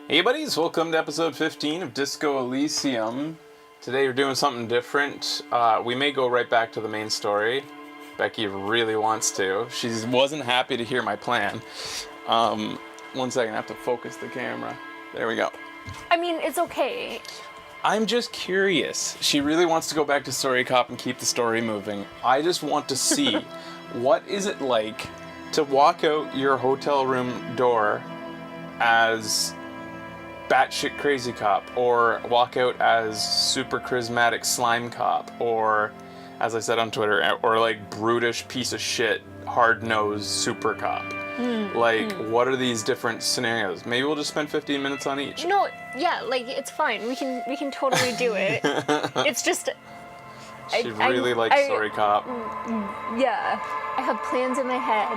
Hey buddies, welcome to episode 15 of Disco Elysium. Today we're doing something different. We may go right back to the main story. Becky really wants to. She wasn't happy to hear my plan. 1 second, I have to focus the camera. There we go. I mean, it's okay. I'm just curious. She really wants to go back to Story Cop and keep the story moving. I just want to see what is it like to walk out your hotel room door as batshit crazy cop, or walk out as super charismatic slime cop, or, as I said on Twitter, or like brutish piece of shit hard-nosed super cop. What are these different scenarios? Maybe we'll just spend 15 minutes on each. No, yeah, like it's fine. We can totally do it. It's just She really likes Story Cop. Yeah, I have plans in my head.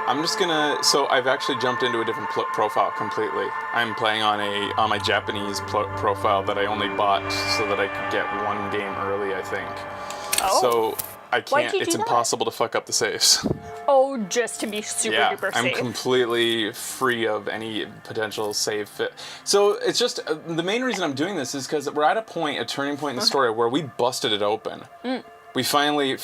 I'm just gonna. So I've actually jumped into a different profile completely. I'm playing on my Japanese profile that I only bought so that I could get one game early, I think. Oh. So I can't. Why'd you It's do that? impossible to fuck up the saves. Oh, just to be super duper I'm safe. completely free of any potential save fit. So it's just the main reason I'm doing this is because we're at a turning point in the story where we busted it open. We finally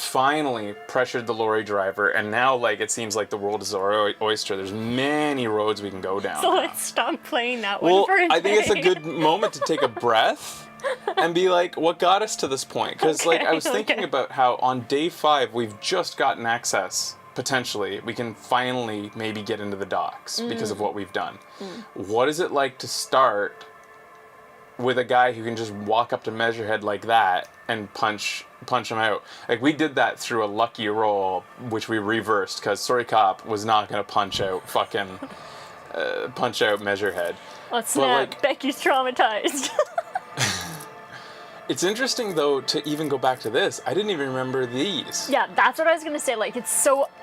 pressured the lorry driver, and now it seems like the world is our oyster. There's many roads we can go down. So now. let's stop playing that one for a day. I think it's a good moment to take a breath and be like, what got us to this point? Because I was thinking about how on day 5 we've just gotten access. Potentially, we can finally maybe get into the docks because of what we've done. What is it like to start with a guy who can just walk up to Measurehead like that and punch him out? Like, we did that through a lucky roll, which we reversed because Story Cop was not going to punch out Measurehead. Oh snap! Becky's traumatized. It's interesting, though, to even go back to this. I didn't even remember these. Yeah, that's what I was gonna say.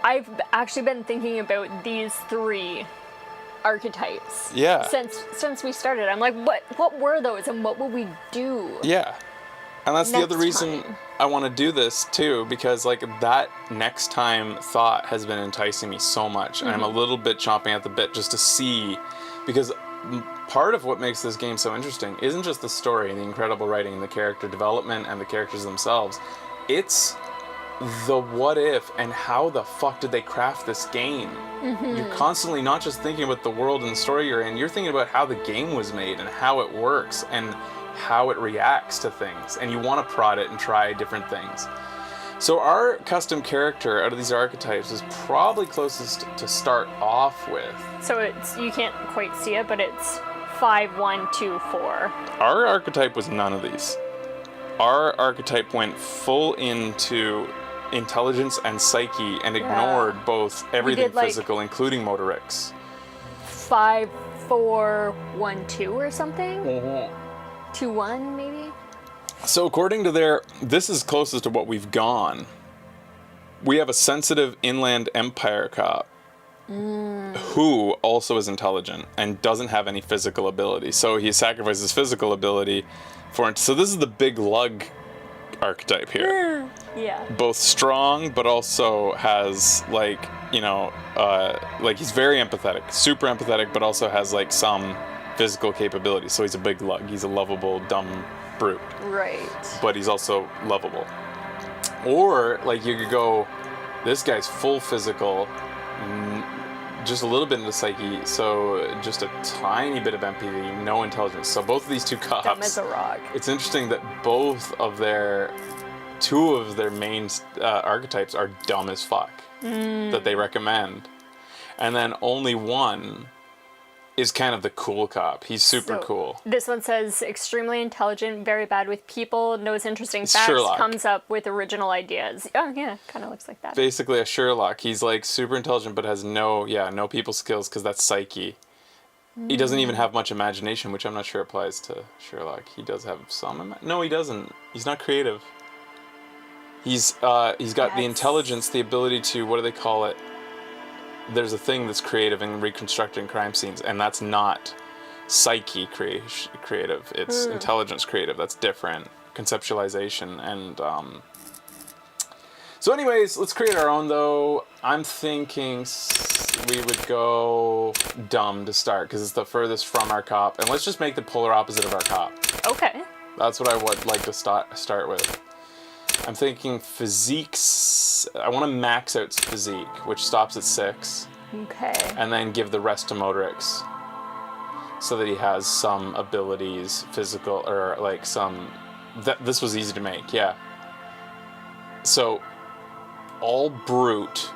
I've actually been thinking about these 3 archetypes. Yeah. Since we started, I'm like, what were those, and what will we do? Yeah. And that's the other Next reason time. I want to do this, too, because, that next time thought has been enticing me so much. And I'm a little bit chomping at the bit just to see, because part of what makes this game so interesting isn't just the story and the incredible writing and the character development and the characters themselves. It's the what if and how the fuck did they craft this game. You're constantly not just thinking about the world and the story you're in, you're thinking about how the game was made and how it works and how it reacts to things, and you want to prod it and try different things. So our custom character out of these archetypes is probably closest to start off with. So you can't quite see it, but it's 5, 1, 2, 4. Our archetype was none of these. Our archetype went full into intelligence and psyche and ignored both everything physical, including motorics. 5, 4, 1, 2 or something? 2, 1 maybe? So according to this is closest to what we've gone. We have a sensitive inland empire cop who also is intelligent and doesn't have any physical ability. So he sacrifices physical ability for it. So this is the big lug archetype here. Yeah. Both strong, but also has he's very empathetic, super empathetic, but also has some physical capability. So he's a big lug. He's a lovable, dumb brute. Right. But he's also lovable. Or you could go, this guy's full physical, just a little bit into psyche, so just a tiny bit of empathy, no intelligence. So both of these 2 cops, Dumb as a rock. it's interesting that two of their main archetypes are dumb as fuck that they recommend, and then only one is kind of the cool cop. He's super cool. This one says extremely intelligent, very bad with people, knows interesting facts, Sherlock. comes up with original ideas. Oh yeah, kind of looks like that. Basically a Sherlock. He's super intelligent but has no people skills because that's psyche. He doesn't even have much imagination, which I'm not sure applies to Sherlock. He does have some. No, he doesn't. He's not creative. He's got the intelligence, the ability to, what do they call it? There's a thing that's creative in reconstructing crime scenes, and that's not psyche creative. It's intelligence creative. That's different. Conceptualization and So anyways, let's create our own though. I'm thinking we would go dumb to start because it's the furthest from our cop. And let's just make the polar opposite of our cop. Okay. That's what I would like to start with. I'm thinking physiques. I want to max out physique, which stops at 6. Okay. And then give the rest to motorics. So that he has some abilities, physical, or like some... This was easy to make, yeah. So... all brute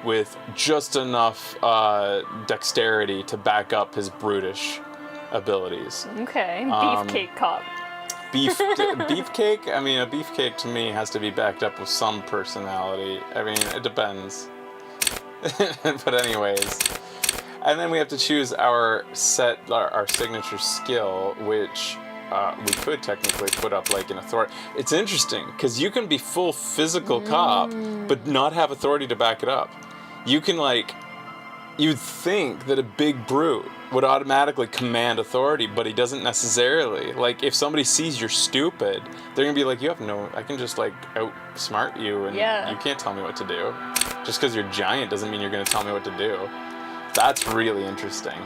with just enough dexterity to back up his brutish abilities. Okay, beefcake cop. Beefcake? I mean, a beefcake to me has to be backed up with some personality. I mean, it depends. But anyways. And then we have to choose our signature skill, which... we could technically put up like an authority. It's interesting because you can be full physical cop, but not have authority to back it up. You can you'd think that a big brute would automatically command authority, but he doesn't necessarily. Like if somebody sees you're stupid, they're gonna be like, you have no, I can just like outsmart you and you can't tell me what to do. Just because you're giant doesn't mean you're gonna tell me what to do. That's really interesting.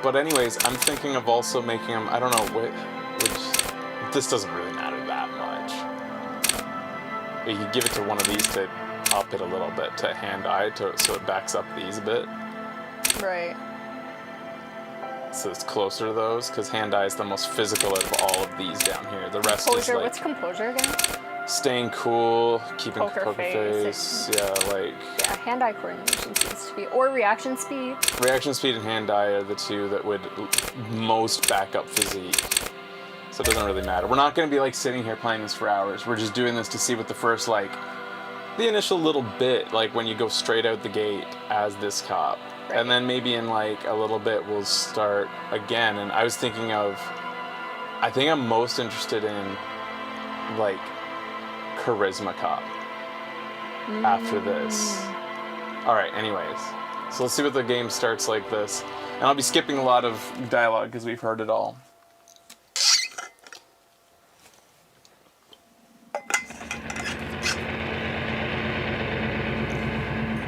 But anyways, I'm thinking of also making him, I don't know, which this doesn't really matter that much. You could give it to one of these to up it a little bit, to hand-eye, so it backs up these a bit. Right. So it's closer to those, because hand-eye is the most physical out of all of these down here. The rest Composure, is like... what's composure again? Staying cool, keeping poker face. Yeah, like... Yeah, hand-eye coordination seems to be... Or reaction speed. Reaction speed and hand-eye are the two that would most back up physique. So it doesn't really matter. We're not going to be like sitting here playing this for hours. We're just doing this to see what the first, like... The initial little bit, like when you go straight out the gate as this cop. Right. And then maybe in like a little bit we'll start again. And I was thinking of... I think I'm most interested in, like... Charisma cop after this. Alright, anyways. So let's see what the game starts like this. And I'll be skipping a lot of dialogue because we've heard it all.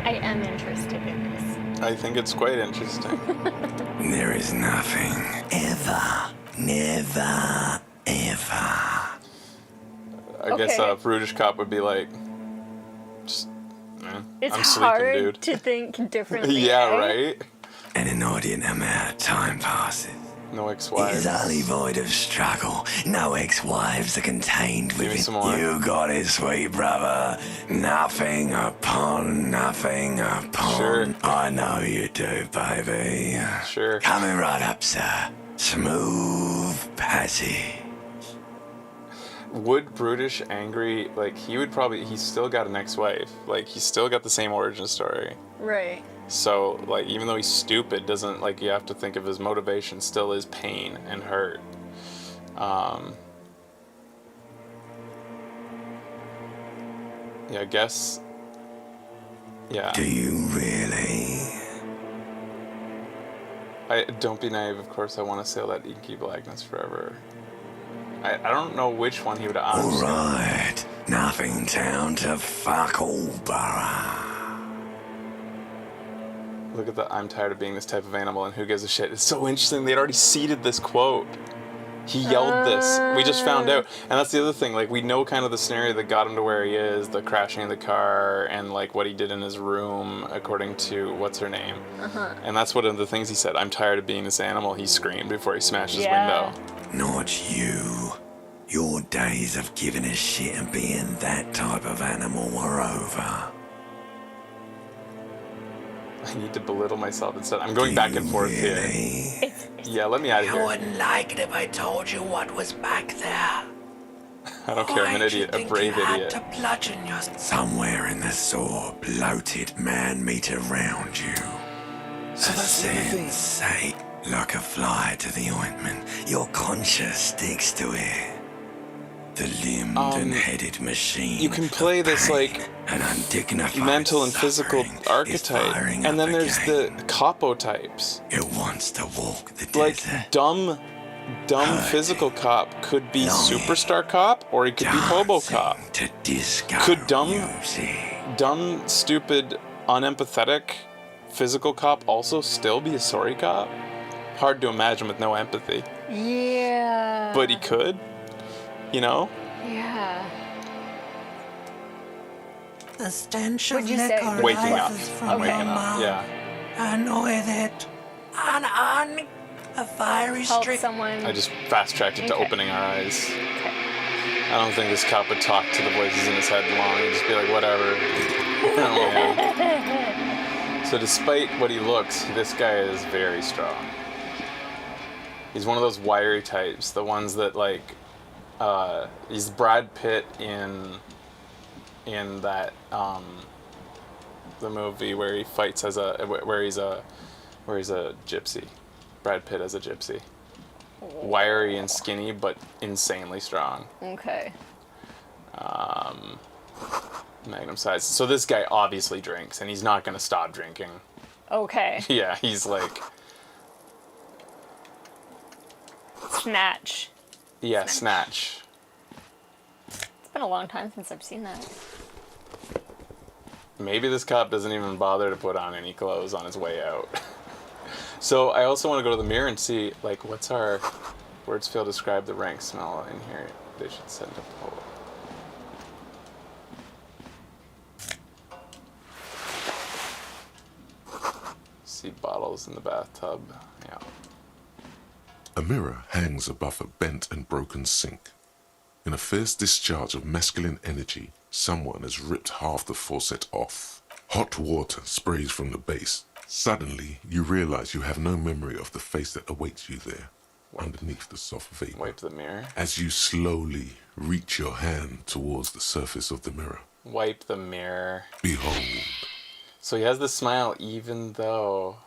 I am interested in this. I think it's quite interesting. There is nothing ever, never, ever. I guess a brutish cop would be like, just, it's I'm hard sleeping, dude. to think differently. Yeah, right? An inordinate amount of time passes. No It ex-wives. is only void of struggle. No ex-wives are contained Give me within. some more. You got it, sweet brother. Nothing upon, nothing upon. Sure. I know you do, baby. Sure. Coming right up, sir. Smooth passage. Would brutish, angry, like he would probably, he's still got an ex-wife. Like he's still got the same origin story. Right. So, like, even though he's stupid, doesn't, like, you have to think of his motivation still is pain and hurt. Yeah, I guess, yeah. Do you really? Don't be naive, of course, I want to sail that inky blackness forever. I don't know which one he would honestly. Alright. Nothing down to fuck all, borough. Look at the I'm tired of being this type of animal and who gives a shit. It's so interesting. They'd already seeded this quote. He yelled this. We just found out. And that's the other thing. Like, we know kind of the scenario that got him to where he is, the crashing of the car, and, like, what he did in his room, according to, what's her name? And that's one of the things he said. I'm tired of being this animal, he screamed before he smashed his window. Not you. Your days of giving a shit and being that type of animal are over. I need to belittle myself instead. I'm going back and forth here. Yeah, let me out of here. You wouldn't like it if I told you what was back there. I don't care, I'm an idiot, a brave idiot. To bludgeon you. Somewhere in the sore, bloated man-meat around you. So that's sensate, like a fly to the ointment. Your conscience sticks to it. The limbed and headed machine. You can play this like an undignified mental and physical archetype, and then there's the again. capo types. It wants to walk the Like desert. dumb dumb physical cop could be superstar cop, or he could be hobo cop. To disco Could music. dumb, stupid, unempathetic physical cop also still be a sorry cop? Hard to imagine with no empathy. Yeah. But he could, you know? Yeah. The stench Would you say- Waking up. from I'm waking your up, mouth. yeah. I know that. On a fiery Help streak. someone. I just fast-tracked it to Okay. opening our eyes. Okay. I don't think this cop would talk to the voices in his head long. He'd just be like, whatever. Oh, man. So despite what he looks, this guy is very strong. He's one of those wiry types, the ones that like, he's Brad Pitt in that, the movie where he fights as where he's a gypsy. Brad Pitt as a gypsy. Wiry and skinny, but insanely strong. Okay. Magnum size. So this guy obviously drinks, and he's not going to stop drinking. Okay. Yeah, he's like, Snatch. yeah, snatch. It's been a long time since I've seen that. Maybe this cop doesn't even bother to put on any clothes on his way out. So I also want to go to the mirror and see, like, what's our words fail to describe the rank smell in here. They should send a poll. See bottles in the bathtub. Yeah. A mirror hangs above a bent and broken sink. In a fierce discharge of masculine energy, someone has ripped half the faucet off. Hot water sprays from the base. Suddenly, you realize you have no memory of the face that awaits you there, underneath the soft vapor. Wipe the mirror. As you slowly reach your hand towards the surface of the mirror, Wipe the mirror. behold, So he has the smile even though...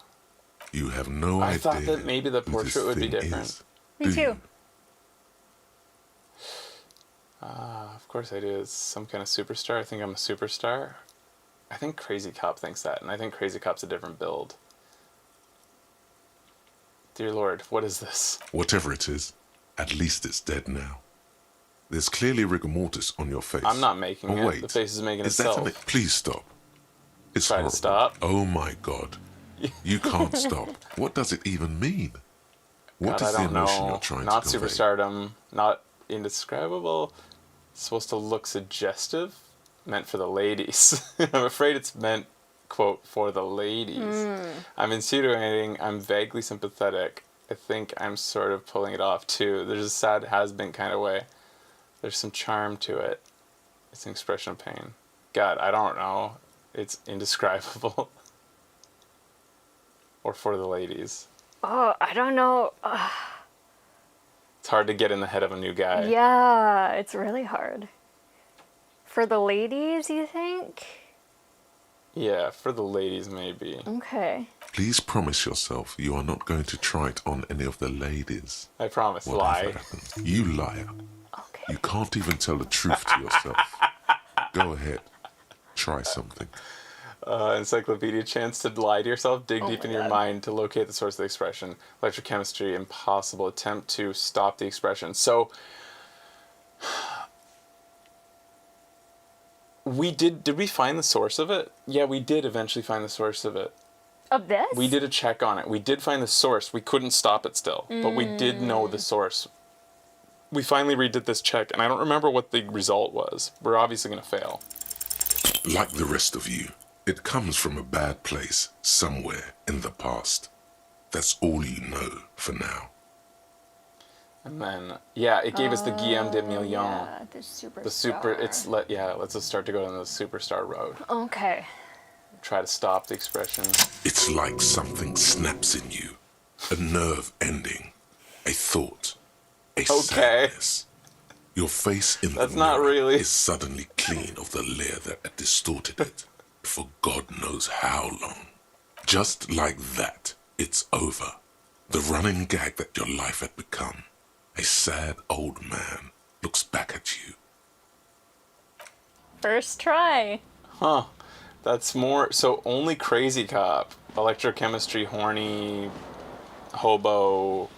you have no I idea. thought that maybe the who portrait this would be thing different. is, Me do too. you? Of course I do. It's some kind of superstar. I think I'm a superstar. I think Crazy Cop thinks that, and I think Crazy Cop's a different build. Dear Lord, what is this? Whatever it is, at least it's dead now. There's clearly rigor mortis on your face. I'm not making Oh, it. wait. The face is making Is itself. that Please stop. It's Try to horrible. stop. Oh my God. You can't stop. What does it even mean? What God, is I the don't emotion know. you're trying Not to convey? superstardom. Not indescribable. It's supposed to look suggestive. Meant for the ladies. I'm afraid it's meant, quote, for the ladies. I'm insinuating I'm vaguely sympathetic. I think I'm sort of pulling it off too. There's a sad has-been kind of way. There's some charm to it. It's an expression of pain. God, I don't know. It's indescribable. Or for the ladies. Oh, I don't know. It's hard to get in the head of a new guy. Yeah, it's really hard. For the ladies, you think? Yeah, for the ladies maybe. Okay. Please promise yourself you are not going to try it on any of the ladies. I promise. Whatever Lie. happens. You liar. Okay. You can't even tell the truth to yourself. Go ahead. Try something. Encyclopedia chance to lie to yourself. Dig Oh deep my in your God. mind to locate the source of the expression. Electrochemistry, impossible. Attempt to stop the expression. So, did we find the source of it? Yeah, we did eventually find the source of it. Of this? We did a check on it. We did find the source. We couldn't stop it still, but we did know the source. We finally redid this check, and I don't remember what the result was. We're obviously going to fail. Like the rest of you, it comes from a bad place somewhere in the past. That's all you know for now. And then, yeah, it gave us the Guillaume de Million. Yeah, the super. Let's just start to go down the superstar road. Okay. Try to stop the expression. It's like something snaps in you. A nerve ending. A thought. A sadness. Your face in That's the not mirror really- is suddenly clean of the layer that had distorted it for God knows how long. Just like that, it's over. The running gag that your life had become. A sad old man looks back at you. First try. Huh. That's more. So only Crazy Cop, electrochemistry, horny, hobo,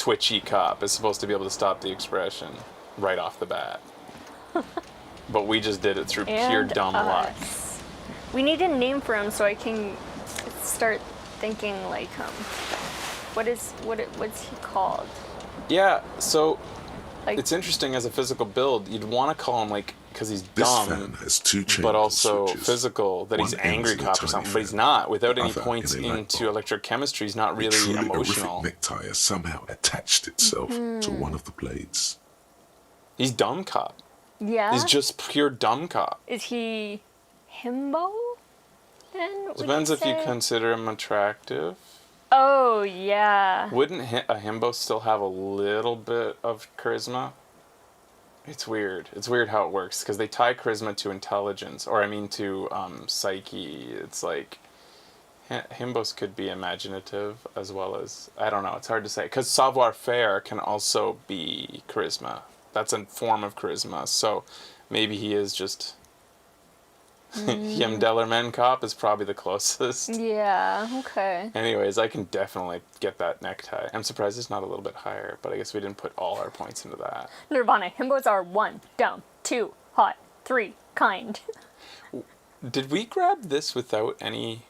twitchy cop is supposed to be able to stop the expression right off the bat. But we just did it through pure And dumb luck. us. We need a name for him so I can start thinking like what's he called? Yeah, so Like it's interesting as a physical build, you'd want to call him like, because he's This fan dumb, has 2 chamber but also switches. physical, that he's One ends angry in a cop or tiny something, but he's fan, not. Without the any other points in a light into bulb. electrochemistry, he's not A really truly emotional. horrific necktie has somehow attached itself to one of the blades. He's dumb cop. yeah. He's just pure dumb cop. Is he himbo? Then would Depends if you say? consider him attractive. Oh yeah. Wouldn't a himbo still have a little bit of charisma? It's weird. It's weird how it works because they tie charisma to intelligence, or I mean to psyche. It's like himbos could be imaginative as well as, I don't know. It's hard to say because savoir faire can also be charisma. That's a form of charisma. So maybe he is just Him Men cop is probably the closest. Yeah. Okay. Anyways, I can definitely get that necktie. I'm surprised it's not a little bit higher, but I guess we didn't put all our points into that. Nirvana. Himbos are 1, dumb, 2, hot, 3, kind. Did we grab this without any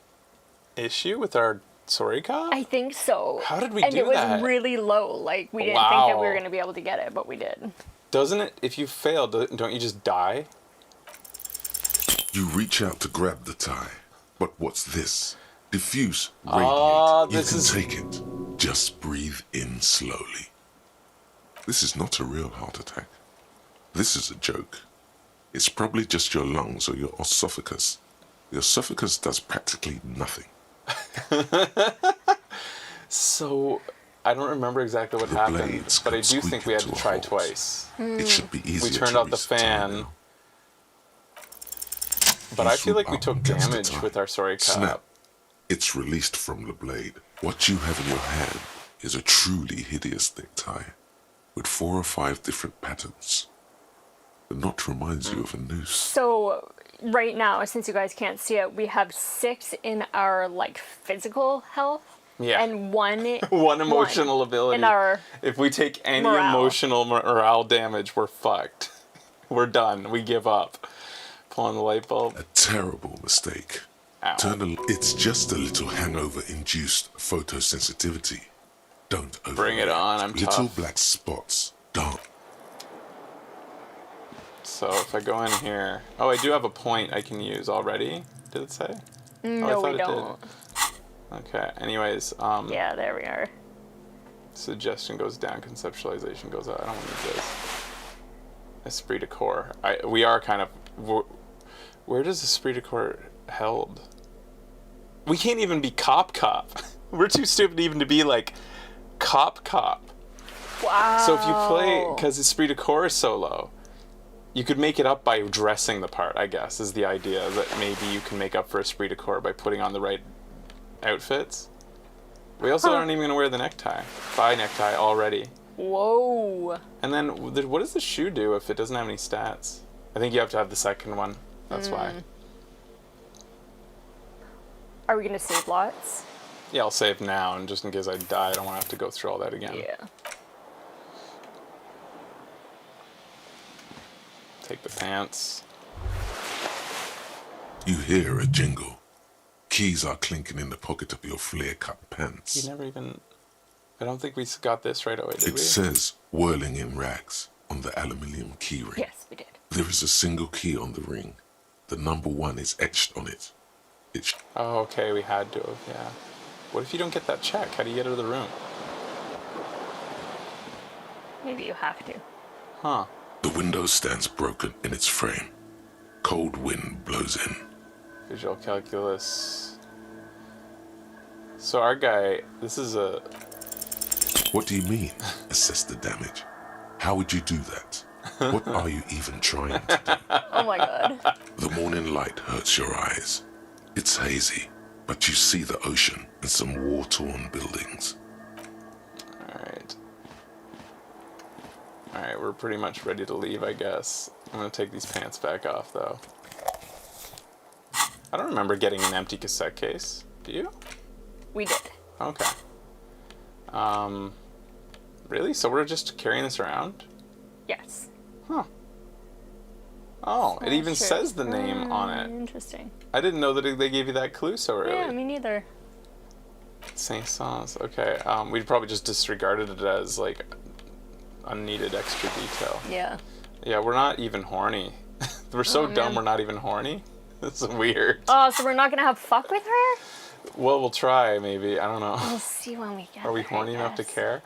issue with our sorry cop? I think so. How did we and do it was that? really low. Like we didn't think that we were Wow. going to be able to get it, but we did. Doesn't it, if you fail, don't you just die? You reach out to grab the tie, but what's this? Diffuse, radiate. Ah, You this can is- take it. Just breathe in slowly. This is not a real heart attack. This is a joke. It's probably just your lungs or your esophagus. Your esophagus does practically nothing. So, I don't remember exactly what The happened, blades but I come do think we had to squeaking to a try halt. twice. It should be easier We turned to out the reach tie fan, now. but I Use feel root like we up took against the damage tie. with our sorry cop. Snap. It's released from the blade. What you have in your hand is a truly hideous necktie with 4 or 5 different patterns. The knot reminds you of a noose. So right now, since you guys can't see it, we have 6 in our like physical health. Yeah. And 1 One emotional ability. in our If we take any morale. emotional morale damage, we're fucked. We're done. We give up. Pull on the light bulb. A terrible mistake. Ow. It's just a little hangover-induced photosensitivity. Don't overreact. Bring it on, I'm Little tough. black spots. Dark. So if I go in here, oh, I do have a point I can use already. Did it say? No, we it don't. did. Okay. Anyways, Yeah, there we are. suggestion goes down, conceptualization goes up. I don't want to use this. Esprit de corps. We are kind of. Where does esprit de corps held? We can't even be cop. We're too stupid even to be like cop. Wow. So if you play, because esprit de corps is so low, you could make it up by dressing the part, I guess, is the idea, that maybe you can make up for esprit de corps by putting on the right outfits. We also aren't even going to wear the necktie. Buy necktie already. Whoa. And then, what does the shoe do if it doesn't have any stats? I think you have to have the second one. That's why. Are we gonna save lots? Yeah, I'll save now, and just in case I die, I don't want to have to go through all that again. Yeah. Take the pants. You hear a jingle. Keys are clinking in the pocket of your flare-cut pants. You never even... I don't think we got this right away, did It we? says, whirling in rags, on the aluminium key ring. Yes, we did. There is a single key on the ring. The number 1 is etched on it. Oh, okay, we had to have, yeah. What if you don't get that check? How do you get out of the room? Maybe you have to. Huh. The window stands broken in its frame. Cold wind blows in. Visual calculus. So our guy, this is a... What do you mean, assess the damage? How would you do that? What are you even trying to do? Oh my god. The morning light hurts your eyes. It's hazy, but you see the ocean and some war-torn buildings. Alright. Alright, we're pretty much ready to leave, I guess. I'm gonna take these pants back off, though. I don't remember getting an empty cassette case. Do you? We did. Okay. Really? So we're just carrying this around? Yes. Huh. Oh, it even Sure. says the name on it. Interesting. I didn't know that they gave you that clue so early. Yeah, me neither. Saint-Saëns. Okay. We probably just disregarded it as like unneeded extra detail. Yeah. Yeah, we're not even horny. We're so dumb man. we're not even horny. That's weird. Oh, so we're not gonna have fuck with her? Well, we'll try maybe. I don't know. We'll see when we get Are we there, I horny enough to guess. care?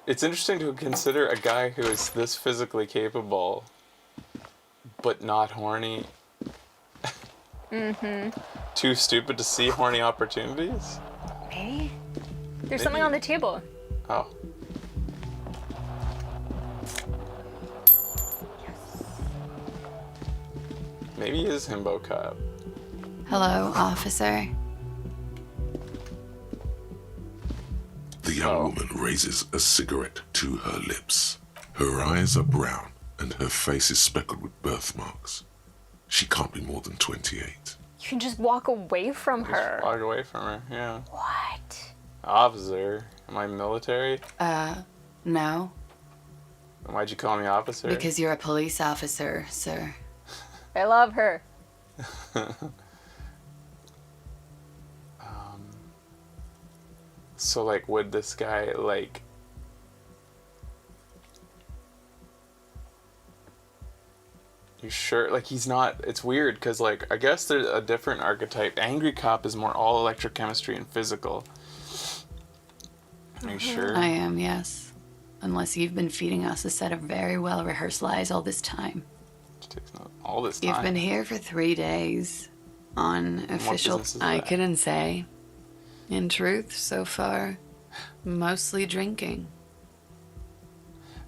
It's interesting to consider a guy who is this physically capable, but not horny. Too stupid to see horny opportunities? Maybe? There's something Maybe. on the table. Oh. Maybe he is Himbo Cop. Hello, officer. The young woman raises a cigarette to her lips. Her eyes are brown and her face is speckled with birthmarks. She can't be more than 28. You can just walk away from her. Walk away from her, yeah. What? Officer. Am I military? No, Why'd you call me officer? because you're a police officer, sir. I love her. So, like, would this guy, like... You sure? Like, he's not... It's weird, because, like, I guess there's a different archetype. Angry cop is more all electrochemistry and physical. Are you sure? I am, yes. Unless you've been feeding us a set of very well-rehearsed lies all this time. Takes all this time. You've been here for 3 days. On official, business is I that? couldn't say. In truth, so far, mostly drinking.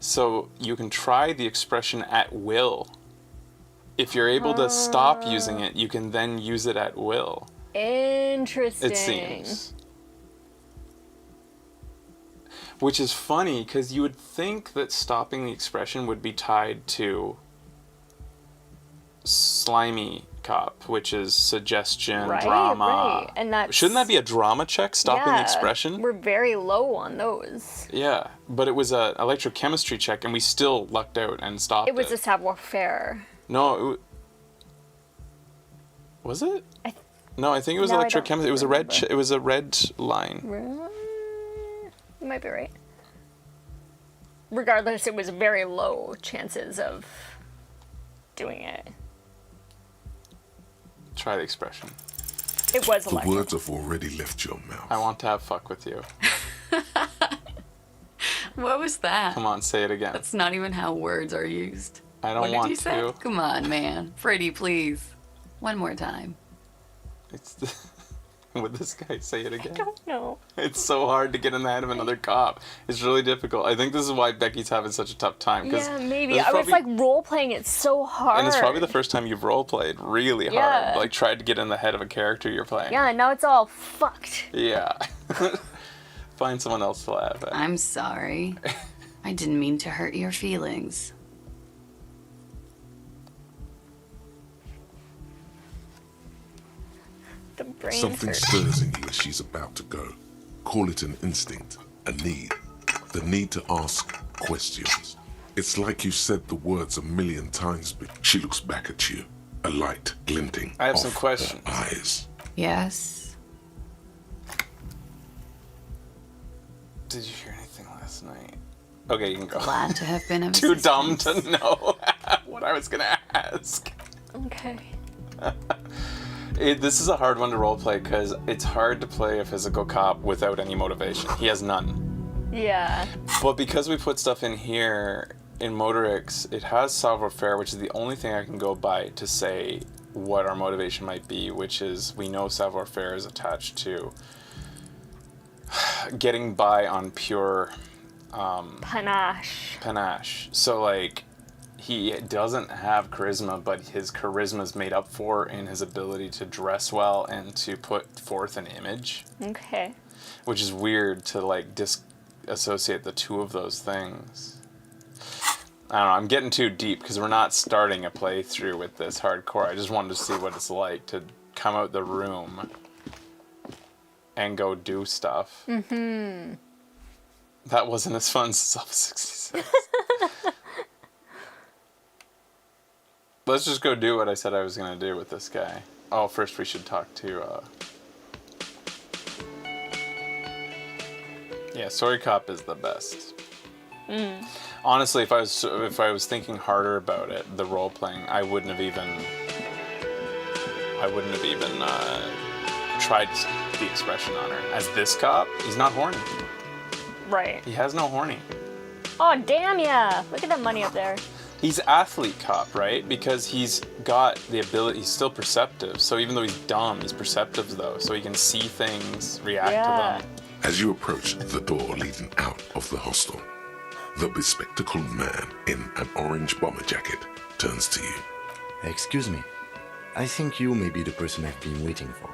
So, you can try the expression at will. If you're able to stop using it, you can then use it at will. Interesting. It seems. Which is funny, because you would think that stopping the expression would be tied to slimy cop, which is suggestion, Right, drama. right. And that's... Shouldn't that be a drama check, stopping the expression? We're very low on those. Yeah, but it was a electrochemistry check, and we still lucked out and stopped it. It was a savoir-faire. No, was it? No, I think it was No, I don't electrochemistry. It was a red. remember. It was a red line. You might be right. Regardless, it was very low chances of doing it. Try the expression. It was The electric. words have already left your mouth. I want to have fuck with you. What was that? Come on, say it again. That's not even how words are used. I don't What did want you say? to. Come on, man. Freddie, please. One more time. It's would this guy say it again? I don't know. It's so hard to get in the head of another cop. It's really difficult. I think this is why Becky's having such a tough time. 'Cause Yeah, maybe. this is I was probably- like role playing it so hard. And it's probably the first time you've role played really hard. Yeah. Like tried to get in the head of a character you're playing. Yeah, now it's all fucked. Yeah. Find someone else to laugh at. I'm sorry. I didn't mean to hurt your feelings. The brain Something hurts. stirs in you as she's about to go. Call it an instinct, a need. The need to ask questions. It's like you said the words a million times, but she looks back at you, a light glinting I have off some questions. her eyes. Yes? Did you hear anything last night? Okay, you can go. Glad to have been of Too dumb assistance. to know what I was gonna ask. Okay. This is a hard one to roleplay because it's hard to play a physical cop without any motivation. He has none. Yeah. But because we put stuff in here, in Motorix, it has savoir-faire, which is the only thing I can go by to say what our motivation might be, which is we know savoir-faire is attached to getting by on pure Panache. panache. So, like, he doesn't have charisma, but his charisma is made up for in his ability to dress well and to put forth an image, Okay. which is weird to, like, disassociate the two of those things. I don't know, I'm getting too deep because we're not starting a playthrough with this hardcore. I just wanted to see what it's like to come out the room and go do stuff. That wasn't as fun as Self 66. Let's just go do what I said I was going to do with this guy. Oh, first we should talk to... Yeah, Sorry Cop is the best. Honestly, if I was thinking harder about it, the role playing, I wouldn't have even tried the expression on her. As this cop, he's not horny. Right. He has no horny. Oh, damn ya! Look at that money up there. He's athlete cop, right? Because he's got the ability, he's still perceptive. So even though he's dumb, he's perceptive though. So he can see things, react to them. As you approach the door leading out of the hostel, the bespectacled man in an orange bomber jacket turns to you. Excuse me. I think you may be the person I've been waiting for.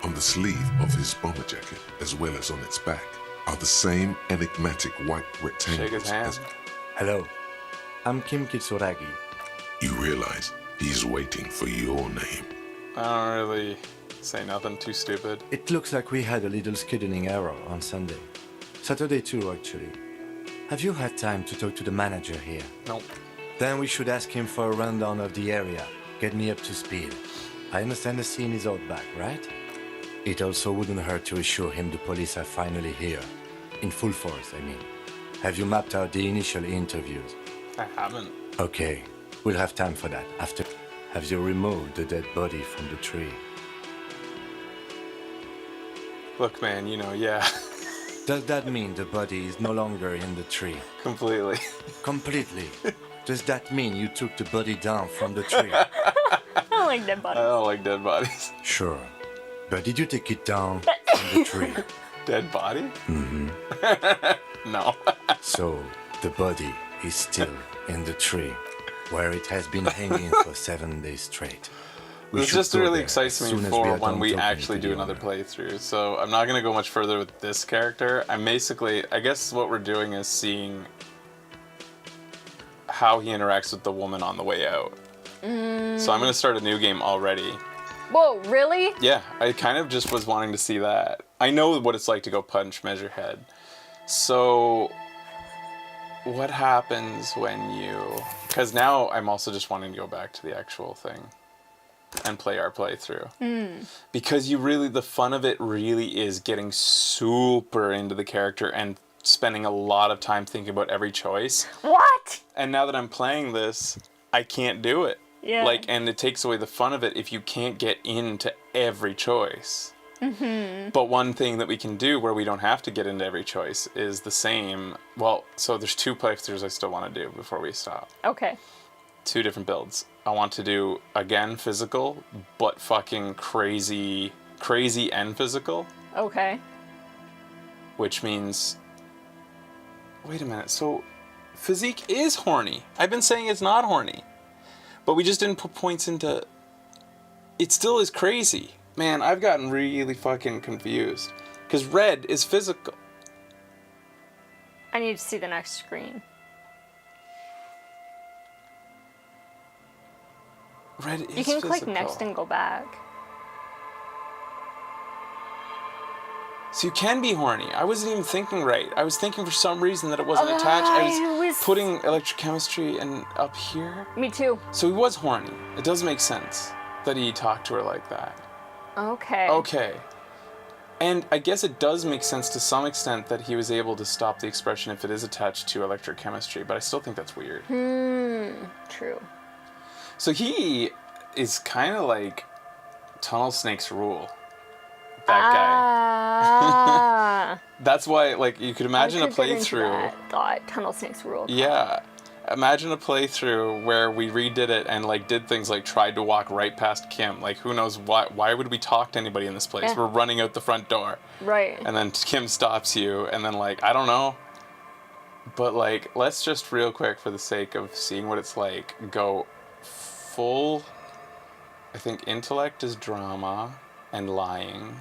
On the sleeve of his bomber jacket, as well as on its back, are the same enigmatic white rectangles. Shake his hand. Hello. I'm Kim Kitsuragi. You realize he's waiting for your name. I don't really say nothing too stupid. It looks like we had a little scheduling error on Sunday. Saturday too, actually. Have you had time to talk to the manager here? Nope. Then we should ask him for a rundown of the area. Get me up to speed. I understand the scene is out back, right? It also wouldn't hurt to assure him the police are finally here. In full force, I mean. Have you mapped out the initial interviews? I haven't. Okay, we'll have time for that after. Have you removed the dead body from the tree? Look, man, yeah. Does that mean the body is no longer in the tree? Completely. Completely. Does that mean you took the body down from the tree? I don't like dead I bodies. don't like dead bodies. Sure. But did you take it down from the tree? Dead body? Mm-hmm. No. So, the body is still in the tree, where it has been hanging for 7 days straight. This just really excites me for when we talking actually to do the another owner. playthrough. So I'm not going to go much further with this character. I guess what we're doing is seeing how he interacts with the woman on the way out. So I'm going to start a new game already. Whoa, really? Yeah, I kind of just was wanting to see that. I know what it's like to go punch Measurehead. So what happens when you... Because now I'm also just wanting to go back to the actual thing and play our playthrough. Because the fun of it really is getting super into the character and spending a lot of time thinking about every choice. What? And now that I'm playing this, I can't do it. Yeah. And it takes away the fun of it if you can't get into every choice. But one thing that we can do where we don't have to get into every choice is the same. Well, so there's 2 playthroughs I still want to do before we stop. Okay. 2 different builds. I want to do, again, physical, but fucking crazy and physical. Okay. Which means... Wait a minute, so physique is horny. I've been saying it's not horny. But we just didn't put points into... It still is crazy. Man, I've gotten really fucking confused. Because red is physical. I need to see the next screen. Red is You can physical. click next and go back. So you can be horny. I wasn't even thinking right. I was thinking for some reason that it wasn't attached. I I was was- putting electrochemistry and up here. Me too. So he was horny. It does make sense that he talked to her like that. Okay. Okay. And I guess it does make sense to some extent that he was able to stop the expression if it is attached to electrochemistry, but I still think that's weird. True. So he is kind of like Tunnel Snake's rule. That Ah. guy. That's why, you could imagine a I could get into playthrough. that thought Tunnel Snake's rule. Yeah. Imagine a playthrough where we redid it and did things like tried to walk right past Kim. Who knows why would we talk to anybody in this place? Yeah. We're running out the front door. Right. And then Kim stops you and then I don't know. But let's just real quick for the sake of seeing what it's like, go full, I think intellect is drama and lying.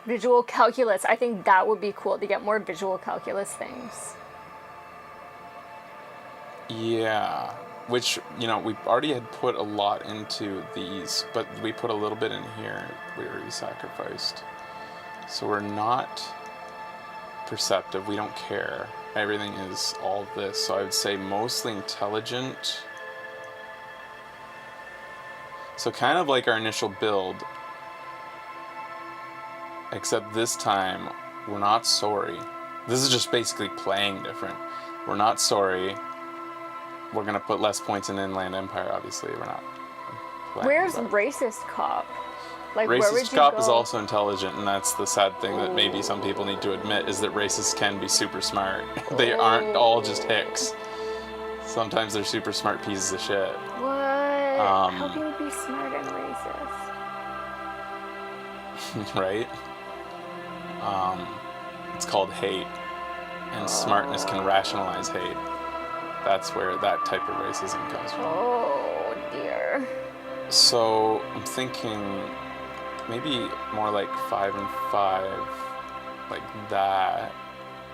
Visual calculus. I think that would be cool to get more visual calculus things. Yeah, which, we already had put a lot into these, but we put a little bit in here. We already sacrificed. So we're not perceptive. We don't care. Everything is all this. So I would say mostly intelligent. So kind of like our initial build. Except this time, we're not sorry. This is just basically playing different. We're not sorry. We're going to put less points in Inland Empire, obviously. We're not. Where's Racist Cop? Like, where would Racist you cop go? is also intelligent, and that's the sad thing that maybe some people need to admit, is that racists can be super smart. They aren't all just hicks. Sometimes they're super smart pieces of shit. What? How can you be smart and racist? Right? It's called hate, and smartness can rationalize hate. That's where that type of racism comes from. Oh, dear. So I'm thinking maybe more like 5 and 5, like that,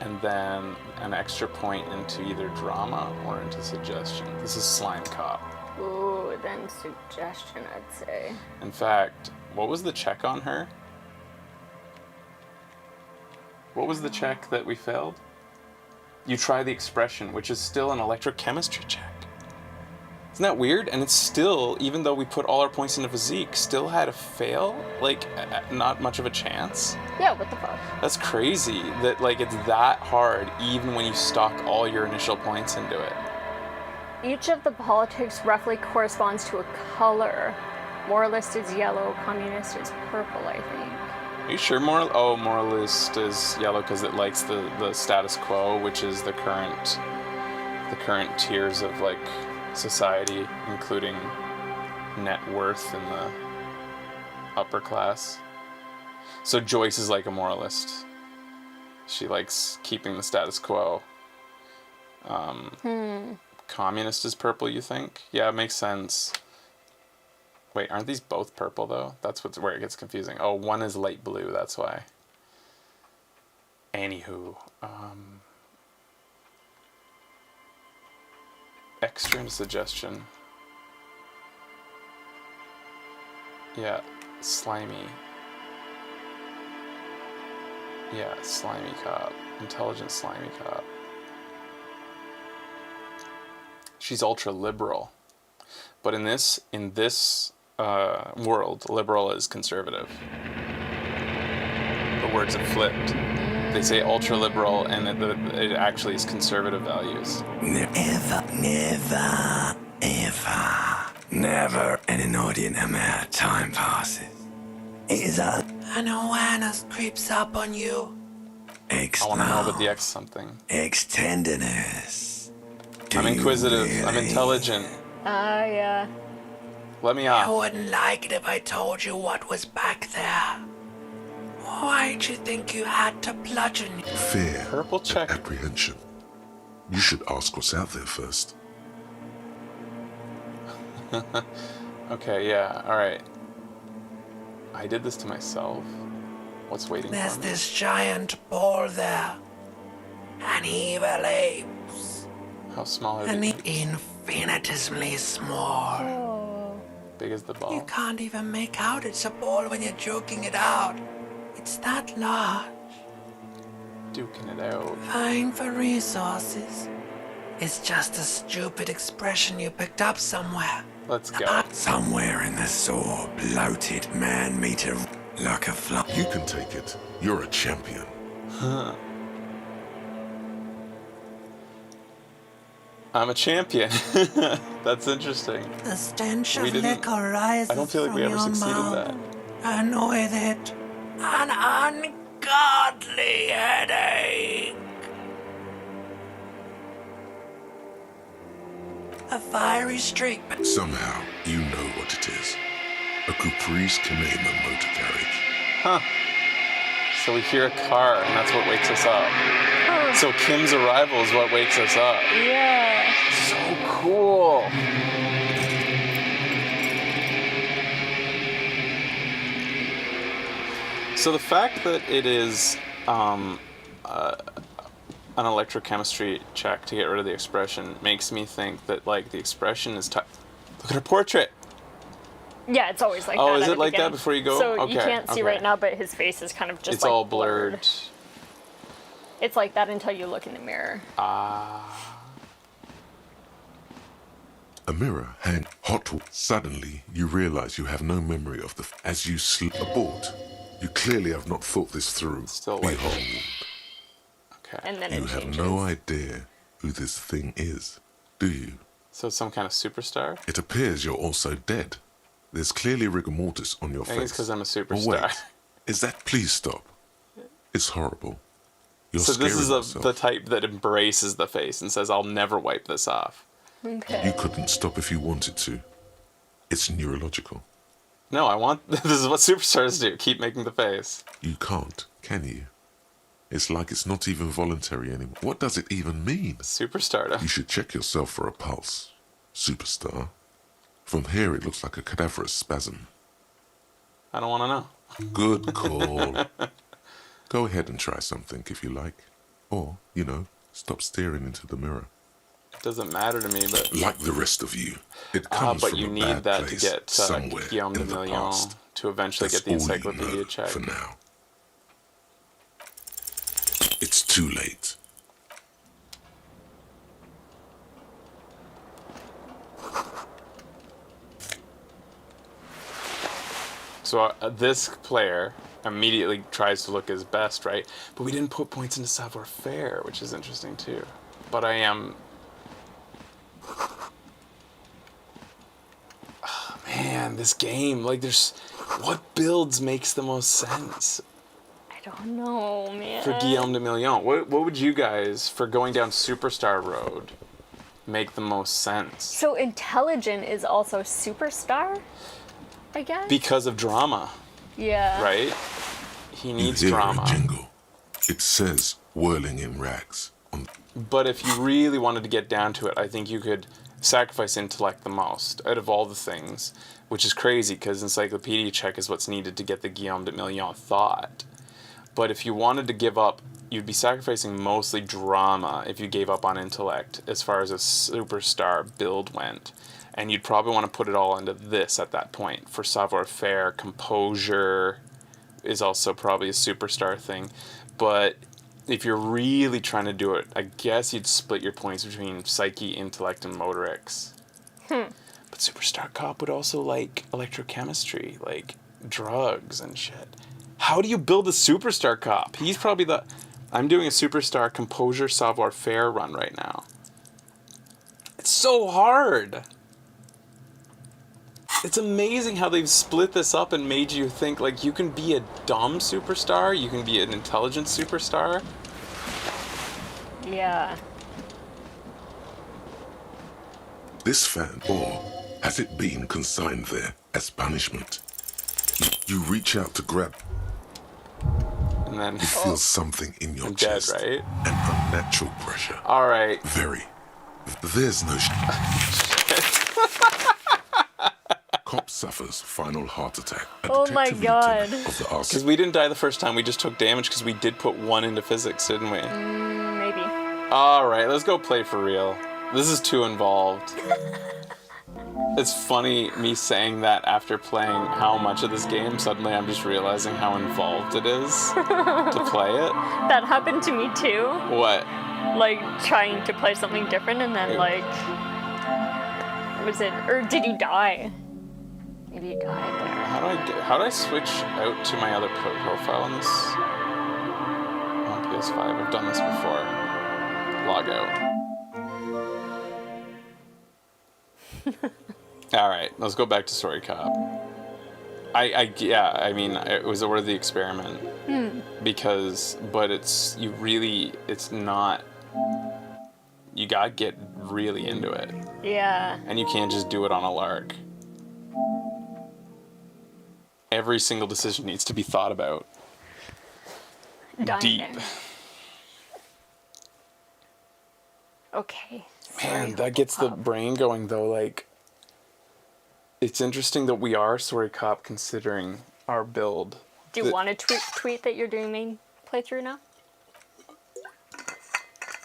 and then an extra point into either drama or into suggestion. This is Slime Cop. Ooh, then suggestion, I'd say. In fact, what was the check on her? What was the check that we failed? You try the expression, which is still an electrochemistry check. Isn't that weird? And it's still, even though we put all our points into physique, still had a fail? Like, not much of a chance? Yeah, what the fuck? That's crazy that, like, it's that hard even when you stock all your initial points into it. Each of the politics roughly corresponds to a color. Moralist is yellow, communist is purple, I think. Are you sure moralist is yellow because it likes the status quo, which is the current tiers of, like, society, including net worth in the upper class. So Joyce is like a moralist. She likes keeping the status quo. Communist is purple, you think? Yeah, it makes sense. Wait, aren't these both purple though? That's where it gets confusing. Oh, one is light blue, that's why. Anywho, extra into suggestion. Yeah, slimy. Yeah, slimy cop. Intelligent slimy cop. She's ultra liberal. But in this world, liberal is conservative. The words have flipped. They say ultra liberal, and it actually is conservative values. Never, never, ever, never an inordinate amount of time passes. It is an awareness creeps up on you. I want to know about the X something. Tenderness. I'm inquisitive. I'm intelligent. Yeah. Let me I off. wouldn't like it if I told you what was back there. Why'd you think you had to bludgeon me? Fear, Purple check. apprehension. You should ask what's out there first. Okay, yeah, alright. I did this to myself. What's waiting There's for me? this giant ball there. An evil apes. How small are An these? infinitesimally small. Big as the You ball. can't even make out it's a ball when you're joking it out. It's that large. Duking it out. Vying for resources. It's just a stupid expression you picked up somewhere. Let's go. Somewhere in the sore, bloated man-meter like a fly. You can take it. You're a champion. I'm a champion. That's interesting. The stench We of didn't- liquor rises I don't feel like we from ever your succeeded mouth. that. And with it, an ungodly headache. A fiery streak. Somehow, you know what it is. A caprice Canadian motor carriage. So we hear a car, and that's what wakes us up. So Kim's arrival is what wakes us up. Yeah. So cool. So the fact that it is an electrochemistry check to get rid of the expression makes me think that, like, the expression is look at her portrait. Yeah, it's always like that. Oh, is at it the like that beginning. before you go? So you Okay, can't see okay. right now, but his face is kind of just It's like all blurred. It's like that until you look in the mirror. A mirror hang hot. Suddenly, you realize you have no memory of as you slip abort. You clearly have not thought this through. Still like- Behold, Okay. And then you it have changes. no idea who this thing is, do you? So it's some kind of superstar? It appears you're also dead. There's clearly rigor mortis on your I think face. it's 'cause I'm a Oh, superstar. wait. Is that... Please stop. It's horrible. You're So this scaring is yourself. the type that embraces the face and says, I'll never wipe this off. Okay. You couldn't stop if you wanted to. It's neurological. No, I want... This is what superstars do. Keep making the face. You can't, can you? It's like it's not even voluntary anymore. What does it even mean? Superstardom. You should check yourself for a pulse, superstar. From here, it looks like a cadaverous spasm. I don't want to know. Good call. Go ahead and try something if you like. Or, stop staring into the mirror. It doesn't matter to me, but... Like the rest of you, it comes but from you a need bad that to place get somewhere Guillaume de in the Million past. to eventually That's get the all you encyclopedia know check. for now. It's too late. So this player immediately tries to look his best, right? But we didn't put points into savoir-faire, which is interesting too. But I am... Oh, man, this game, like there's... What builds makes the most sense I don't know, man. for Guillaume de Million? What would you guys, for going down Superstar Road, make the most sense? So intelligent is also superstar, I guess? Because of drama, yeah. right? He You needs hear drama. a jingle. It says whirling in rags. But if you really wanted to get down to it, I think you could sacrifice intellect the most out of all the things, which is crazy because encyclopedia check is what's needed to get the Guillaume de Million thought. But if you wanted to give up, you'd be sacrificing mostly drama if you gave up on intellect as far as a superstar build went. And you'd probably want to put it all into this at that point. For savoir-faire, composure is also probably a superstar thing. But if you're really trying to do it, I guess you'd split your points between psyche, intellect, and motorics. But Superstar Cop would also like electrochemistry, like drugs and shit. How do you build a Superstar Cop? He's probably the... I'm doing a Superstar Composure Savoir-Faire run right now. It's so hard. It's amazing how they've split this up and made you think, like, you can be a dumb superstar, you can be an intelligent superstar. Yeah. This fan, or has it been consigned there as punishment? You reach out to grab. And then... You feel something in your I'm dead, chest. right? An unnatural pressure. Alright. Very. There's no Cop suffers final heart attack. A Oh my detective God. lieutenant of the Because arson. we didn't die the first time, we just took damage because we did put 1 into physics, didn't we? Maybe. Alright, let's go play for real. This is too involved. It's funny me saying that after playing how much of this game, suddenly I'm just realizing how involved it is to play it. That happened to me too. What? Like trying to play something different and then like... Was it... Or did you die? Maybe you died there. How do I switch out to my other profile on this? On PS5, I've done this before. Log out. Alright, let's go back to Story Cop. I mean, it was a worthy experiment. But it's not, you gotta get really into it. Yeah. And you can't just do it on a lark. Every single decision needs to be thought about. Dying Deep. there. Okay. Man, that gets the brain going though, like... It's interesting that we are Story Cop considering our build. Do you want to tweet that you're doing main playthrough now?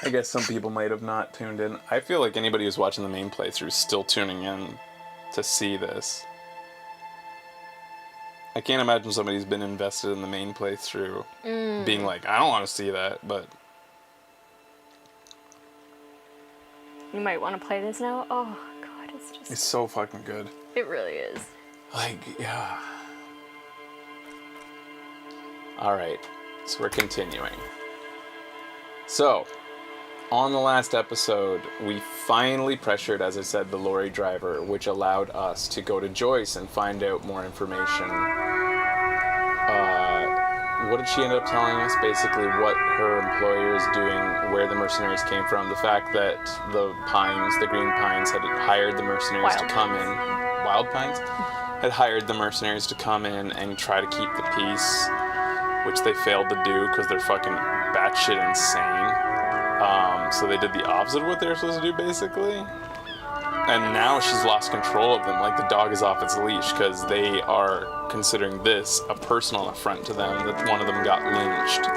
I guess some people might have not tuned in. I feel like anybody who's watching the main playthrough is still tuning in to see this. I can't imagine somebody who's been invested in the main playthrough being like, I don't want to see that, but You might want to play this now. Oh god, it's just. It's so fucking good. It really is. Like, yeah. Alright, so we're continuing. So, on the last episode, we finally pressured, as I said, the lorry driver, which allowed us to go to Joyce and find out more information. What did she end up telling us? Basically, what her employer is doing, where the mercenaries came from, the fact that the Green Pines, had hired the mercenaries to come in. Wild Pines? Had hired the mercenaries to come in and try to keep the peace, which they failed to do because they're fucking batshit insane. So they did the opposite of what they were supposed to do, basically. And now she's lost control of them. Like, the dog is off its leash because they are considering this a personal affront to them that one of them got lynched.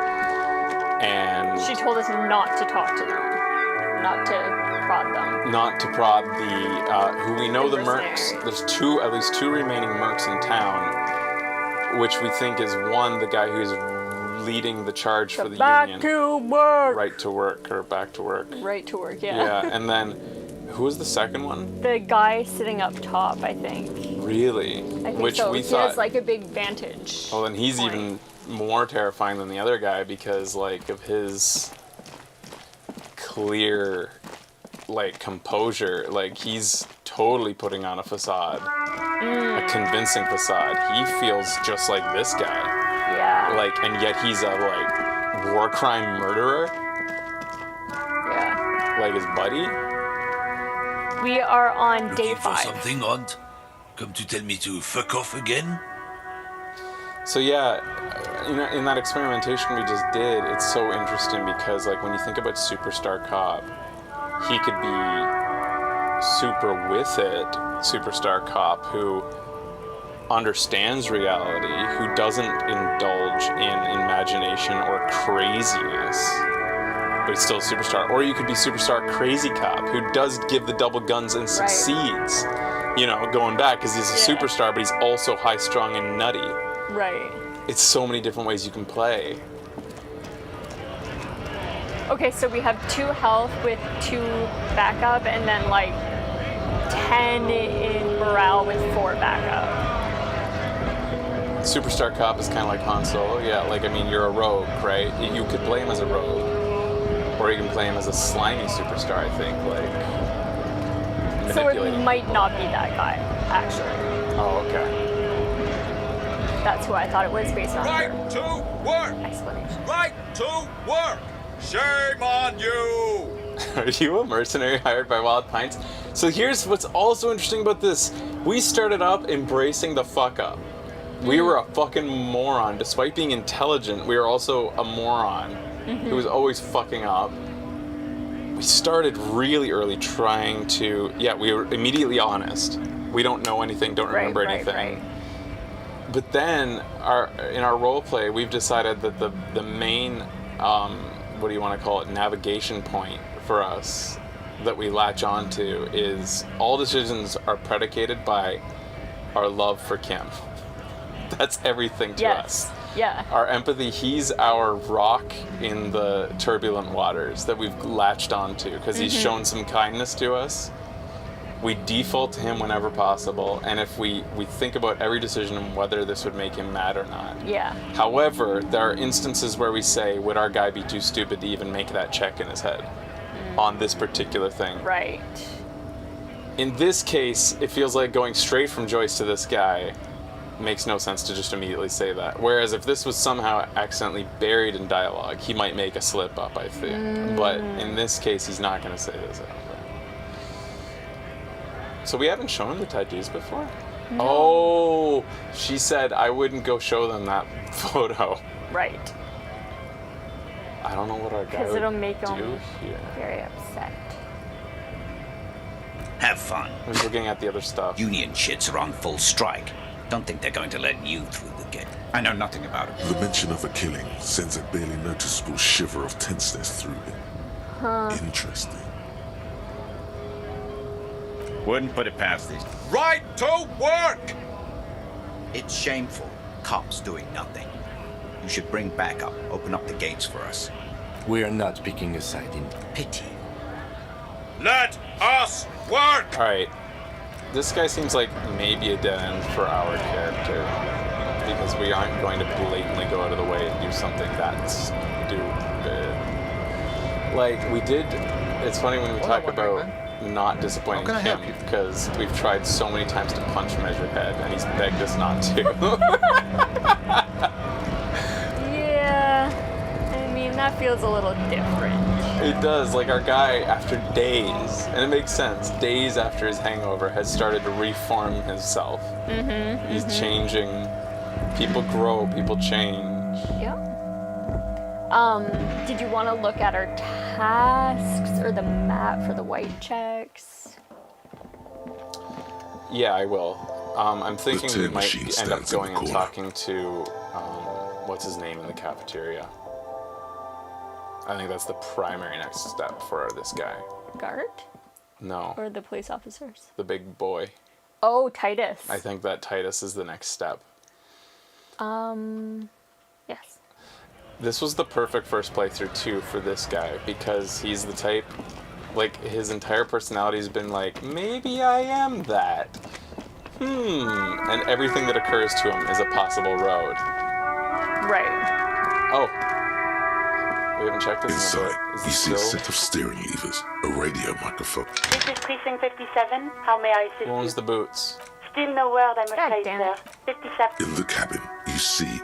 And She told us not to talk to them, not to prod them. not to prod the who we know the mercs. mercenaries. There's at least two remaining mercs in town, which we think is one, the guy who's leading the charge for the Back union. to work. Right to work or back to work. Right to work. Yeah. Yeah, and then who was the second one? The guy sitting up top, I think. Really? I think Which so. we He thought. has like a big vantage. Well, then he's point. even more terrifying than the other guy because, like, of his clear, like, composure. Like, he's totally putting on a facade, a convincing facade. He feels just like this guy. Yeah. Like, and yet he's a, like, war crime murderer, Yeah. like his buddy. We are on day Looking for 5. something odd? Come to tell me to fuck off again? So yeah, in that experimentation we just did, it's so interesting because, like, when you think about Superstar Cop, he could be super with it, Superstar Cop, who understands reality, who doesn't indulge in imagination or craziness, but he's still a superstar. Or you could be Superstar Crazy Cop, who does give the double guns and succeeds. You know, going back, because he's a Yeah. superstar, but he's also high-strung and nutty. Right. It's so many different ways you can play. Okay, so we have 2 health with 2 backup, and then like 10 in morale with 4 backup. Superstar Cop is kind of like Han Solo. Yeah, like, I mean, you're a rogue, right? You could play him as a rogue. Or you can play him as a slimy superstar, I think, like, So it manipulating might people. not be that guy, actually. Oh, okay. That's who I thought it was based on Right her to work! explanation. Right to work! Shame on you! Are you a mercenary hired by Wild Pines? So here's what's also interesting about this. We started up embracing the fuck up. We were a fucking moron. Despite being intelligent, we were also a moron who was always fucking up. We started really early trying to, we were immediately honest. We don't know anything, don't remember anything. Right. But then, in our role play, we've decided that the main, what do you want to call it, navigation point for us that we latch onto is all decisions are predicated by our love for Kim. That's everything to us. Yeah. Our empathy, he's our rock in the turbulent waters that we've latched onto because he's shown some kindness to us. We default to him whenever possible, and if we think about every decision and whether this would make him mad or not. Yeah. However, there are instances where we say, would our guy be too stupid to even make that check in his head on this particular thing? Right. In this case, it feels like going straight from Joyce to this guy makes no sense to just immediately say that. Whereas if this was somehow accidentally buried in dialogue, he might make a slip up, I think. But in this case, he's not going to say this, I don't think. So we haven't shown the tattoos before? No. Oh, she said I wouldn't go show them that photo. Right. I don't know what our guy Because would it'll make do him here. very upset. Have fun. I was looking at the other stuff. Union shits are on full strike. Don't think they're going to let you through the gate. I know nothing about it. The mention of a killing sends a barely noticeable shiver of tenseness through him. Interesting. Wouldn't put it past these. Right to work! It's shameful. Cops doing nothing. You should bring backup. Open up the gates for us. We are not picking a side in Pity. Let us work! Alright. This guy seems like maybe a dead end for our character. Because we aren't going to blatantly go out of the way and do something that stupid. Like, we did... It's funny when we talk about not disappointing How can I him, help you? because we've tried so many times to punch Measurehead, and he's begged us not to. Yeah. I mean, that feels a little different. It does. Like, our guy, after days, and it makes sense, days after his hangover, has started to reform himself. He's changing. People grow, people change. Yeah. Did you want to look at our tasks or the map for the white checks? Yeah, I will. I'm thinking we turn might machine end up stands in the going and corner. talking to, what's his name in the cafeteria. I think that's the primary next step for this guy. Guard? No, Or the police officers? the big boy. Oh, Titus. I think that Titus is the next step. Yes. This was the perfect first playthrough, too, for this guy, because he's the type, like, his entire personality has been like, maybe I am that. And everything that occurs to him is a possible road. Right. Oh. We haven't checked this in a Inside, bit. Is you it see a still? set of steering levers, a radio microphone. This is Precinct 57. How may I assist Who owns you? the boots? Still no word, I'm God afraid, damn sir. it. 57. In the cabin, you see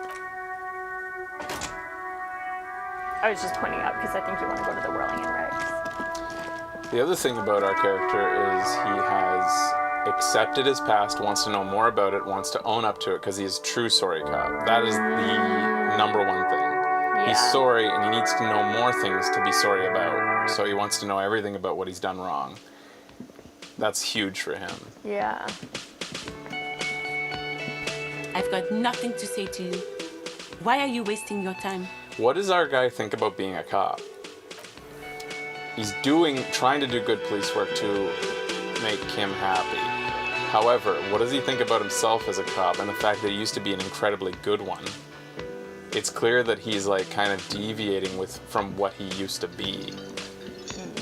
I was just pointing out because I think you want to go to the Whirling and Rex. The other thing about our character is he has accepted his past, wants to know more about it, wants to own up to it, because he's a true sorry cop. That is the number one thing. He's Yeah. sorry, and he needs to know more things to be sorry about. So he wants to know everything about what he's done wrong. That's huge for him. Yeah. I've got nothing to say to you. Why are you wasting your time? What does our guy think about being a cop? He's trying to do good police work to make him happy. However, what does he think about himself as a cop and the fact that he used to be an incredibly good one? It's clear that he's like kind of deviating from what he used to be.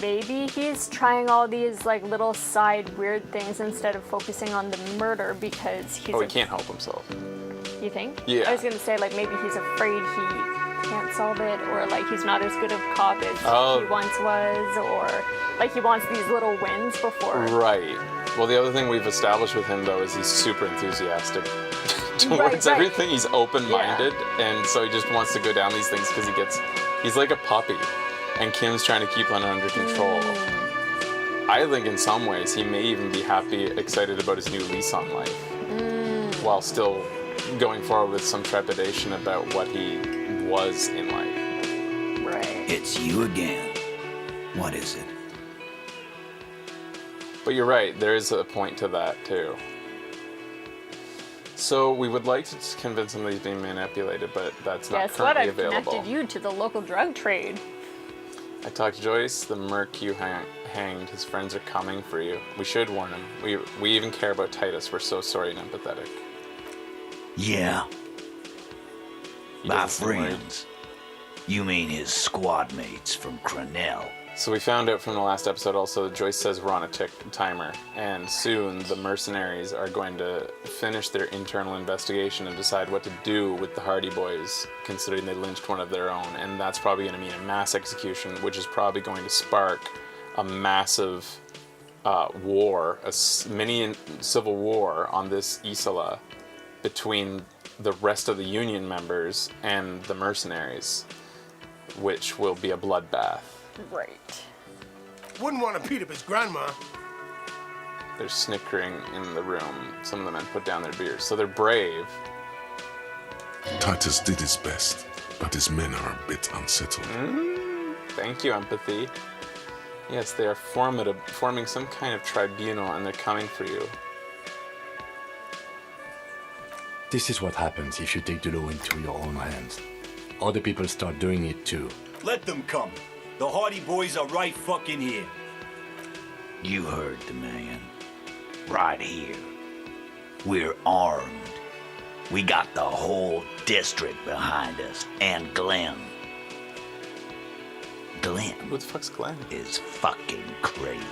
Maybe he's trying all these like little side weird things instead of focusing on the murder because he's. Oh, he can't help himself. You think? Yeah. I was gonna say like maybe he's afraid he can't solve it, or like he's not as good of a cop as he once was, or like he wants these little wins before. Right. Well, the other thing we've established with him though is he's super enthusiastic towards right. everything. He's open-minded, and so he just wants to go down these things because he's like a puppy, and Kim's trying to keep him under control. I think in some ways he may even be excited about his new lease on life, while still going forward with some trepidation about what he was in life. Right. It's you again. What is it? But you're right, there is a point to that too. So we would like to convince him that he's being manipulated, but that's not Guess what? currently I've available. connected you to the local drug trade. I talked to Joyce, the merc you hanged. His friends are coming for you. We should warn him. We even care about Titus. We're so sorry and empathetic. Yeah. He My doesn't seem worried. friends. You mean his squad mates from Crenell? So we found out from the last episode also that Joyce says we're on a timer, and soon the mercenaries are going to finish their internal investigation and decide what to do with the Hardy Boys, considering they lynched one of their own, and that's probably going to mean a mass execution, which is probably going to spark a massive war, a mini civil war on this Isola between the rest of the Union members and the mercenaries, which will be a bloodbath. Right. Wouldn't want to beat up his grandma. They're snickering in the room. Some of the men put down their beers. So they're brave. Titus did his best, but his men are a bit unsettled. Thank you, empathy. Yes, they are forming some kind of tribunal, and they're coming for you. This is what happens if you take the law into your own hands. Other people start doing it too. Let them come. The Hardy Boys are right fucking here. You heard the man. Right here. We're armed. We got the whole district behind us, and Glenn. Glenn. Who the fuck's Glenn? Is fucking crazy.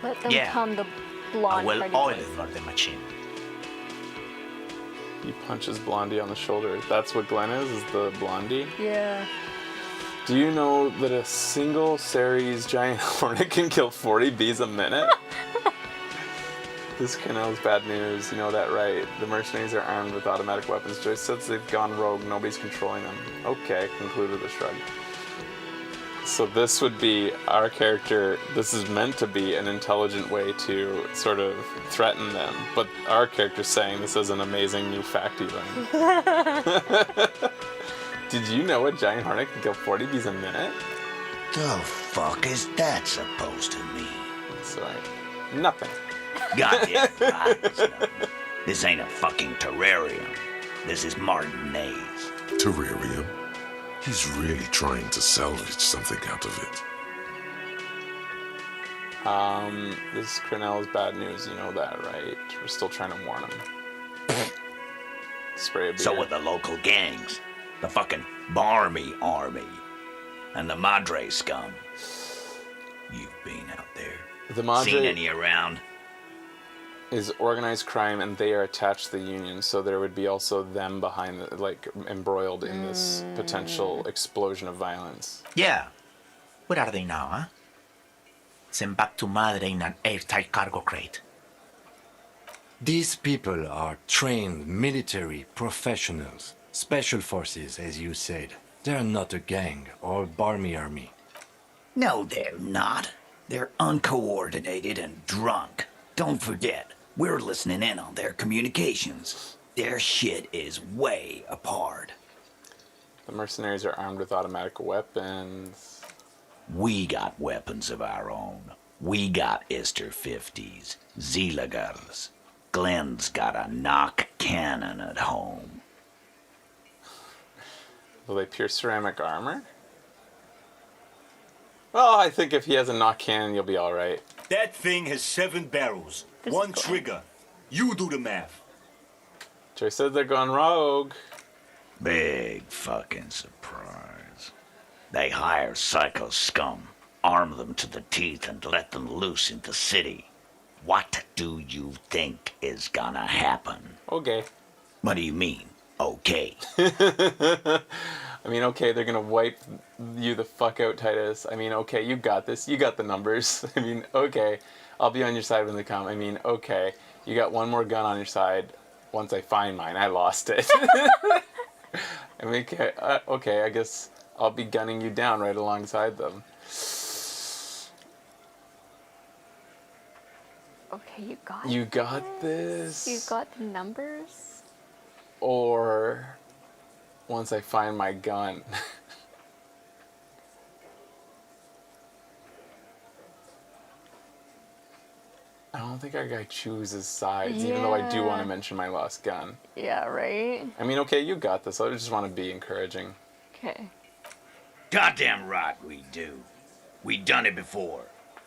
Let them come the blonde I will party oil boys. for the machine. He punches Blondie on the shoulder. That's what Glenn is the Blondie? Yeah. Do you know that a single Ceres giant hornet can kill 40 bees a minute? This Canal's bad news, you know that right. The mercenaries are armed with automatic weapons. Joyce says they've gone rogue, nobody's controlling them. Okay, concluded the shrug. So this would be our character, this is meant to be an intelligent way to sort of threaten them, but our character's saying this is an amazing new fact even. Did you know a giant hornet can kill 40 bees a minute? The fuck is that supposed to mean? Sorry. Nothing. Goddamn right. This ain't a fucking terrarium. This is Martinez. Terrarium? He's really trying to salvage something out of it. This is Crenell's bad news, you know that, right? We're still trying to warn him. Spray a beer. So are the local gangs. The fucking Barmy Army. And the Madre scum. You've been out there. The Madre seen any around? Is organized crime, and they are attached to the union, so there would be also them behind, like, embroiled in this potential explosion of violence. Yeah. Where are they now, huh? Sent back to Madre in an airtight cargo crate. These people are trained military professionals. Special forces, as you said. They're not a gang or Barmy Army. No, they're not. They're uncoordinated and drunk. Don't forget, we're listening in on their communications. Their shit is way apart. The mercenaries are armed with automatic weapons. We got weapons of our own. We got Ister 50s, Zeelagers. Glenn's got a knock cannon at home. Will they pierce ceramic armor? Well, I think if he has a knock cannon, you'll be alright. That thing has 7 barrels, 1 trigger. You do the math. Joy said they're going rogue. Big fucking surprise. They hire psycho scum, arm them to the teeth, and let them loose in the city. What do you think is gonna happen? Okay. What do you mean, okay? I mean, okay, they're gonna wipe you the fuck out, Titus. I mean, okay, you got this. You got the numbers. I mean, okay, I'll be on your side when they come. I mean, okay, you got one more gun on your side. Once I find mine, I lost it. I mean, okay, I guess I'll be gunning you down right alongside them. Okay, you got You got this. You got the numbers? Or once I find my gun. I don't think our guy chooses sides, even though I do want to mention my lost gun. Yeah, right? I mean, okay, you got this. I just want to be encouraging. Okay. Goddamn right we do. We done it before.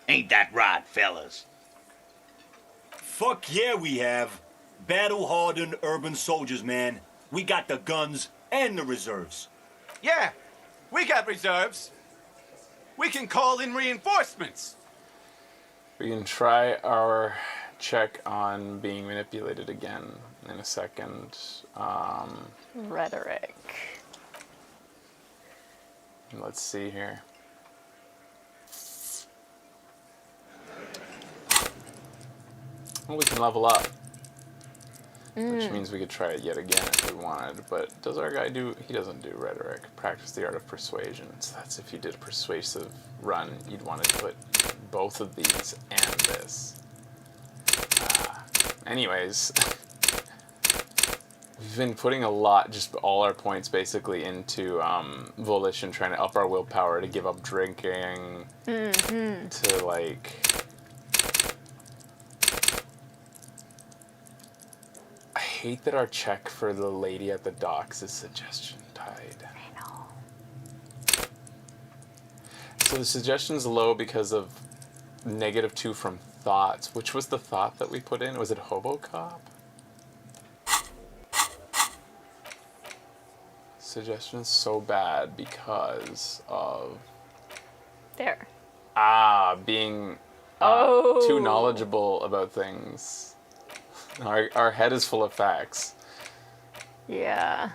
Ain't that right, fellas? Fuck yeah, we have. Battle-hardened urban soldiers, man. We got the guns and the reserves. Yeah, we got reserves. We can call in reinforcements. We can try our check on being manipulated again in a second. Rhetoric. Let's see here. Well, we can level up. Which means we could try it yet again if we wanted. But does our guy do... He doesn't do rhetoric. Practice the art of persuasion. So that's if you did a persuasive run, you'd want to put both of these and this. Anyways. We've been putting a lot, just all our points basically into volition, trying to up our willpower to give up drinking. To like... I hate that our check for the lady at the docks is suggestion tied. I know. So the suggestion's low because of -2 from thoughts. Which was the thought that we put in? Was it Hobocop? Suggestion is so bad because of There. Ah, being too knowledgeable about things. Our head is full of facts. Yeah.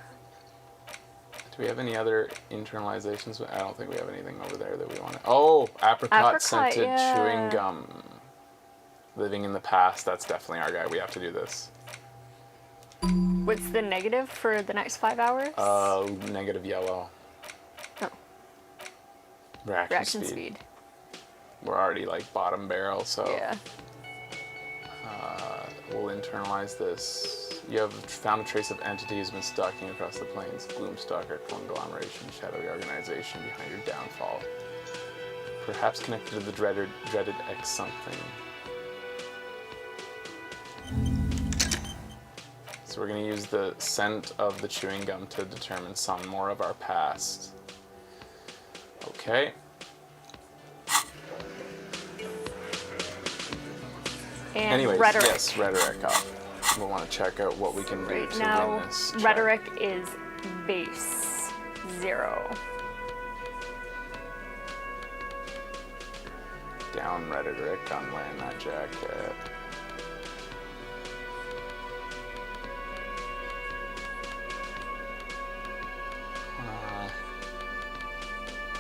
Do we have any other internalizations? I don't think we have anything over there that we want to... Oh, apricot scented chewing gum. Living in the past. That's definitely our guy. We have to do this. What's the negative for the next 5 hours? Negative yellow. Oh. Reaction speed. We're already like bottom barrel, so... Yeah. We'll internalize this. You have found a trace of entity who's been stalking across the plains. Gloomstalker, conglomeration, shadowy organization behind your downfall. Perhaps connected to the dreaded X something. So we're going to use the scent of the chewing gum to determine some more of our past. Okay. And anyways, rhetoric. yes, rhetoric up. We'll want to check out what we can do Right to now, win this check. rhetoric is base 0. Down rhetoric on wearing that jacket.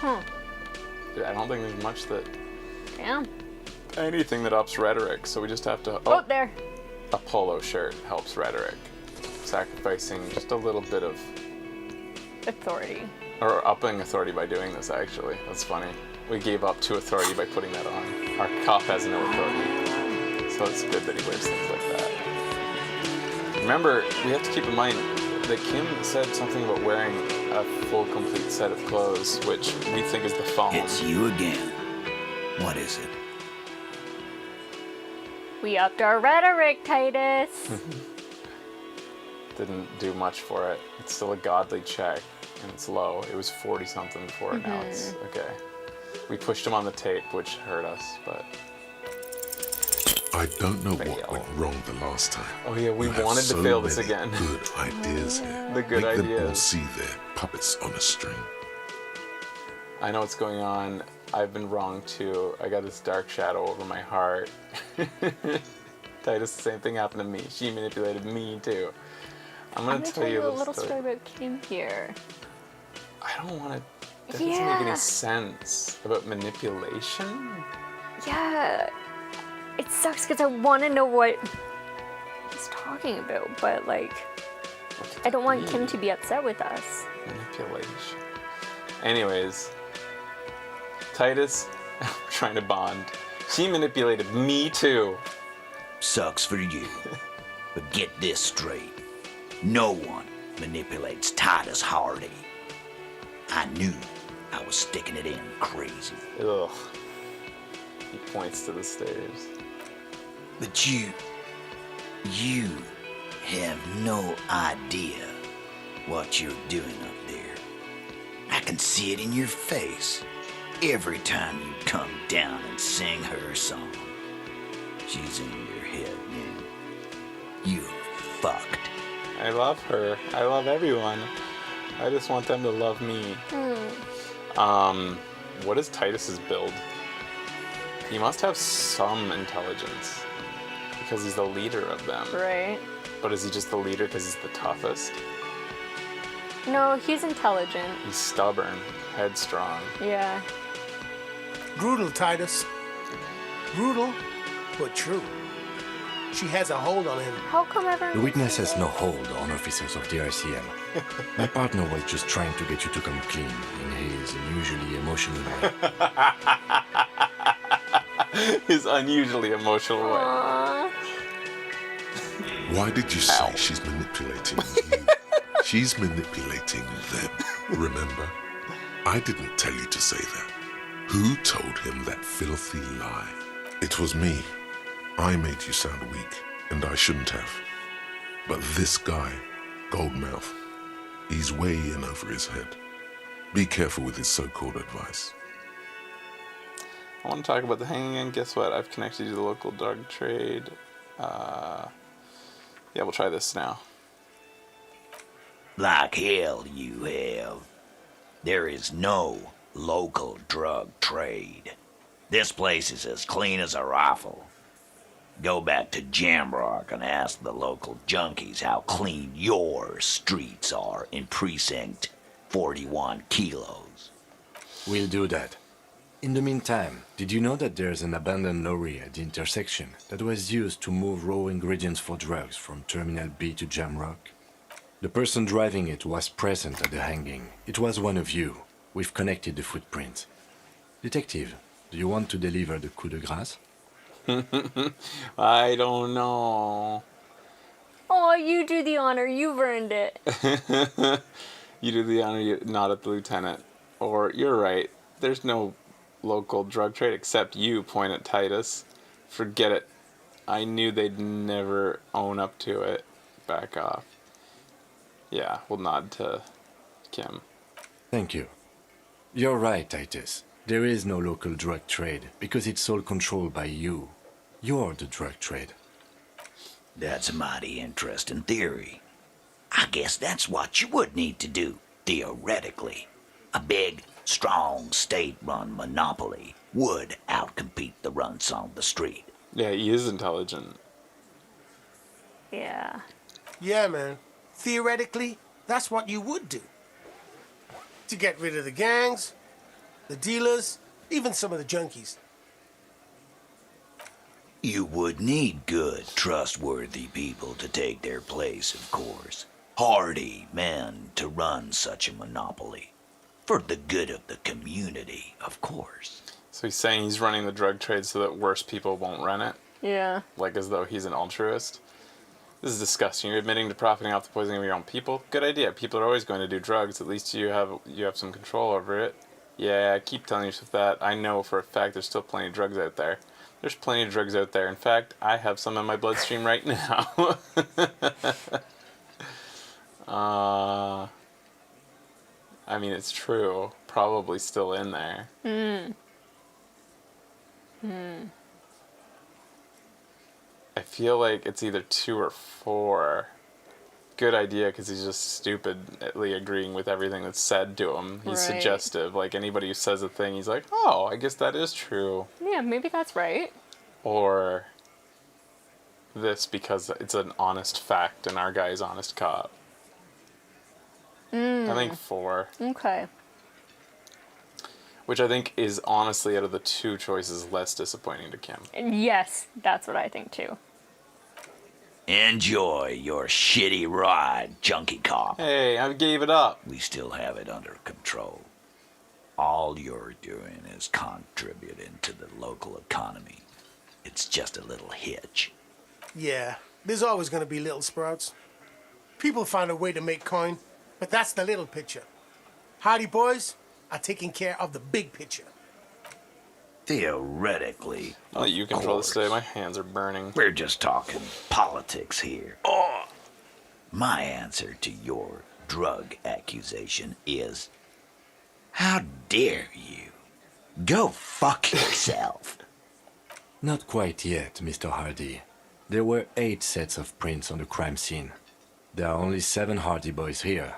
I don't think there's much that... Yeah. Anything that ups rhetoric, so we just have to... Oh, there. A polo shirt helps rhetoric. Sacrificing just a little bit of... Authority. Or upping authority by doing this, actually. That's funny. We gave up to authority by putting that on. Our cop has no authority. So it's good that he wears things like that. Remember, we have to keep in mind that Kim said something about wearing a full, complete set of clothes, which we think is the phone. It's you again. What is it? We upped our rhetoric, Titus. Didn't do much for it. It's still a godly check, and it's low. It was 40-something before, now it's okay. We pushed him on the tape, which hurt us, but... I don't know what went wrong the last time. Oh yeah, we have wanted so to fail this many again. Good ideas here. The good Make them all ideas. see their puppets on a string. I know what's going on. I've been wrong too. I got this dark shadow over my heart. Titus, the same thing happened to me. She manipulated me too. I'm gonna tell you a little story about Kim here. I don't want to. That doesn't make any sense about manipulation. Yeah. It sucks because I want to know what he's talking about, but like, I don't want Kim to be upset with us. Manipulation. Anyways, Titus, we're trying to bond. She manipulated me too. Sucks for you. But get this straight. No one manipulates Titus Hardy. I knew I was sticking it in crazy. Ugh. He points to the stairs. But you have no idea what you're doing up there. I can see it in your face every time you come down and sing her song. She's in your head, man. You're fucked. I love her. I love everyone. I just want them to love me. What is Titus's build? He must have some intelligence because he's the leader of them. Right. But is he just the leader because he's the toughest? No, he's intelligent. He's stubborn, headstrong. Yeah. Brutal, Titus. Brutal, but true. She has a hold on him. How come everyone... The witness has no hold on officers of the RCM. My partner was just trying to get you to come clean in his unusually emotional way. His unusually emotional way. Why did you say she's manipulating you? She's manipulating them, remember? I didn't tell you to say that. Who told him that filthy lie? It was me. I made you sound weak, and I shouldn't have. But this guy, Goldmouth, he's way in over his head. Be careful with his so-called advice. I want to talk about the hanging, and guess what? I've connected you to the local drug trade. Yeah, we'll try this now. Like hell you have. There is no local drug trade. This place is as clean as a rifle. Go back to Jamrock and ask the local junkies how clean your streets are in Precinct 41 Kilos. We'll do that. In the meantime, did you know that there's an abandoned lorry at the intersection that was used to move raw ingredients for drugs from Terminal B to Jamrock? The person driving it was present at the hanging. It was one of you. We've connected the footprints. Detective, do you want to deliver the coup de grâce? I don't know. Oh, you do the honor. You've earned it. You do the honor, you nod at the lieutenant. Or, you're right, there's no local drug trade except you, point at Titus. Forget it. I knew they'd never own up to it. Back off. Yeah, we'll nod to Kim. Thank you. You're right, Titus. There is no local drug trade because it's all controlled by you. You're the drug trade. That's a mighty interesting theory. I guess that's what you would need to do, theoretically. A big, strong, state-run monopoly would outcompete the runts on the street. Yeah, he is intelligent. Yeah. Yeah, man. Theoretically, that's what you would do. To get rid of the gangs, the dealers, even some of the junkies. You would need good, trustworthy people to take their place, of course. Hardy men to run such a monopoly. For the good of the community, of course. So he's saying he's running the drug trade so that worse people won't run it? Yeah. Like as though he's an altruist? This is disgusting. You're admitting to profiting off the poisoning of your own people? Good idea. People are always going to do drugs. At least you have some control over it. Yeah, keep telling yourself that. I know for a fact there's still plenty of drugs out there. There's plenty of drugs out there. In fact, I have some in my bloodstream right now. I mean, it's true. Probably still in there. I feel like it's either 2 or 4. Good idea, because he's just stupidly agreeing with everything that's said to him. He's suggestive. Like, anybody who says a thing, he's like, oh, I guess that is true. Yeah, maybe that's right. Or this, because it's an honest fact, and our guy's honest cop. I think 4. Okay. Which I think is, honestly, out of the 2 choices, less disappointing to Kim. Yes, that's what I think, too. Enjoy your shitty ride, junkie cop. Hey, I gave it up. We still have it under control. All you're doing is contributing to the local economy. It's just a little hitch. Yeah, there's always going to be little sprouts. People find a way to make coin, but that's the little picture. Hardy boys are taking care of the big picture. Theoretically, I'll let you control this today. My hands are burning. We're just talking politics here. Oh! My answer to your drug accusation is, how dare you? Go fuck yourself. Not quite yet, Mr. Hardy. There were 8 sets of prints on the crime scene. There are only 7 Hardy boys here.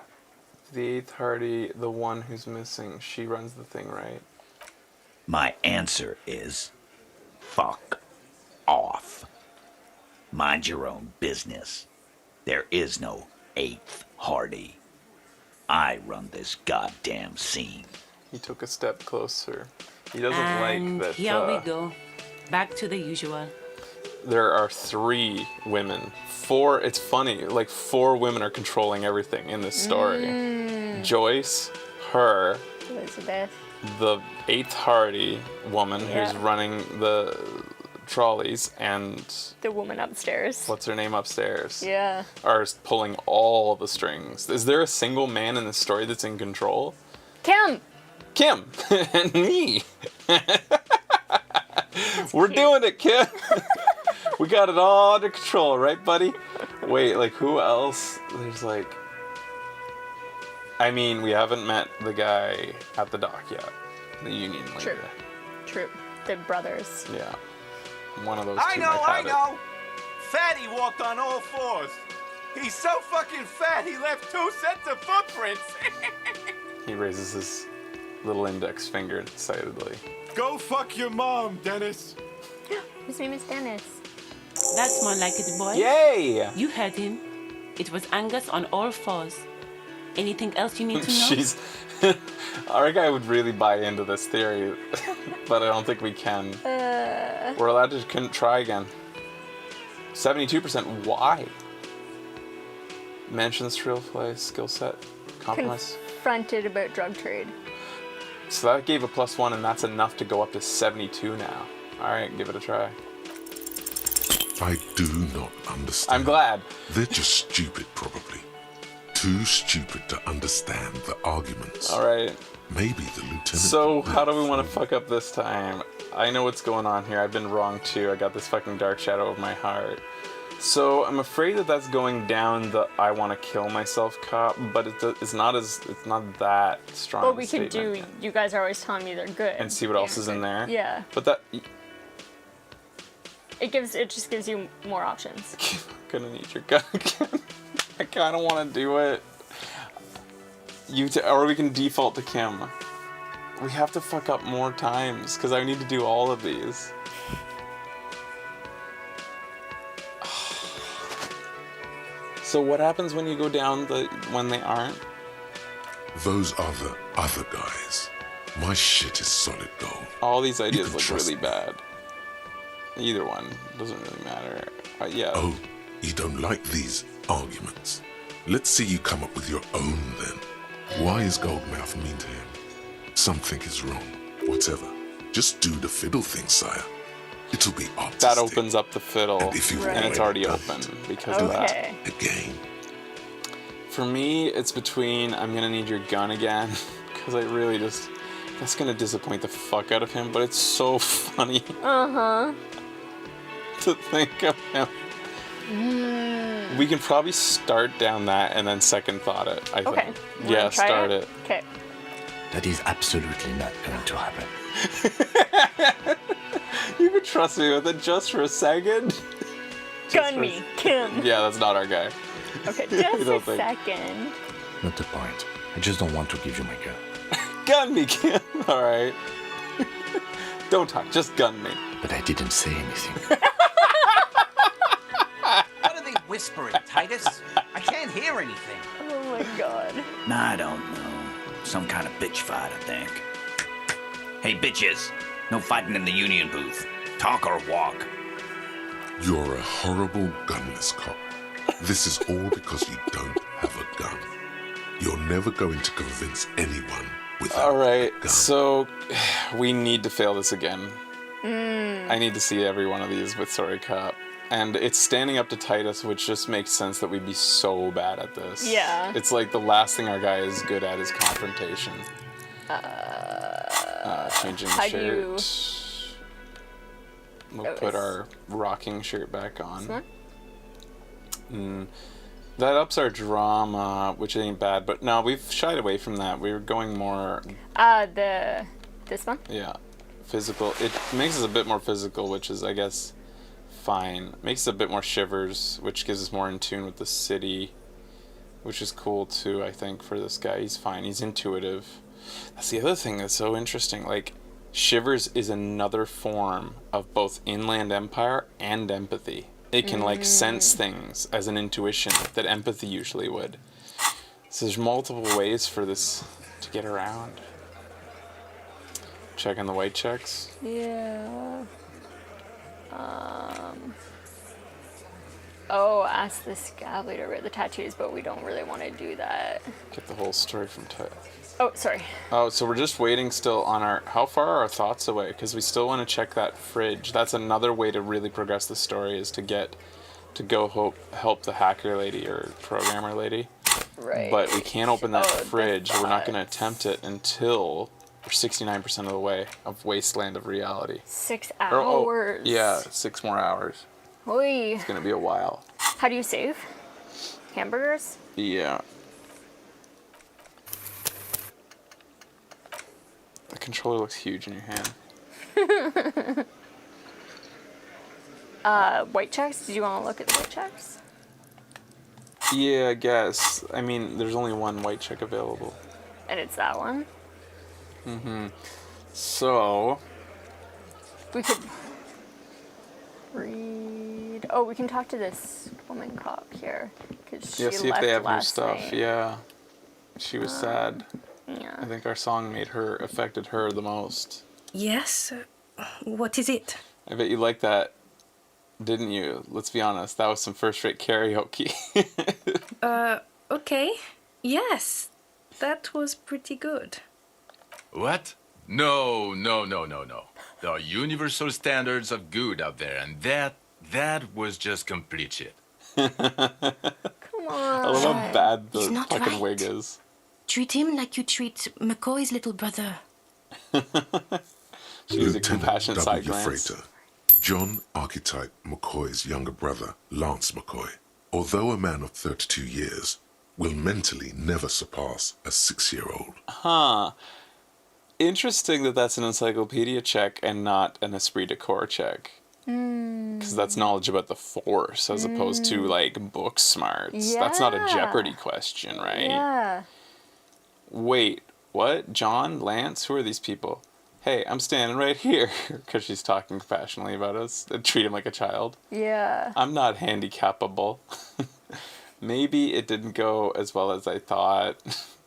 The 8th Hardy, the one who's missing, she runs the thing, right? My answer is, fuck off. Mind your own business. There is no 8th Hardy. I run this goddamn scene. He took a step closer. He doesn't And like that. Here we go. Back to the usual. There are 3 women. 4, it's funny, like 4 women are controlling everything in this story. Joyce, her, Elizabeth, the 8th Hardy woman who's running the trolleys, and the woman upstairs. what's her name upstairs? Yeah. Are pulling all the strings. Is there a single man in this story that's in control? Kim! Kim! And me! We're doing it, Kim! We got it all under control, right, buddy? Wait, like, who else? There's like... I mean, we haven't met the guy at the dock yet. The union leader. True. The brothers. Yeah. One of those I two know, might have I know. Fatty walked on all 4s. He's so fucking fat he left 2 sets of footprints. He raises his little index finger excitedly. Go fuck your mom, Dennis. His name is Dennis. That's more like it, boy. Yay! You heard him. It was Angus on all fours. Anything else you need to know? She's... Our guy would really buy into this theory, but I don't think we can. We're allowed to try again. 72%. Why? Mentions real play, skill set, compromise. Confronted about drug trade. So that gave a +1, and that's enough to go up to 72 now. All right, give it a try. I do not understand. I'm glad. They're just stupid, probably. Too stupid to understand the arguments. All right. Maybe the lieutenant... So, how do we want to fuck up this time? I know what's going on here. I've been wrong, too. I got this fucking dark shadow of my heart. So, I'm afraid that that's going down the I want to kill myself cop, but it's not that strong. What we could do, you guys are always telling me they're good. And see what else is in there. Yeah. But that... It just gives you more options. I'm gonna need your gun again. I kind of want to do it. Or we can default to Kim. We have to fuck up more times, because I need to do all of these. So what happens when you go down when they aren't? Those are the other guys. My shit is solid gold. All these ideas look really bad. Either one. Doesn't really matter. Yeah. Oh, you don't like these arguments? Let's see you come up with your own then. Why is Goldmouth mean to him? Something is wrong. Whatever. Just do the fiddle thing, sire. It'll be artistic. That opens up the fiddle, and if you it's already open because of that. Again. For me, it's between I'm gonna need your gun again, because I really that's gonna disappoint the fuck out of him, but it's so funny. To think of him. We can probably start down that and then second thought it, I think. Okay. Yeah, start it. Okay. That is absolutely not going to happen. You can trust me with it just for a second. Gun me, Kim. Yeah, that's not our guy. Okay, just a second. Not the point. I just don't want to give you my gun. Gun me, Kim. All right. Don't talk, just gun me. But I didn't say anything. What are they whispering, Titus? I can't hear anything. Oh my god. I don't know. Some kind of bitch fight, I think. Hey, bitches. No fighting in the union booth. Talk or walk. You're a horrible gunless cop. This is all because you don't have a gun. You're never going to convince anyone without a gun. So we need to fail this again. I need to see every one of these with Sorry Cop. And it's standing up to Titus, which just makes sense that we'd be so bad at this. Yeah. It's like the last thing our guy is good at is confrontation. Changing the shirt. We'll put our rocking shirt back on. That ups our drama, which ain't bad, but no, we've shied away from that. We were going more... this one? Yeah. Physical. It makes us a bit more physical, which is, I guess, fine. Makes us a bit more shivers, which gives us more in tune with the city, which is cool too, I think, for this guy. He's fine. He's intuitive. That's the other thing that's so interesting. Like, shivers is another form of both Inland Empire and empathy. It can, like, sense things as an intuition that empathy usually would. So there's multiple ways for this to get around. Checking the white checks. Yeah. Oh, ask the scab leader about the tattoos, but we don't really want to do that. Get the whole story from Oh, sorry. Oh, so we're just waiting still on our... How far are our thoughts away? Because we still want to check that fridge. That's another way to really progress the story, is to get... to go help the hacker lady or programmer lady. Right. But we can't open that fridge. We're not going to attempt it until we're 69% of the way of Wasteland of Reality. 6 hours. Yeah, 6 more hours. Oy. It's going to be a while. How do you save? Hamburgers? Yeah. The controller looks huge in your hand. White checks? Did you want to look at the white checks? Yeah, I guess. I mean, there's only one white check available. And it's that one? So We could read. Oh, we can talk to this woman cop here because she yeah, see if left they have new last stuff. night. Yeah, she was sad. Yeah. I think our song affected her the most. Yes? What is it? I bet you like that, didn't you? Let's be honest, that was some first-rate karaoke. Okay. Yes. That was pretty good. What? No. There are universal standards of good out there, and that was just complete shit. Come on. I love how bad the He's not fucking right. wig is. Treat him like you treat McCoy's little brother. She was a Lieutenant compassionate side W. glance. Freighter, John Archetype McCoy's younger brother, Lance McCoy, although a man of 32 years, will mentally never surpass a 6-year-old. Huh. Interesting that that's an encyclopedia check and not an esprit de corps check. Because that's knowledge about the Force as opposed to, like, book smarts. That's not a Yeah. Jeopardy question, right? Yeah. Wait, what? John? Lance? Who are these people? Hey, I'm standing right here. Because she's talking compassionately about us. Treat him like a child. Yeah. I'm not handicapable. Maybe it didn't go as well as I thought.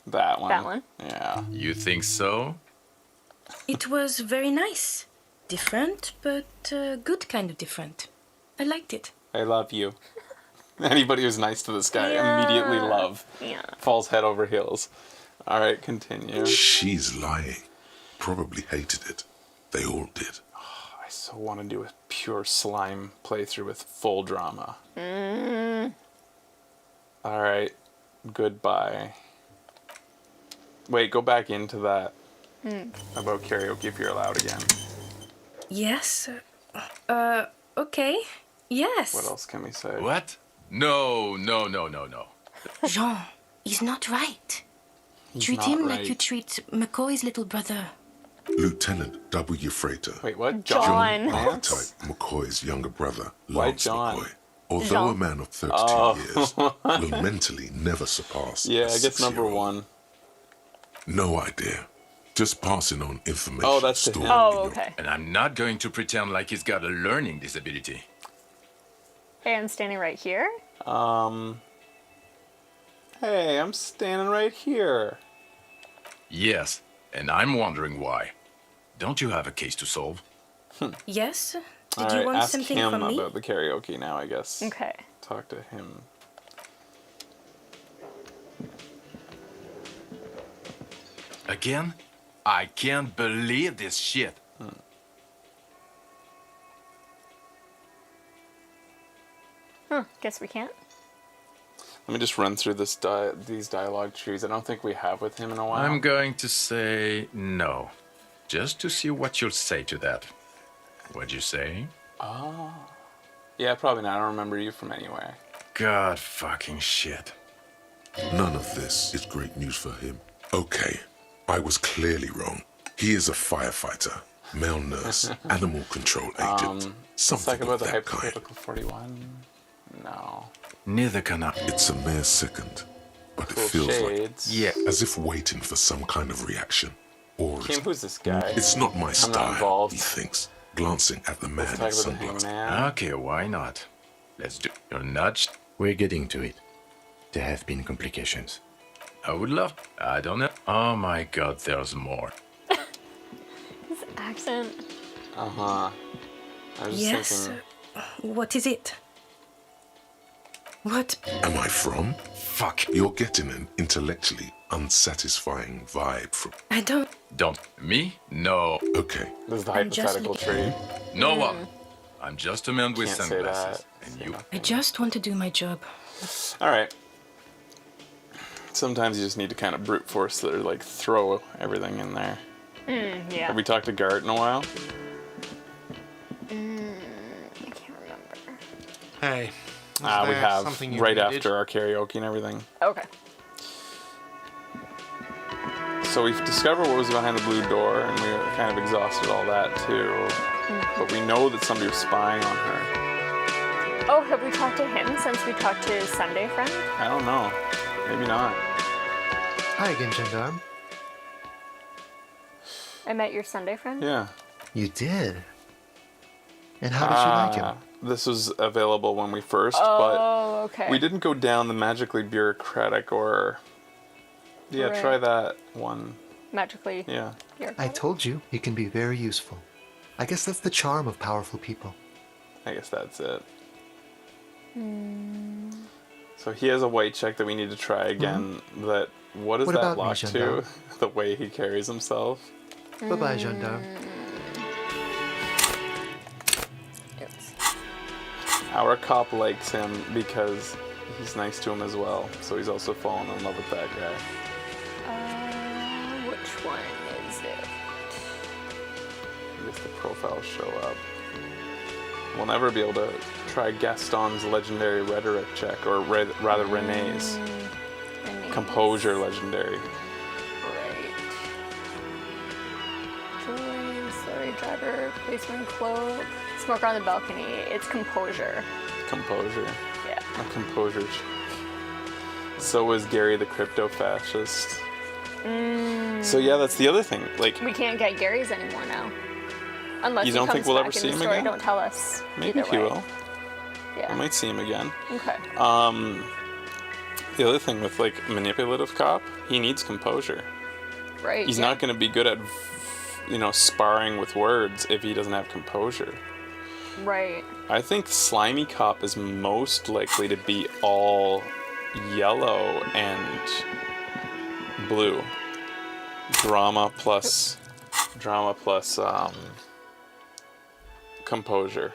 That one. That one? Yeah. You think so? It was very nice. Different, but good kind of different. I liked it. I love you. Anybody who's nice to this guy, immediately love. Yeah. Falls head over heels. All right, continue. She's lying. Probably hated it. They all did. I so want to do a pure slime playthrough with full drama. All right, goodbye. Wait, go back into that about karaoke if you're allowed again. Yes. Okay. Yes. What else can we say? What? No. Jean, he's not right. Treat not him right. like you treat McCoy's little brother. Lieutenant W. Freighter, Wait, what? John. Archetype McCoy's younger brother, Why Lance John? McCoy, although a man of 32 years, will mentally never surpass Yeah, a I guess number 6-year-old. one. No idea. Just passing on information. Oh, that's to stored him. in Oh, your- okay. And I'm not going to pretend like he's got a learning disability. Hey, I'm standing right here. Hey, I'm standing right here. Yes, and I'm wondering why. Don't you have a case to solve? Yes? Did All you right, want ask something him from me? about the karaoke now, I guess. Okay. Talk to him. Again? I can't believe this shit. Guess we can't. Let me just run through these dialogue trees. I don't think we have with him in a while. I'm going to say no. Just to see what you'll say to that. What'd you say? Oh. Yeah, probably not. I don't remember you from anywhere. God fucking shit. None of this is great news for him. Okay, I was clearly wrong. He is a firefighter, male nurse, animal control agent, something Talk about of the that kind. hypothetical 41. No. Neither can I. It's a mere second, but it Cool feels shades. Yeah. like as if waiting for some kind of reaction. Or Kim, who's this guy? it's not my I'm style, not involved. he thinks, glancing at the man Let's in talk about the sunglasses. hangman. Okay, why not? Let's do your nudge. We're getting to it. There have been complications. I would love. I don't know. Oh my god, there's more. His accent. Uh-huh. I was Yes. just thinking... What is it? What? Am I from? Fuck. You're getting an intellectually unsatisfying vibe from... I don't. Don't. Me? No. Okay, This is the I'm just hypothetical tree. No one. I'm just a man with Can't say sunglasses. that. And you. I just want to do my job. All right. Sometimes you just need to kind of brute force it or like throw everything in there. Yeah. Have we talked to Gart in a while? I can't remember. Hey. We there have something you right needed? after our karaoke and everything. Okay. So we've discovered what was behind the blue door, and we kind of exhausted all that too. But we know that somebody was spying on her. Oh, have we talked to him since we talked to his Sunday friend? I don't know. Maybe not. Hi again, Gendarme. I met your Sunday friend? Yeah. You did? And how did you like him? This was available when we first, Oh, okay. we didn't go down the magically bureaucratic or... Yeah, Right. try that one. Magically. Yeah. I told you, he can be very useful. I guess that's the charm of powerful people. I guess that's it. Hmm. So he has a white check that we need to try again. That what is What that about me, locked to? gendarme? The way he carries himself. Bye-bye, gendarme. Our cop likes him because he's nice to him as well. So he's also fallen in love with that guy. Which one is it? I guess the profiles show up. We'll never be able to try Gaston's legendary rhetoric check, or rather Renee's. Composure legendary. Right. Joy, slurry driver, policeman cloak, smoker on the balcony. It's composure. Composure. Yeah. A composure. So was Gary the crypto fascist. So yeah, that's the other thing. Like, We can't get Gary's anymore now. Unless You he don't comes think we'll back ever in see the him story. again? Don't tell us. maybe either he way. will. Yeah. We might see him again. Okay. The other thing with like manipulative cop, he needs composure. Right. He's yeah. not going to be good at, sparring with words if he doesn't have composure. Right. I think slimy cop is most likely to be all yellow and blue. Drama plus composure.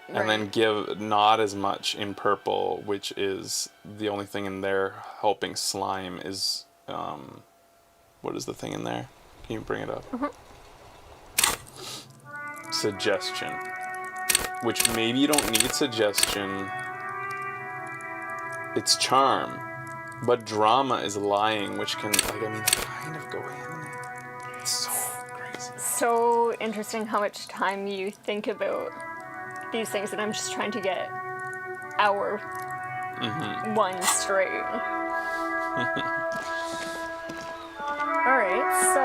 And then give not as much in purple, which is the only thing in there helping slime is, what is the thing in there? Can you bring it up? Suggestion. Which maybe you don't need suggestion. It's charm. But drama is lying, which can, kind of go in. It's so crazy. So interesting how much time you think about these things, and I'm just trying to get our one straight. Alright, so...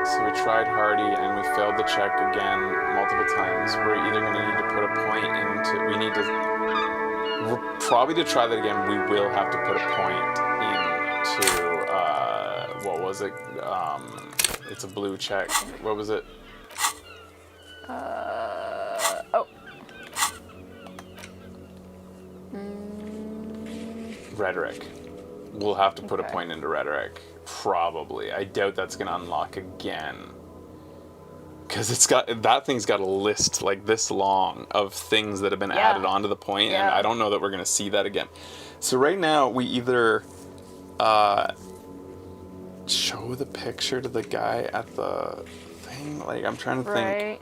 So we tried Hardy and we failed the check again multiple times. We're either going to need to put a point probably to try that again, we will have to put a point into, what was it? It's a blue check. What was it? Rhetoric. We'll have to put a point into rhetoric. Probably. I doubt that's going to unlock again. Because that thing's got a list like this long of things that have been added onto the point, and I don't know that we're going to see that again. So right now, we either show the picture to the guy at the thing. Like, I'm trying to think.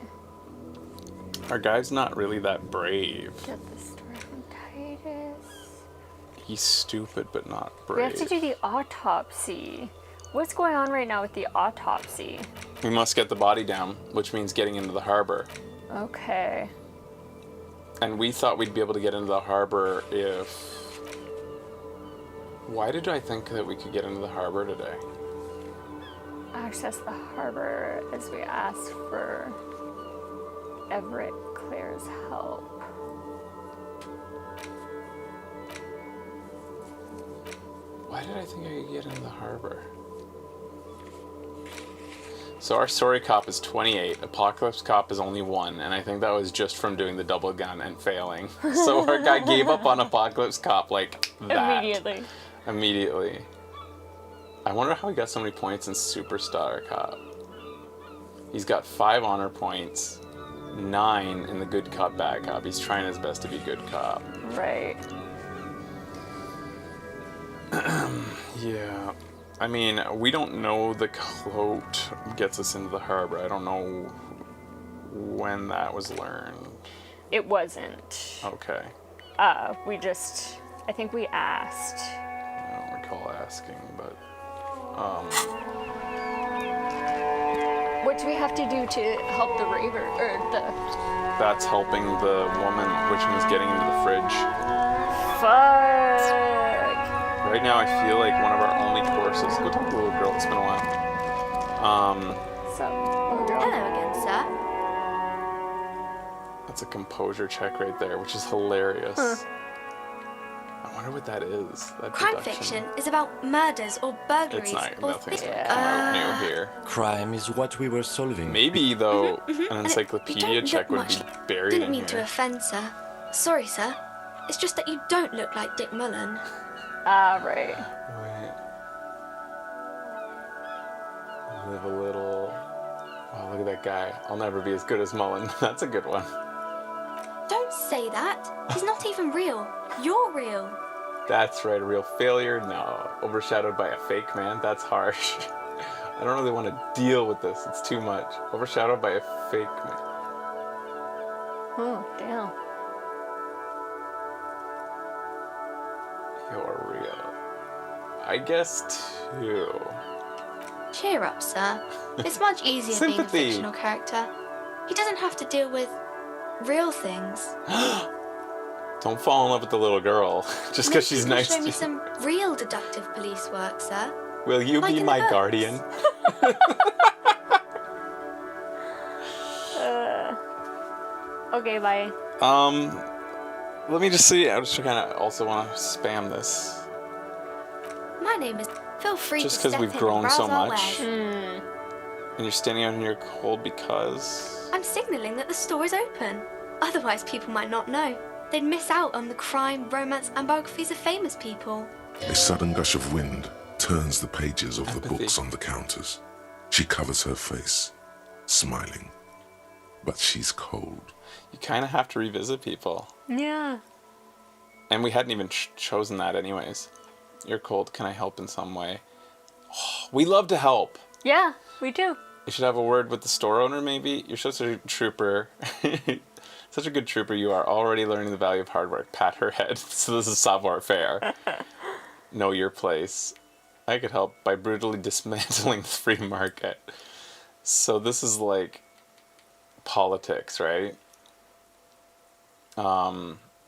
Our guy's not really that brave. Get the story from Titus. He's stupid, but not brave. We have to do the autopsy. What's going on right now with the autopsy? We must get the body down, which means getting into the harbor. Okay. And we thought we'd be able to get into the harbor if... Why did I think that we could get into the harbor today? Access the harbor as we asked for Everett Claire's help. Why did I think I could get into the harbor? So our story cop is 28, Apocalypse cop is only 1, and I think that was just from doing the double gun and failing. So our guy gave up on Apocalypse cop like that. Immediately. I wonder how he got so many points in Superstar Cop. He's got 5 honor points, 9 in the good cop, bad cop. He's trying his best to be good cop. Right. Yeah. I mean, we don't know the cloat gets us into the harbor. I don't know when that was learned. It wasn't. Okay. I think we asked. I don't recall asking, but... What do we have to do to help the raver, or the... That's helping the woman, which means getting into the fridge. Fuck. Right now, I feel like one of our only courses. Go talk to the little girl. It's been a while. So, little girl. Hello again, sir. That's a composure check right there, which is hilarious. Huh. I wonder what that is. That Crime deduction. fiction is about murders or burglaries It's not or nothing's things. gonna come out new here. Crime is what we were solving. Maybe though, mhm. an And encyclopedia you don't check look would be much. buried Didn't in mean to here. offend, sir. Sorry, sir. It's just that you don't look like Dick Mullen. Ah, right. Right. Live a little. Wow, look at that guy. I'll never be as good as Mullen. That's a good one. Don't say that. He's not even real. You're real. That's right, a real failure? No. Overshadowed by a fake man? That's harsh. I don't really want to deal with this. It's too much. Overshadowed by a fake man. Oh, damn. You're real. I guess too. Cheer up, sir. It's much easier being a Sympathy. fictional character. He doesn't have to deal with real things. Don't fall in love with the little girl just because she's Maybe you nice show to me you. some real deductive police work, sir. Will you like be in my the books. guardian? Okay, bye. Let me just see. I just kind of also want to spam this. My name is. Feel free Just to 'cause step we've in grown and browse so our much. wares. And you're standing out in your cold because. I'm signaling that the store is open. Otherwise, people might not know. They'd miss out on the crime, romance, and biographies of famous people. A sudden gush of wind turns the pages of the books on the counters. She covers her face, smiling. But she's cold. You kind of have to revisit people. Yeah. And we hadn't even chosen that anyways. You're cold. Can I help in some way? Oh, we love to help. Yeah, we do. You should have a word with the store owner, maybe. You're such a trooper. Such a good trooper you are. Already learning the value of hard work. Pat her head. So this is savoir-faire. Know your place. I could help by brutally dismantling the free market. So this is like politics, right?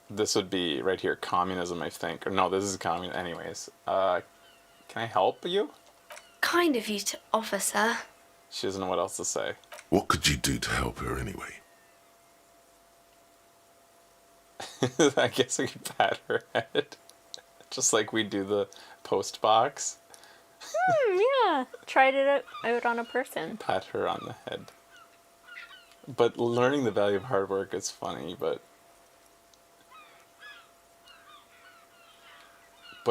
This would be right here, communism, I think. Or no, this is communism. Anyways, can I help you? Kind of you to offer, sir. She doesn't know what else to say. What could you do to help her anyway? I guess I could pat her head. Just like we do the post box. Yeah. Tried it out on a person. Pat her on the head. But learning the value of hard work is funny, but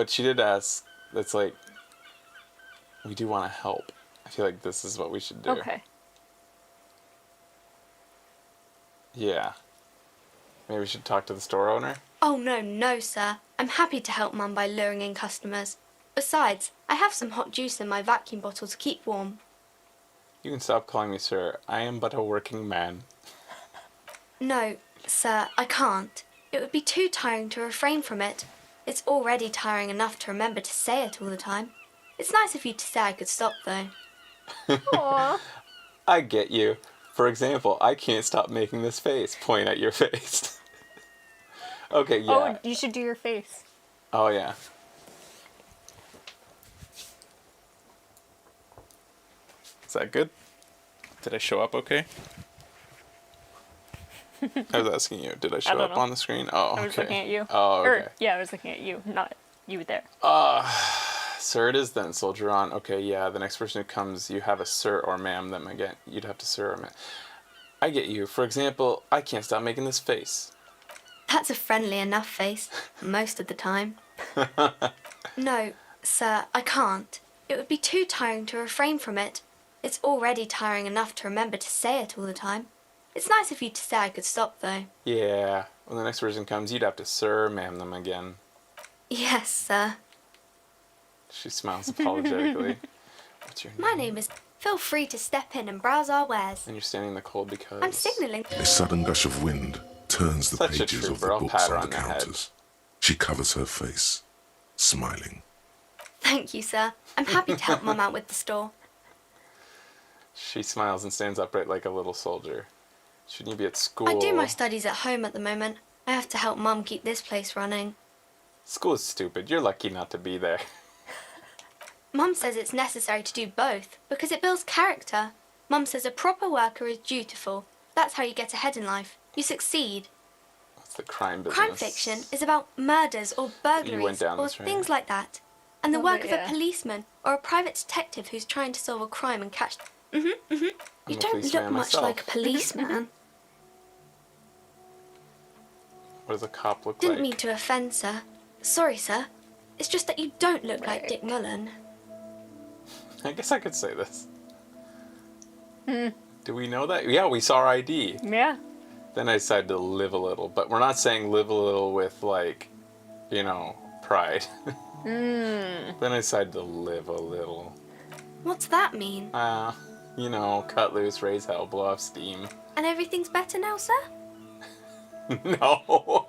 she did ask, it's like, we do want to help. I feel like this is what we should do. Okay. Yeah. Maybe we should talk to the store owner? Oh, no, sir. I'm happy to help Mum by luring in customers. Besides, I have some hot juice in my vacuum bottle to keep warm. You can stop calling me sir. I am but a working man. No, sir, I can't. It would be too tiring to refrain from it. It's already tiring enough to remember to say it all the time. It's nice of you to say I could stop, though. Aww. I get you. For example, I can't stop making this face. Point at your face. Okay, yeah. Oh, you should do your face. Oh, yeah. Is that good? Did I show up okay? I was asking you. Did I show up know. on the screen? Oh, okay. I was looking at you. Oh, okay. Yeah, I was looking at you, not you there. Sir it is then, soldier on. Okay, yeah, the next person who comes, you have a sir or ma'am them again. You'd have to sir or ma'am. I get you. For example, I can't stop making this face. That's a friendly enough face, most of the time. No, sir, I can't. It would be too tiring to refrain from it. It's already tiring enough to remember to say it all the time. It's nice of you to say I could stop, though. Yeah, when the next person comes, you'd have to sir or ma'am them again. Yes, sir. She smiles apologetically. What's your name? My name is... Feel free to step in and browse our wares. And you're standing in the cold because... I'm signaling... A sudden gush of wind turns the Such a pages of trooper. the I'll books pat her on on the the head. counters. She covers her face, smiling. Thank you, sir. I'm happy to help Mum out with the store. She smiles and stands upright like a little soldier. Shouldn't you be at school? I do my studies at home at the moment. I have to help Mum keep this place running. School is stupid. You're lucky not to be there. Mum says it's necessary to do both because it builds character. Mum says a proper worker is dutiful. That's how you get ahead in life. You succeed. What's the crime business? Crime fiction is about murders or burglaries or things like that. And the work of a policeman or a private detective who's trying to solve a crime and catch... You don't look much like a policeman. What does a cop look Didn't like? mean to offend, sir. Sorry, sir. It's just that you don't look like Dick Mullen. I guess I could say this. Do we know that? Yeah, we saw our ID. Yeah. Then I decided to live a little, but we're not saying live a little with, like, you know, pride. Then I decided to live a little. What's that mean? You know, cut loose, raise hell, blow off steam. And everything's better now, sir? No.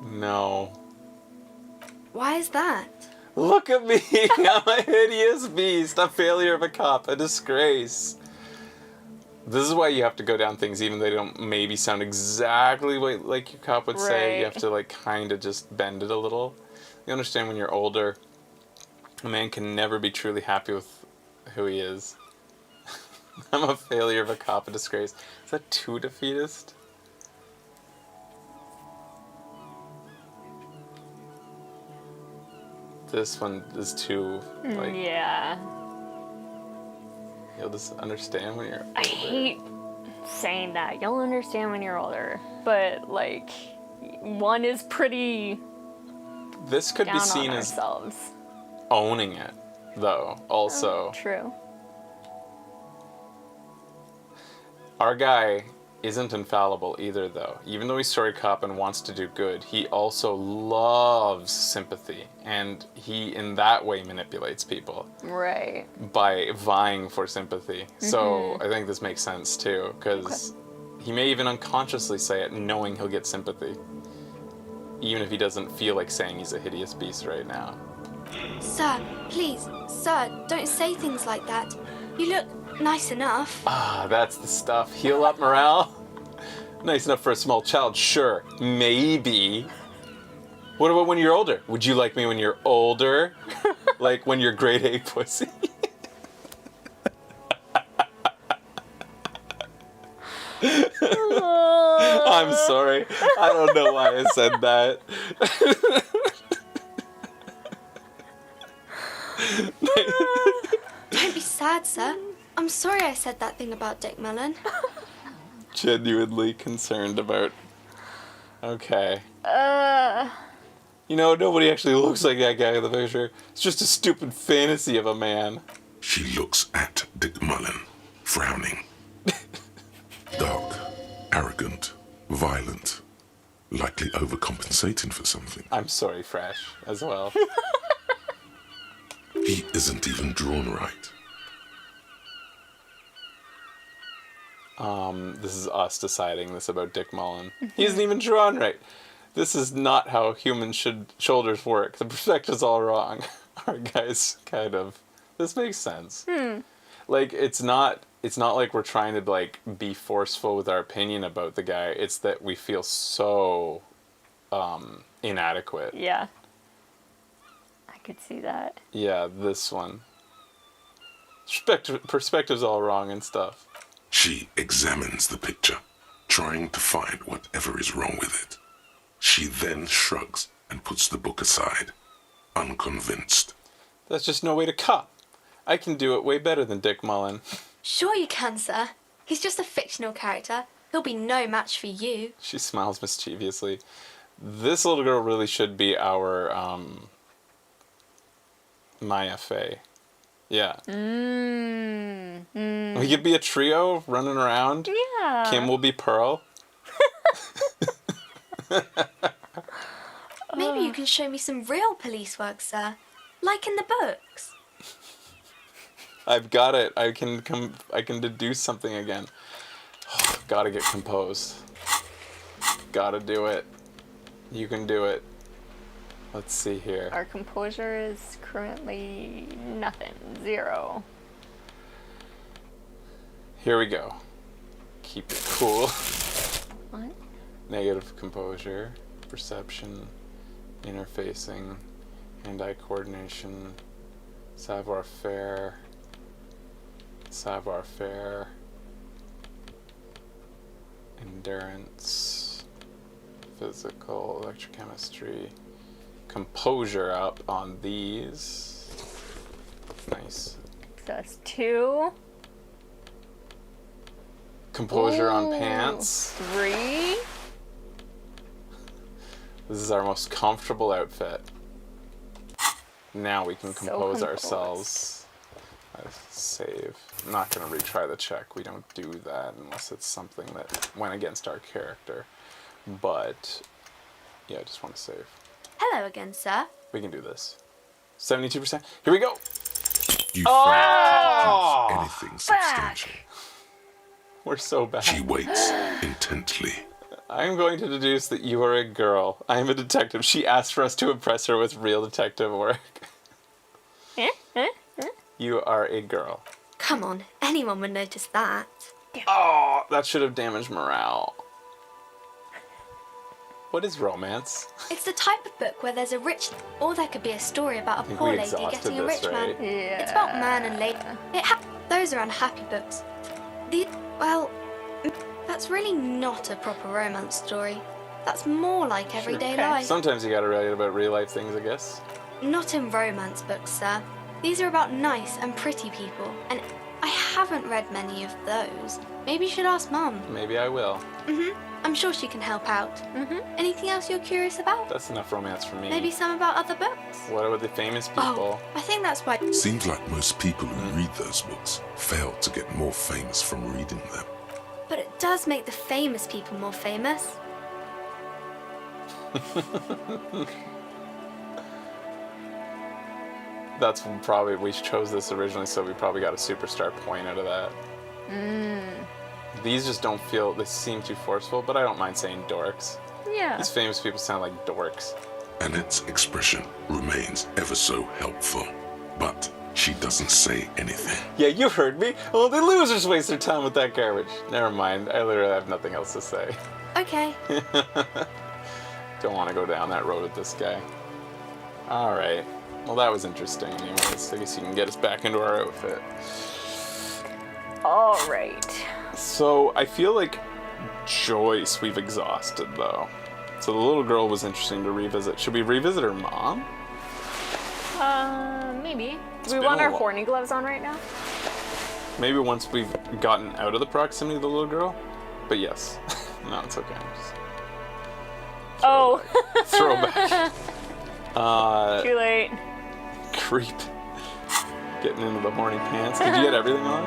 No. Why is that? Look at me! I'm a hideous beast, a failure of a cop, a disgrace. This is why you have to go down things even though they don't maybe sound exactly like your cop would say. You have to, like, kind of just bend it a little. You understand when you're older, a man can never be truly happy with who he is. I'm a failure of a cop, a disgrace. Is that too defeatist? This one is too, like... Yeah. You'll just understand when you're older. I hate saying that. You'll understand when you're older. But, like, one is pretty This could down be seen on as ourselves. owning it, though, also. True. Our guy isn't infallible either, though. Even though he's sorry cop and wants to do good, he also loves sympathy. And he, in that way, manipulates people. Right. By vying for sympathy. So I think this makes sense, too. Because he may even unconsciously say it knowing he'll get sympathy. Even if he doesn't feel like saying he's a hideous beast right now. Sir, please, sir, don't say things like that. You look nice enough. Ah, that's the stuff. Heal up morale? Nice enough for a small child, sure. Maybe. What about when you're older? Would you like me when you're older? Like when you're grade A pussy? I'm sorry. I don't know why I said that. Don't be sad, sir. I'm sorry I said that thing about Dick Mullen. Genuinely concerned about... Okay. You know, nobody actually looks like that guy in the picture. It's just a stupid fantasy of a man. She looks at Dick Mullen, frowning. Dark, arrogant, violent, likely overcompensating for something. I'm sorry, Fresh, as well. He isn't even drawn right. This is us deciding this about Dick Mullen. He isn't even drawn right. This is not how human shoulders work. The perspective's all wrong. Our guy's kind of... This makes sense. Like, it's not like we're trying to, like, be forceful with our opinion about the guy. It's that we feel so inadequate. Yeah. I could see that. Yeah, this one. Perspective's all wrong and stuff. She examines the picture, trying to find whatever is wrong with it. She then shrugs and puts the book aside, unconvinced. That's just no way to cop. I can do it way better than Dick Mullen. Sure you can, sir. He's just a fictional character. He'll be no match for you. She smiles mischievously. This little girl really should be our, Maya Fey. Yeah. We could be a trio running around. Yeah. Kim will be Pearl. Maybe you can show me some real police work, sir. Like in the books. I've got it. I can deduce something again. Gotta get composed. Gotta do it. You can do it. Let's see here. Our composure is currently nothing. 0. Here we go. Keep it cool. What? Negative composure. Perception. interfacing, hand-eye coordination, savoir-faire, endurance, physical, electrochemistry, composure up on these. Nice. So that's 2. Composure on pants. 3. This is our most comfortable outfit. Now we can compose ourselves. Save. I'm not going to retry the check. We don't do that unless it's something that went against our character. But, yeah, I just want to save. Hello again, sir. We can do this. 72%. Here we go. You fail to do anything substantial. We're so bad. She waits intently. I'm going to deduce that you are a girl. I am a detective. She asked for us to impress her with real detective work. You are a girl. Come on, anyone would notice that. Oh, that should have damaged morale. What is romance? It's the type of book where there's a rich, or there could be a story about a poor lady getting a rich man. Yeah. It's about man and lady. Those are unhappy books. That's really not a proper romance story. That's more like everyday life. Sometimes you gotta write about real life things, I guess. Not in romance books, sir. These are about nice and pretty people, and I haven't read many of those. Maybe you should ask Mum. Maybe I will. I'm sure she can help out. Anything else you're curious about? That's enough romance for me. Maybe some about other books? What about the famous people? Oh, I think that's why... Seems like most people who read those books fail to get more famous from reading them. But it does make the famous people more famous. That's probably, we chose this originally, so we probably got a superstar point out of that. These just don't feel, they seem too forceful, but I don't mind saying dorks. Yeah. These famous people sound like dorks. Annette's expression remains ever so helpful, but she doesn't say anything. Yeah, you heard me. Oh, the losers waste their time with that garbage. Never mind, I literally have nothing else to say. Okay. Don't want to go down that road with this guy. Alright. Well, that was interesting anyways. I guess you can get us back into our outfit. Alright. So, I feel like Joyce we've exhausted, though. So the little girl was interesting to revisit. Should we revisit her mom? Maybe. Do we want our horny gloves on right now? Maybe once we've gotten out of the proximity of the little girl? But yes. No, it's okay. Throwback. Too late. Creep. Getting into the horny pants. Did you get everything on?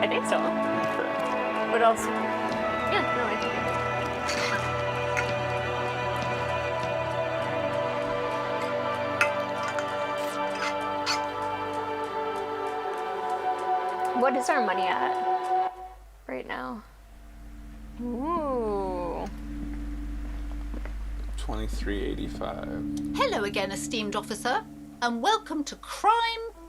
I think so. Okay. What else? Yeah, no, I think I did. What is our money at right now? Ooh. 2385. Hello again, esteemed officer, and welcome to Crime,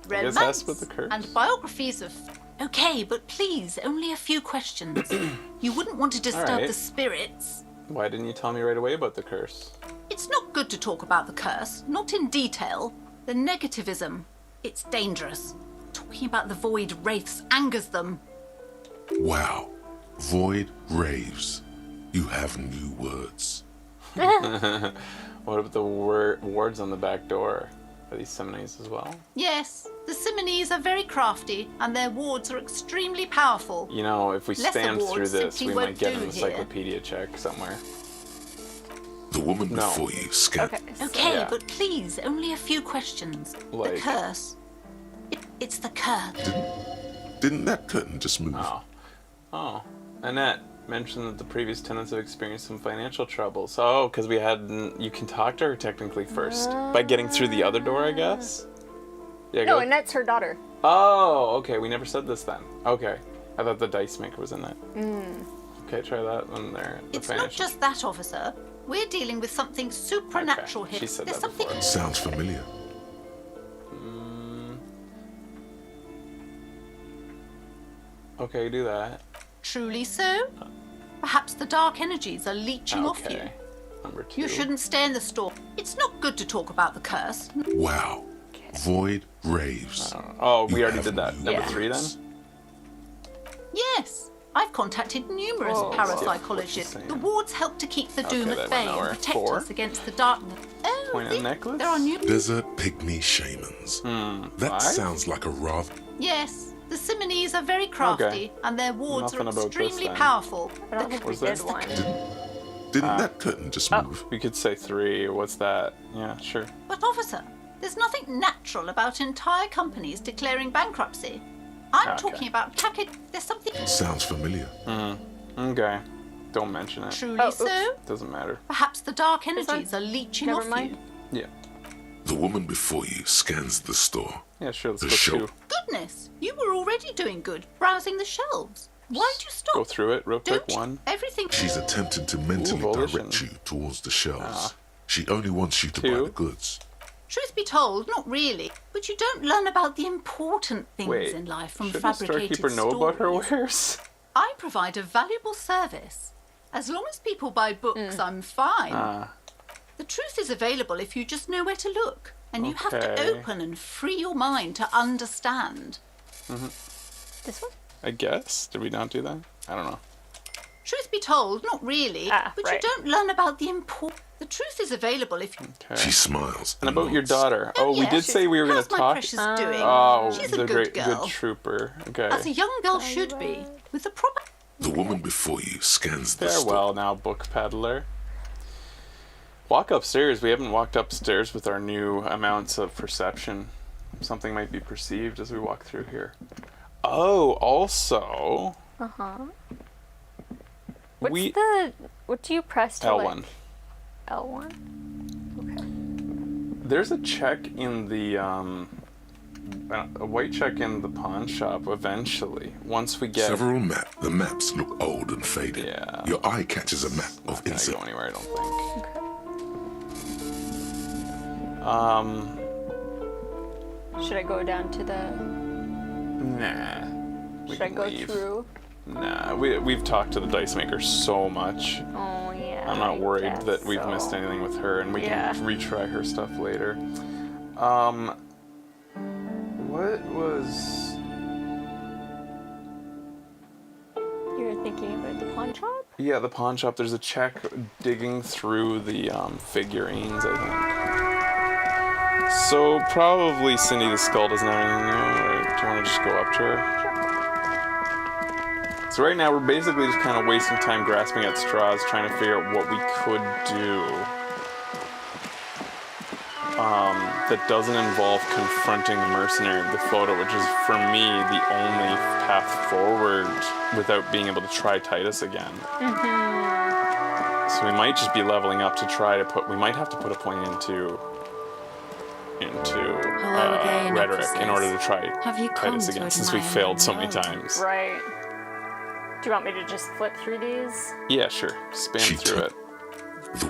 I guess that's with the curse. and Biographies of... Okay, but please, only a few questions. You wouldn't want to disturb Alright. the spirits. Why didn't you tell me right away about the curse? It's not good to talk about the curse, not in detail. The negativism, it's dangerous. Talking about the void wraiths angers them. Wow. Void raves. You have new words. What about the wards on the back door? Are these Simonees as well? Yes, the Simonees are very crafty, and their wards are extremely powerful. You know, if we Lesser spam through wards this, simply we might won't get do an here. encyclopedia check somewhere. The woman before you scared. Okay, Yeah. but please, only a few questions. Like- The curse. It's the curse. Didn't that curtain just move? Oh. Annette mentioned that the previous tenants have experienced some financial troubles. Oh, because we had... You can talk to her technically first. By getting through the other door, I guess? Yeah, No, go. Annette's her daughter. Oh, okay. We never said this then. Okay. I thought the dice maker was in it. Mm. Okay, try that one there. The It's not financial- just that, officer. We're dealing with something supernatural here. She said There's that something. before. Sounds familiar. Okay, do that. Truly so? Perhaps the dark energies are leeching off you. Okay. Number 2. You shouldn't stay in the store. It's not good to talk about the curse. Wow. Void raves. Oh, we already did that. Number 3 then? Yes. I've contacted numerous parapsychologists. The wards help to keep the doom at bay and protect us against the darkness. Oh, Point and necklace? There are new... Desert pygmy shamans. That sounds like a rather... Yes. The Simonees are very crafty, and their wards are extremely powerful. I don't think we did one. Didn't that curtain just move? We could say 3. What's that? Yeah, sure. But officer, there's nothing natural about entire companies declaring bankruptcy. I'm talking about package. There's something... Sounds familiar. Okay. Don't mention it. Truly so? Doesn't matter. Perhaps the dark energies are leeching off you. Yeah. The woman before you scans the store. Yeah, sure. Let's The go show. through. Goodness, you were already doing good, browsing the shelves. Why'd you stop? Go through it real quick. 1. Everything... She's attempting to mentally direct you towards the shelves. She only wants you to buy the goods. Truth be told, not really. But you don't learn about the important things in life from fabricated Storekeeper know about her wares? I provide a valuable service. As long as people buy books, I'm fine. The truth is available if you just know where to look. And you have to open and free your mind to understand. This one? I guess. Did we not do that? I don't know. Truth be told, not really. But you don't learn about the important... The truth is available if you... She smiles. And about your daughter. Oh, we did say we were going to talk. my precious doing? Oh, She's the a good girl. good trooper. Okay. As a young girl should be. With the proper... The woman before you scans the store. Farewell now, book peddler. Walk upstairs. We haven't walked upstairs with our new amounts of perception. Something might be perceived as we walk through here. Oh, also... What do you press to L1. L1? Okay. There's a check in the, a white check in the pawn shop eventually. Once we get... Several maps. The maps look old and faded. Yeah. Your eye catches a map of Insect. Not gonna go anywhere, I don't think. Should I go down to the... Nah. Should I go through? Nah, we've talked to the dice maker so much. Oh, yeah. I'm not worried that we've missed anything with her, and we can retry her stuff later. What was... You're thinking about the pawn shop? Yeah, the pawn shop. There's a check digging through the figurines, I think. So probably Cindy the Skull doesn't have anything new, or do you want to just go up to her? So right now we're basically just kind of wasting time grasping at straws, trying to figure out what we could do that doesn't involve confronting the mercenary of the photo, which is, for me, the only path forward without being able to try Titus again. So we might just be leveling up to try to put... We might have to put a point into rhetoric in order to try Titus again, since we failed so many times. Right. Do you want me to just flip through these? Yeah, sure. Spam through it.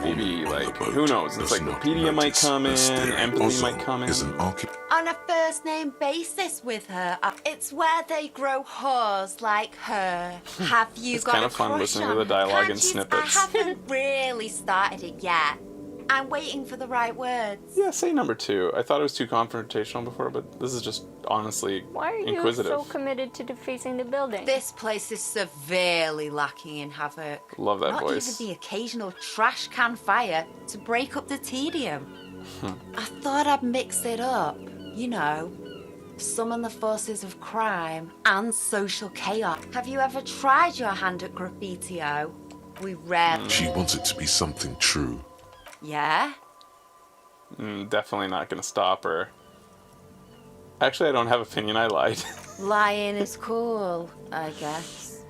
Maybe, like, who knows? Encyclopedia might come in, empathy might come in. On a first-name basis with her. It's where they grow whores like her. Have you It's got kind a of fun crush listening on to the her? dialogue in Can't you- snippets. I haven't really started it yet. I'm waiting for the right words. Yeah, say number 2. I thought it was too confrontational before, but this is just honestly Why are you inquisitive. so committed to defacing the building? This place is severely lacking in havoc. Love that Not voice. even the occasional trash can fire to break up the tedium. I thought I'd mix it up, you know, summon the forces of crime and social chaos. Have you ever tried your hand at graffiti-o? We rarely... She wants it to be something true. Yeah? Definitely not going to stop her. Actually, I don't have opinion. I lied. Lying is cool, I guess.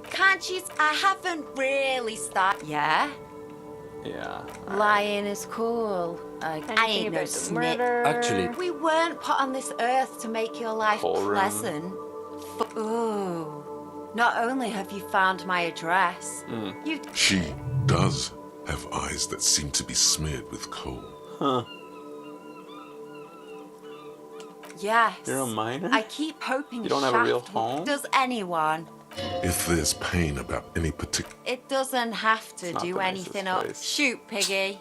Can't you... I haven't really started... Yeah? Yeah. Lying is cool. I ain't no snitch. Actually- We weren't put on this earth to make your life Whole room. pleasant. Ooh. Not only have you found my address, you... She does have eyes that seem to be smeared with coal. Huh. Yes. You're a miner? I keep hoping You don't have a real Shaft will- home? Does anyone? If there's pain about any particular... It doesn't have to not do the anything nicest up. place. Shoot, Piggy.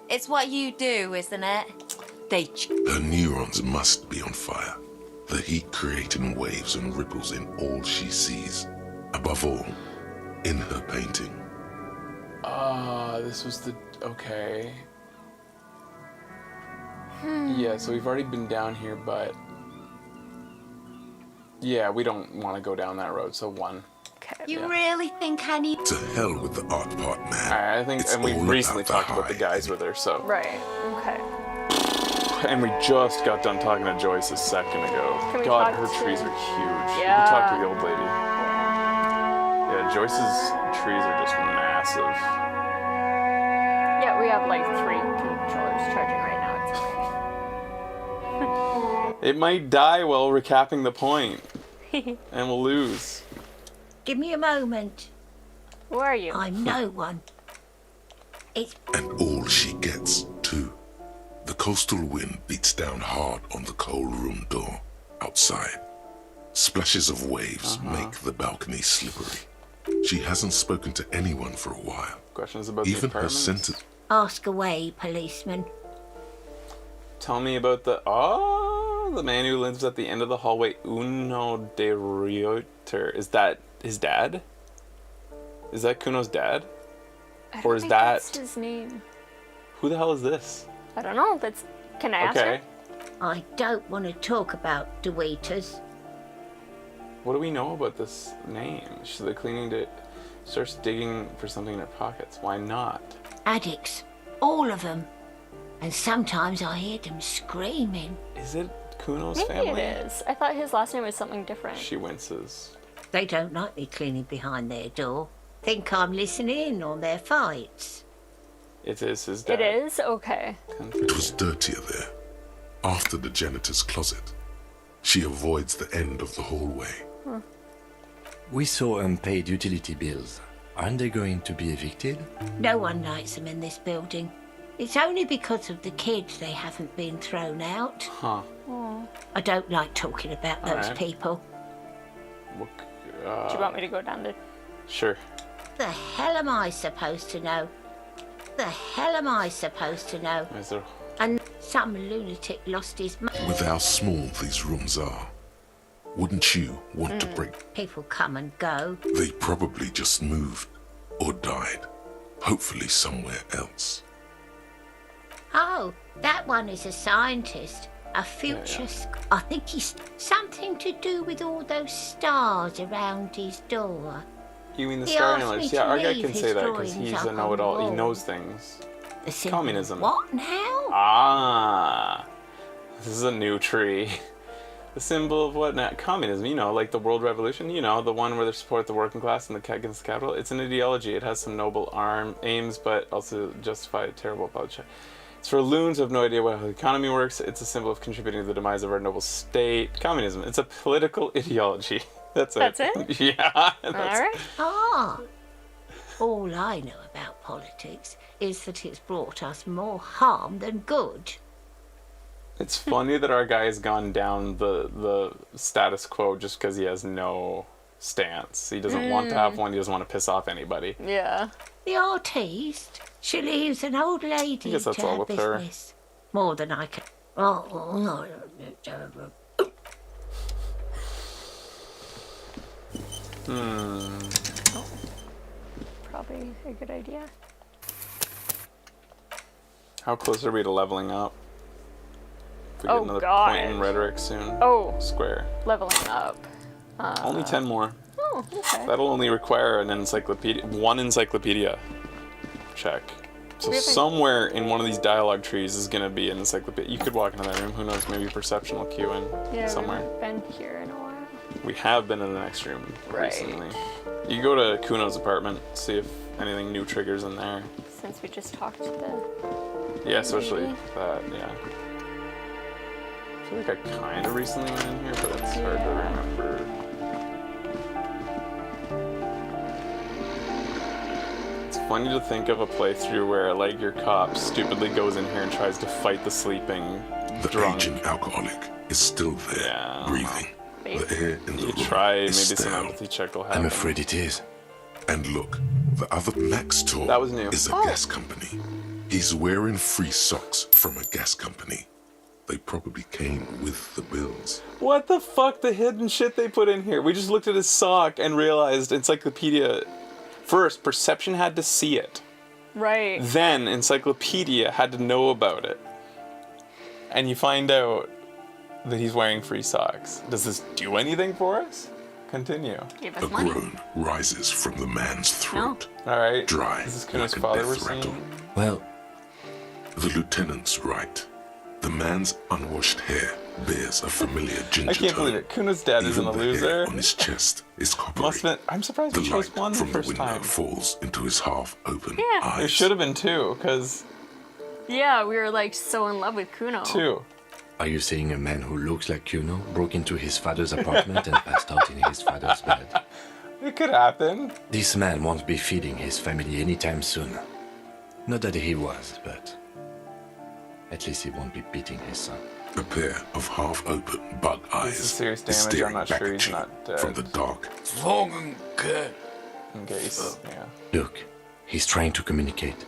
It's what you do, isn't it? Her neurons must be on fire. The heat creating waves and ripples in all she sees. Above all, in her painting. This was the... Okay. Yeah, so we've already been down here, but... Yeah, we don't want to go down that road, so 1. You really think I need... To hell with the art part, man. Alright, I think... It's and we all recently about the talked about the guys with her, so... Right. Okay. And we just got done talking to Joyce a second ago. Can we God, talk her to- trees are huge. Yeah. We can talk to the old lady. Yeah, Joyce's trees are just massive. Yeah, we have like 3 controllers charging right now. It's okay. It might die while recapping the point. And we'll lose. Give me a moment. Who are you? I'm no one. And all she gets, too. The coastal wind beats down hard on the cold room door outside. Splashes of waves make the balcony slippery. She hasn't spoken to anyone for a while. Questions about Even the her apartments? sentence. Ask away, policeman. Tell me about the... Oh, the man who lives at the end of the hallway. Uno de Reuter. Is that his dad? Is that Kuno's dad? I Or don't is think that... that's his name? Who the hell is this? I don't know. Can I ask her? Okay. I don't want to talk about DeWeeters. What do we know about this name? She's like cleaning to... Starts digging for something in her pockets. Why not? Addicts. All of them. And sometimes I hear them screaming. Is it Kuno's Maybe family? it is. I thought his last name was something different. She winces. They don't like me cleaning behind their door. Think I'm listening in on their fights. It is his dad. It is? Okay. It was dirtier there. After the janitor's closet. She avoids the end of the hallway. We saw unpaid utility bills. Aren't they going to be evicted? No one likes them in this building. It's only because of the kids they haven't been thrown out. Huh. I don't like talking about those Alright. people. Do you want me to go down to... Sure. The hell am I supposed to know? The hell am I supposed to know? Is there... And some lunatic lost his money. With how small these rooms are, wouldn't you want to break? People come and go. They probably just moved or died. Hopefully somewhere else. Oh, that one is a scientist. A future... I think he's something to do with all those stars around his door. You mean the He Star asked me Antlers? to Yeah, our guy leave can his say that because drawings he's up a on know-it-all. the He wall. knows things. The symbol- Communism. What now? Ah. This is a new tree. The symbol of what now? Communism, you know, like the World Revolution, you know, the one where they support the working class and the against the capital. It's an ideology. It has some noble aims, but also justify terrible public. It's for loons who have no idea how the economy works. It's a symbol of contributing to the demise of our noble state. Communism. It's a political ideology. That's it. That's it? Yeah. All right. Ah. All I know about politics is that it's brought us more harm than good. It's funny that our guy has gone down the status quo just because he has no stance. He doesn't want to have one. He doesn't want to piss off anybody. Yeah. The artiste, she leaves an old lady I guess that's to all her with her. business. More than I can... Oh, no. Probably a good idea. How close are we to leveling up? If we get Oh, another God. point in rhetoric soon. Oh. Square. Leveling up. Only 10 more. Oh, okay. That'll only require an encyclopedia, one encyclopedia check. So We haven't- somewhere in one of these dialogue trees is going to be an encyclopedia. You could walk into that room. Who knows? Maybe perceptional queue in Yeah, somewhere. we haven't been here in a while. We have been in the next room Right. recently. You go to Kuno's apartment, see if anything new triggers in there. Since we just talked to the... Yeah, especially lady. that, yeah. I feel like I kind of recently went in here, but it's hard to remember. It's funny to think of a playthrough where, like, your cop stupidly goes in here and tries to fight the sleeping The drunk. aging alcoholic is still there, breathing. The air in the room try, maybe is some stale. empathy check will happen. I'm afraid it is. And look, the other Max Tor That was new. is a gas company. He's wearing free socks from a gas company. They probably came with the bills. What the fuck, the hidden shit they put in here? We just looked at his sock and realized Encyclopedia... First, Perception had to see it. Right. Then, Encyclopedia had to know about it. And you find out that he's wearing free socks. Does this do anything for us? Continue. Give A groan rises from the man's throat. All right. Dry, Is this like Kuno's a father we're death rattle. seeing? Well, The lieutenant's right. The man's unwashed hair bears a familiar ginger I can't tone. believe it. Kuno's dad isn't a Even the loser. hair on his chest is coppery. Must have been, I'm surprised The he chose light one the from the first window time. falls into his half-open Yeah. eyes. There should have been two, because Yeah, we were like so in love with Kuno. two. are you saying a man who looks like Kuno broke into his father's apartment and passed out in his father's bed? It could happen. This man won't be feeding his family anytime soon. Not that he was, but at least he won't be beating his son. A pair of half-open bug eyes This is serious is damage. I'm staring not back sure at he's you not dead. from the dark. In case, yeah. Look, he's trying to communicate.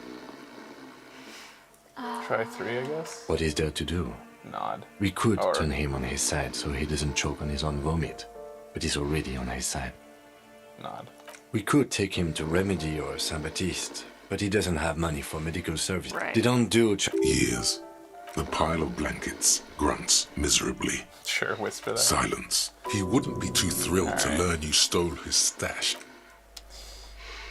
Try 3, I guess. What is there to do? Nod. We could Or- turn him on his side so he doesn't choke on his own vomit, but he's already on his side. Nod. We could take him to Remedy or Saint Baptiste, but he doesn't have money for medical service. Right. They don't do... Years. The pile of blankets grunts miserably. Sure, whisper that. Silence. He wouldn't be too thrilled to Alright. learn you stole his stash.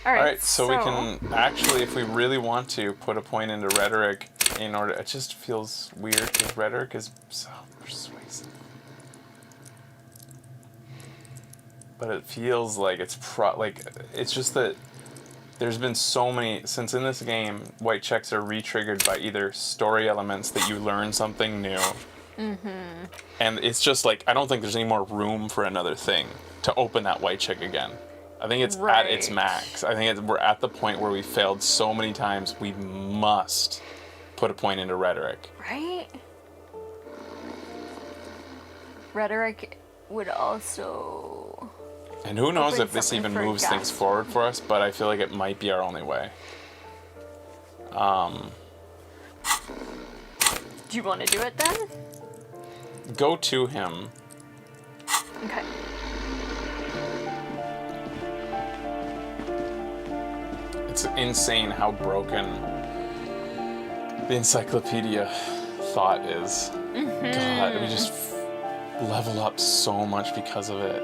Alright, so we can actually, if we really want to, put a point into rhetoric in order. It just feels weird because rhetoric is so persuasive. But it feels like it's it's just that there's been so many, since in this game, white checks are re-triggered by either story elements that you learn something new. Mm-hmm. And it's just like, I don't think there's any more room for another thing to open that white check again. I think it's at its max. I think we're at the point where we failed so many times, we must put a point into rhetoric. Right? Rhetoric would also... And who knows open if this something even for moves gas. things forward for us, but I feel like it might be our only way. Do you want to do it then? Go to him. Okay. It's insane how broken the encyclopedia thought is. Mhm. God, we just level up so much because of it.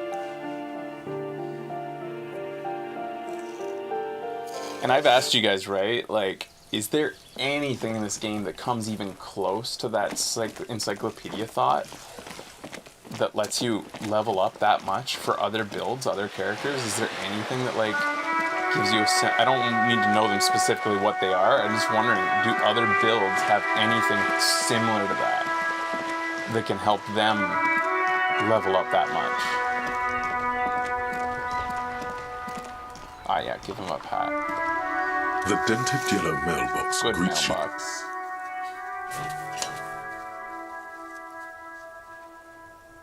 And I've asked you guys, right? Like, is there anything in this game that comes even close to that encyclopedia thought that lets you level up that much for other builds, other characters? Is there anything that, like, gives you a sense? I don't need to know them specifically what they are. I'm just wondering, do other builds have anything similar to that can help them level up that much? Ah, yeah, give him a pat. The dented yellow mailbox Good greets mailbox.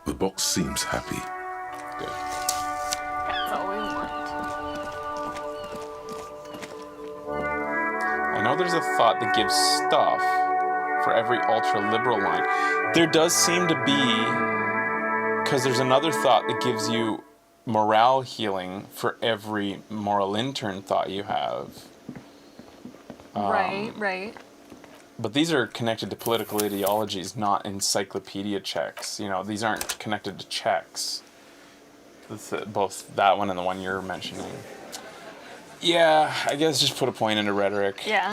you. The box seems happy. Good. That's all we want. I know there's a thought that gives stuff for every ultra-liberal line. There does seem to be, because there's another thought that gives you morale healing for every moral intern thought you have. Right. But these are connected to political ideologies, not encyclopedia checks. You know, these aren't connected to checks. Both that one and the one you're mentioning. Yeah, I guess just put a point into rhetoric. Yeah.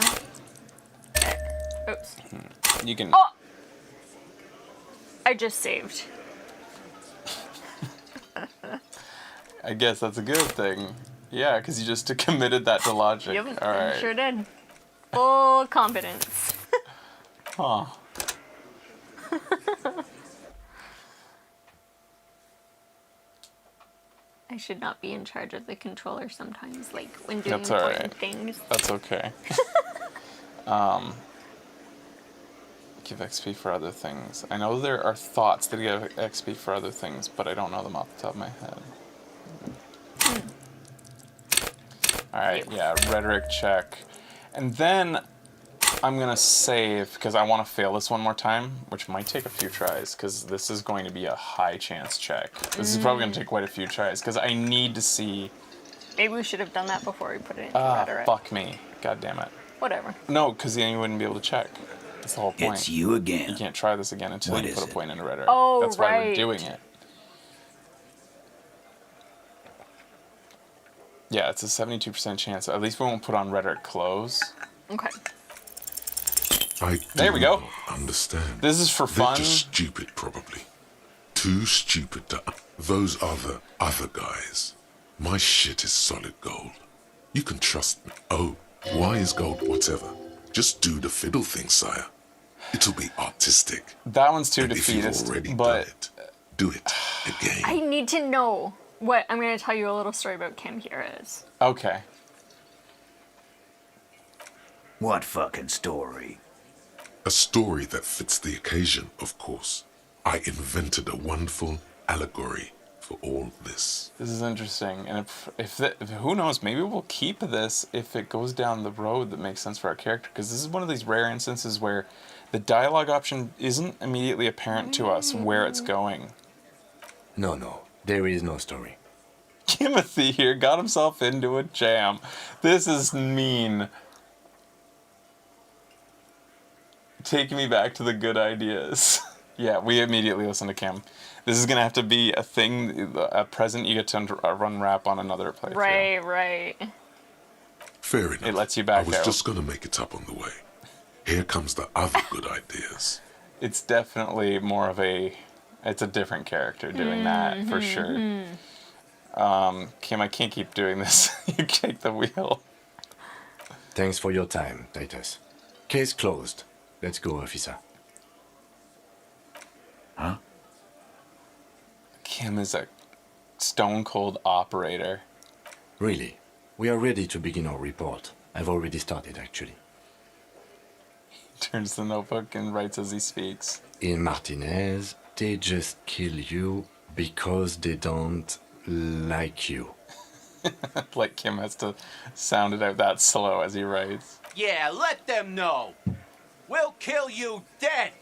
Oops. You can... Oh! I just saved. I guess that's a good thing. Yeah, because you just committed that to logic. Yep, All right. sure did. Full confidence. Huh. I should not be in charge of the controller sometimes, like when doing That's all important right. things. That's okay. give XP for other things. I know there are thoughts that give XP for other things, but I don't know them off the top of my head. Alright, yeah, rhetoric check. And then I'm gonna save, because I want to fail this one more time, which might take a few tries, because this is going to be a high chance check. This is probably going to take quite a few tries, because I need to see... Maybe we should have done that before we put it into rhetoric. Fuck me. God damn it. Whatever. No, because then you wouldn't be able to check. That's the whole point. It's you again. You can't try this again until What you is put a it? point into rhetoric. Oh, That's why we're right. doing it. Yeah, it's a 72% chance. At least we won't put on rhetoric close. Okay. There we go. Understand. This is for They're fun. just stupid, probably. Too stupid to... Those are the other guys. My shit is solid gold. You can trust me. Oh, why is gold whatever? Just do the fiddle thing, sire. It'll be artistic. That one's too And if you've defeatist, already but... done it, do it again. I need to know what I'm going to tell you a little story about Kim here is. Okay. What fucking story? A story that fits the occasion, of course. I invented a wonderful allegory for all this. This is interesting, and if who knows, maybe we'll keep this if it goes down the road that makes sense for our character, because this is one of these rare instances where the dialogue option isn't immediately apparent to us where it's going. No, there is no story. Timothy here got himself into a jam. This is mean. Taking me back to the good ideas. Yeah, we immediately listen to Kim. This is gonna have to be a thing, a present you get to run rap on another playthrough. Right. Fair enough. It lets you back I was out. just gonna make it up on the way. Here comes the other good ideas. It's definitely more of it's a different character doing that, for sure. Kim, I can't keep doing this. You take the wheel. Thanks for your time, Titus. Case closed. Let's go, officer. Huh? Kim is a stone-cold operator. Really? We are ready to begin our report. I've already started, actually. Turns the notebook and writes as he speaks. In Martinez, they just kill you because they don't like you. Like Kim has to sound it out that slow as he writes. Yeah, let them know. We'll kill you dead.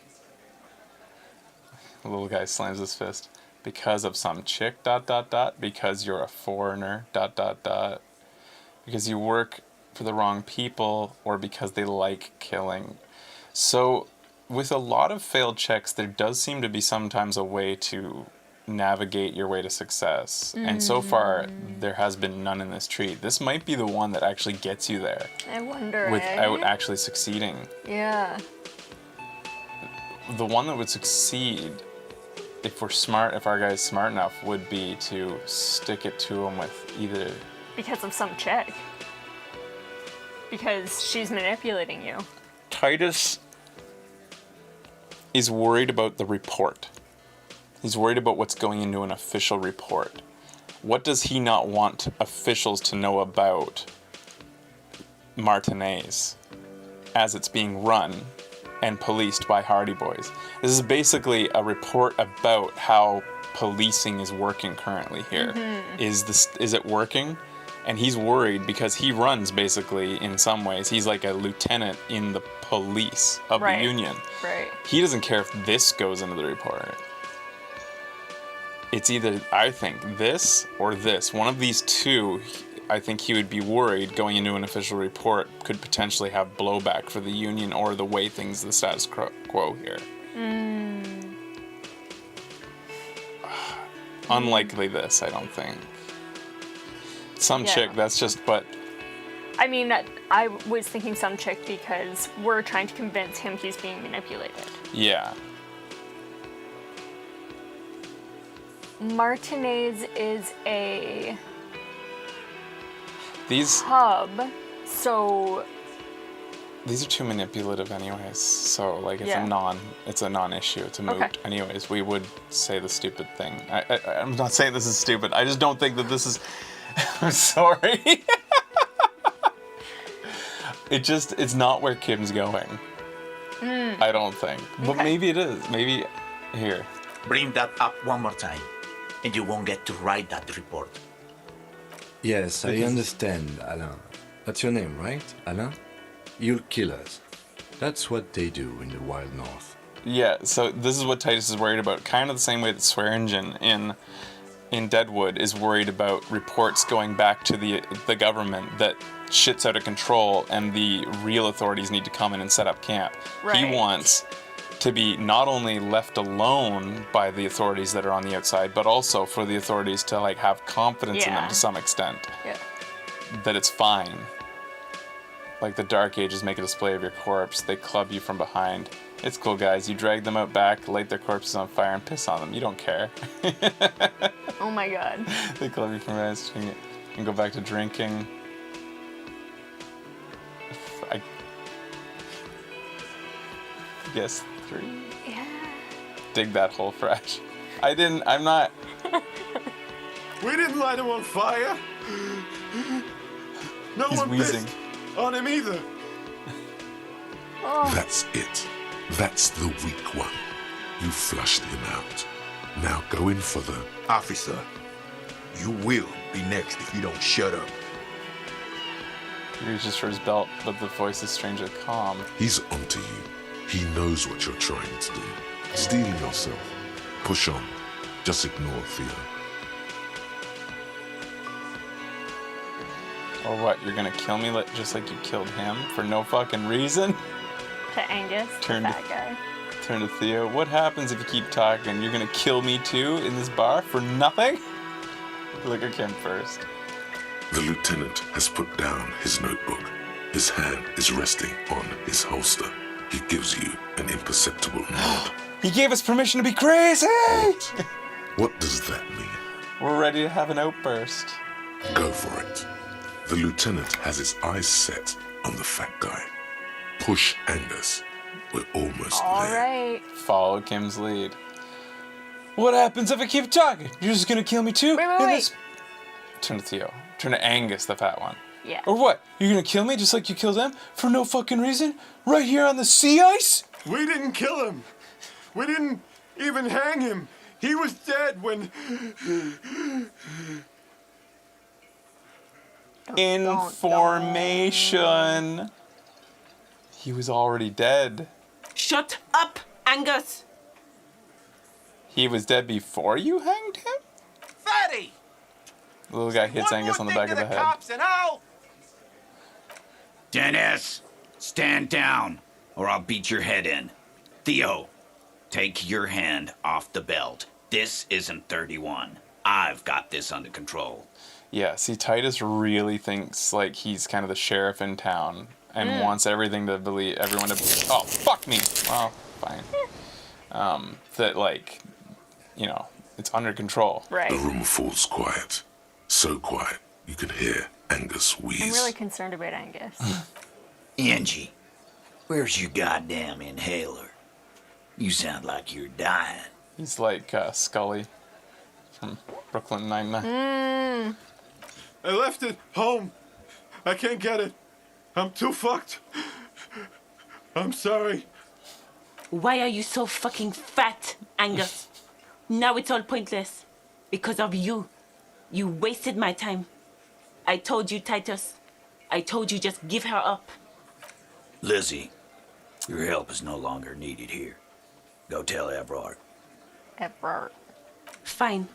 The little guy slams his fist. Because of some chick, ... Because you're a foreigner, ... Because you work for the wrong people, or because they like killing. So, with a lot of failed checks, there does seem to be sometimes a way to navigate your way to success. And so far, there has been none in this tree. This might be the one that actually gets you there. I wonder. Without actually succeeding. Yeah. The one that would succeed, if we're smart, if our guy's smart enough, would be to stick it to him with either... Because of some chick. Because she's manipulating you. Titus is worried about the report. He's worried about what's going into an official report. What does he not want officials to know about Martinez as it's being run and policed by Hardy Boys? This is basically a report about how policing is working currently here. Is it working? And he's worried because he runs, basically, in some ways. He's like a lieutenant in the police of the Union. Right. He doesn't care if this goes into the report. It's either, I think, this or this. One of these two, I think he would be worried going into an official report could potentially have blowback for the Union or the way things, the status quo here. Unlikely this, I don't think. Some chick, that's just, but... I mean, I was thinking some chick because we're trying to convince him he's being manipulated. Yeah. Martinez is a These hub, so these are too manipulative anyways. So like it's Yeah. a non-issue. It's a moot. Okay. Anyways, we would say the stupid thing. I'm not saying this is stupid. I just don't think that this is I'm sorry. It's not where Kim's going. I don't think. But maybe it is. Maybe here. Bring that up one more time, and you won't get to write that report. Yes, I understand, Alain. That's your name, right, Alain? You'll kill us. That's what they do in the Wild North. Yeah, so this is what Titus is worried about. Kind of the same way that Swearingen in Deadwood is worried about reports going back to the government that shit's out of control and the real authorities need to come in and set up camp. Right. He wants to be not only left alone by the authorities that are on the outside, but also for the authorities to like have confidence in them to some extent. Yeah. That it's fine. Like the Dark Ages make a display of your corpse. They club you from behind. It's cool, guys. You drag them out back, light their corpses on fire, and piss on them. You don't care. Oh my god. They club you from behind and go back to drinking. I guess 3. Yeah. Dig that hole fresh. I'm not. We didn't light him on fire. No He's one wheezing. pissed on him either. That's it. That's the weak one. You flushed him out. Now go in for the... Officer, you will be next if you don't shut up. He reaches for his belt, but the voice is strangely calm. He's onto you. He knows what you're trying to do. Steel yourself. Push on. Just ignore Theo. Or what, you're gonna kill me just like you killed him for no fucking reason? To Angus, Turn that guy. Turn to Theo. What happens if you keep talking? You're gonna kill me too in this bar for nothing? Look at him first. The lieutenant has put down his notebook. His hand is resting on his holster. He gives you an imperceptible nod. He gave us permission to be crazy! What does that mean? We're ready to have an outburst. Go for it. The lieutenant has his eyes set on the fat guy. Push Angus. We're almost All there. right. Follow Kim's lead. What happens if I keep talking? You're just gonna kill me too? Wait. Turn to Theo. Turn to Angus, the fat one. Yeah. Or what? You're gonna kill me just like you killed him? For no fucking reason? Right here on the sea ice? We didn't kill him. We didn't even hang him. He was dead when... Information. He was already dead. Shut up, Angus. He was dead before you hanged him? Fatty! The little guy hits Angus on the back of the head. Cops and I'll... Dennis, stand down, or I'll beat your head in. Theo, take your hand off the belt. This isn't 31. I've got this under control. Yeah, see, Titus really thinks like he's kind of the sheriff in town and wants everything to believe, everyone to... Oh, fuck me! Well, fine. That, like, you know, it's under control. Right. The room falls quiet. So quiet, you can hear Angus wheeze. I'm really concerned about Angus. Angie, where's your goddamn inhaler? You sound like you're dying. He's like Scully from Brooklyn Nine-Nine. I left it home. I can't get it. I'm too fucked. I'm sorry. Why are you so fucking fat, Angus? Now it's all pointless. Because of you. You wasted my time. I told you, Titus. I told you just give her up. Lizzie, your help is no longer needed here. Go tell Evrard. Evrard. Fine.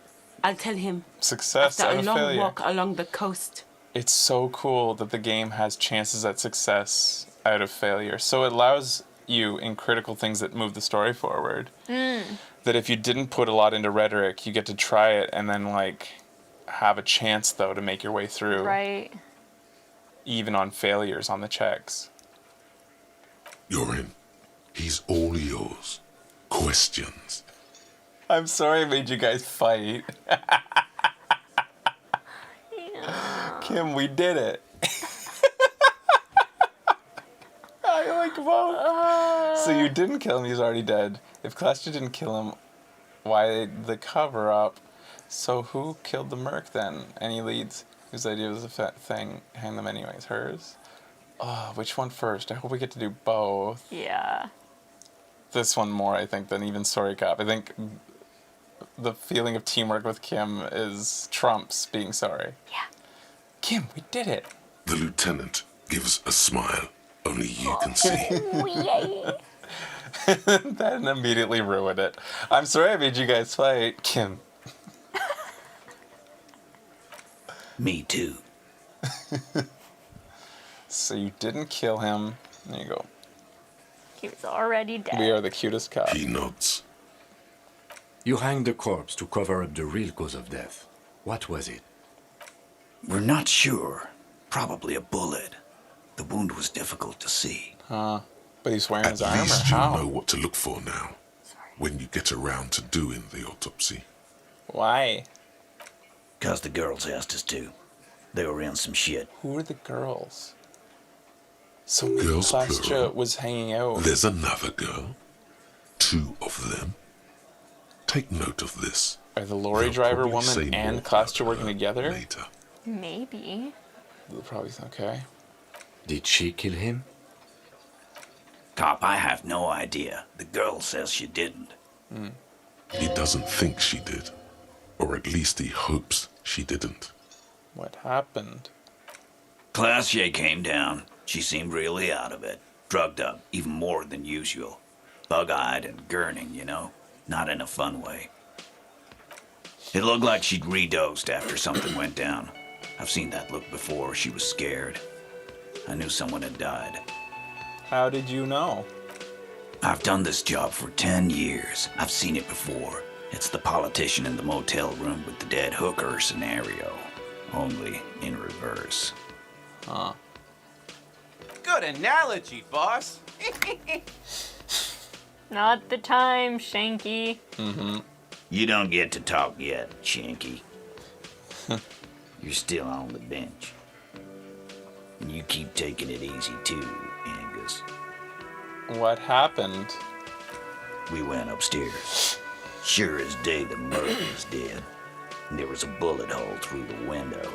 I'll tell him. Success After out a of long failure. walk along the coast. It's so cool that the game has chances at success out of failure. So it allows you in critical things that move the story forward. That if you didn't put a lot into rhetoric, you get to try it and then like have a chance though to make your way through. Right. Even on failures on the checks. You're in. He's all yours. Questions. I'm sorry I made you guys fight. Kim, we did it. I like both. So you didn't kill him, he's already dead. If Cluster didn't kill him, why the cover up? So who killed the merc then? Any leads? Whose idea was the thing? Hang them anyways. Hers? Oh, which one first? I hope we get to do both. Yeah. this one more, I think, than even Sorry Cop. I think the feeling of teamwork with Kim is trumps being sorry. Yeah. Kim, we did it. The lieutenant gives a smile only you can see. Yay. That immediately ruined it. I'm sorry I made you guys fight. Kim. Me too. So you didn't kill him. There you go. He was already dead. We are the cutest cop. He nods. You hanged the corpse to cover up the real cause of death. What was it? We're not sure. Probably a bullet. The wound was difficult to see. But he's wearing his armor. At least you How? know what to look for now. When you get around to doing the autopsy. Why? 'Cause the girls asked us to. They were in some shit. Who are the girls? So maybe Girls Clastria plural. was hanging out. There's another girl. 2 of them. Take note of this. Are the lorry They'll driver probably say woman and more Clastria working together? later. Maybe. They'll probably okay. Did she kill him? Cop, I have no idea. The girl says she didn't. He doesn't think she did. Or at least he hopes she didn't. What happened? Classier came down. She seemed really out of it. Drugged up, even more than usual. Bug-eyed and gurning, you know? Not in a fun way. It looked like she'd redosed after something went down. I've seen that look before. She was scared. I knew someone had died. How did you know? I've done this job for 10 years. I've seen it before. It's the politician in the motel room with the dead hooker scenario. Only in reverse. Huh. Good analogy, boss. Not the time, Shanky. Mm-hmm. You don't get to talk yet, Shanky. You're still on the bench. And you keep taking it easy too, Angus. What happened? We went upstairs. Sure as day the murderer's dead. And there was a bullet hole through the window.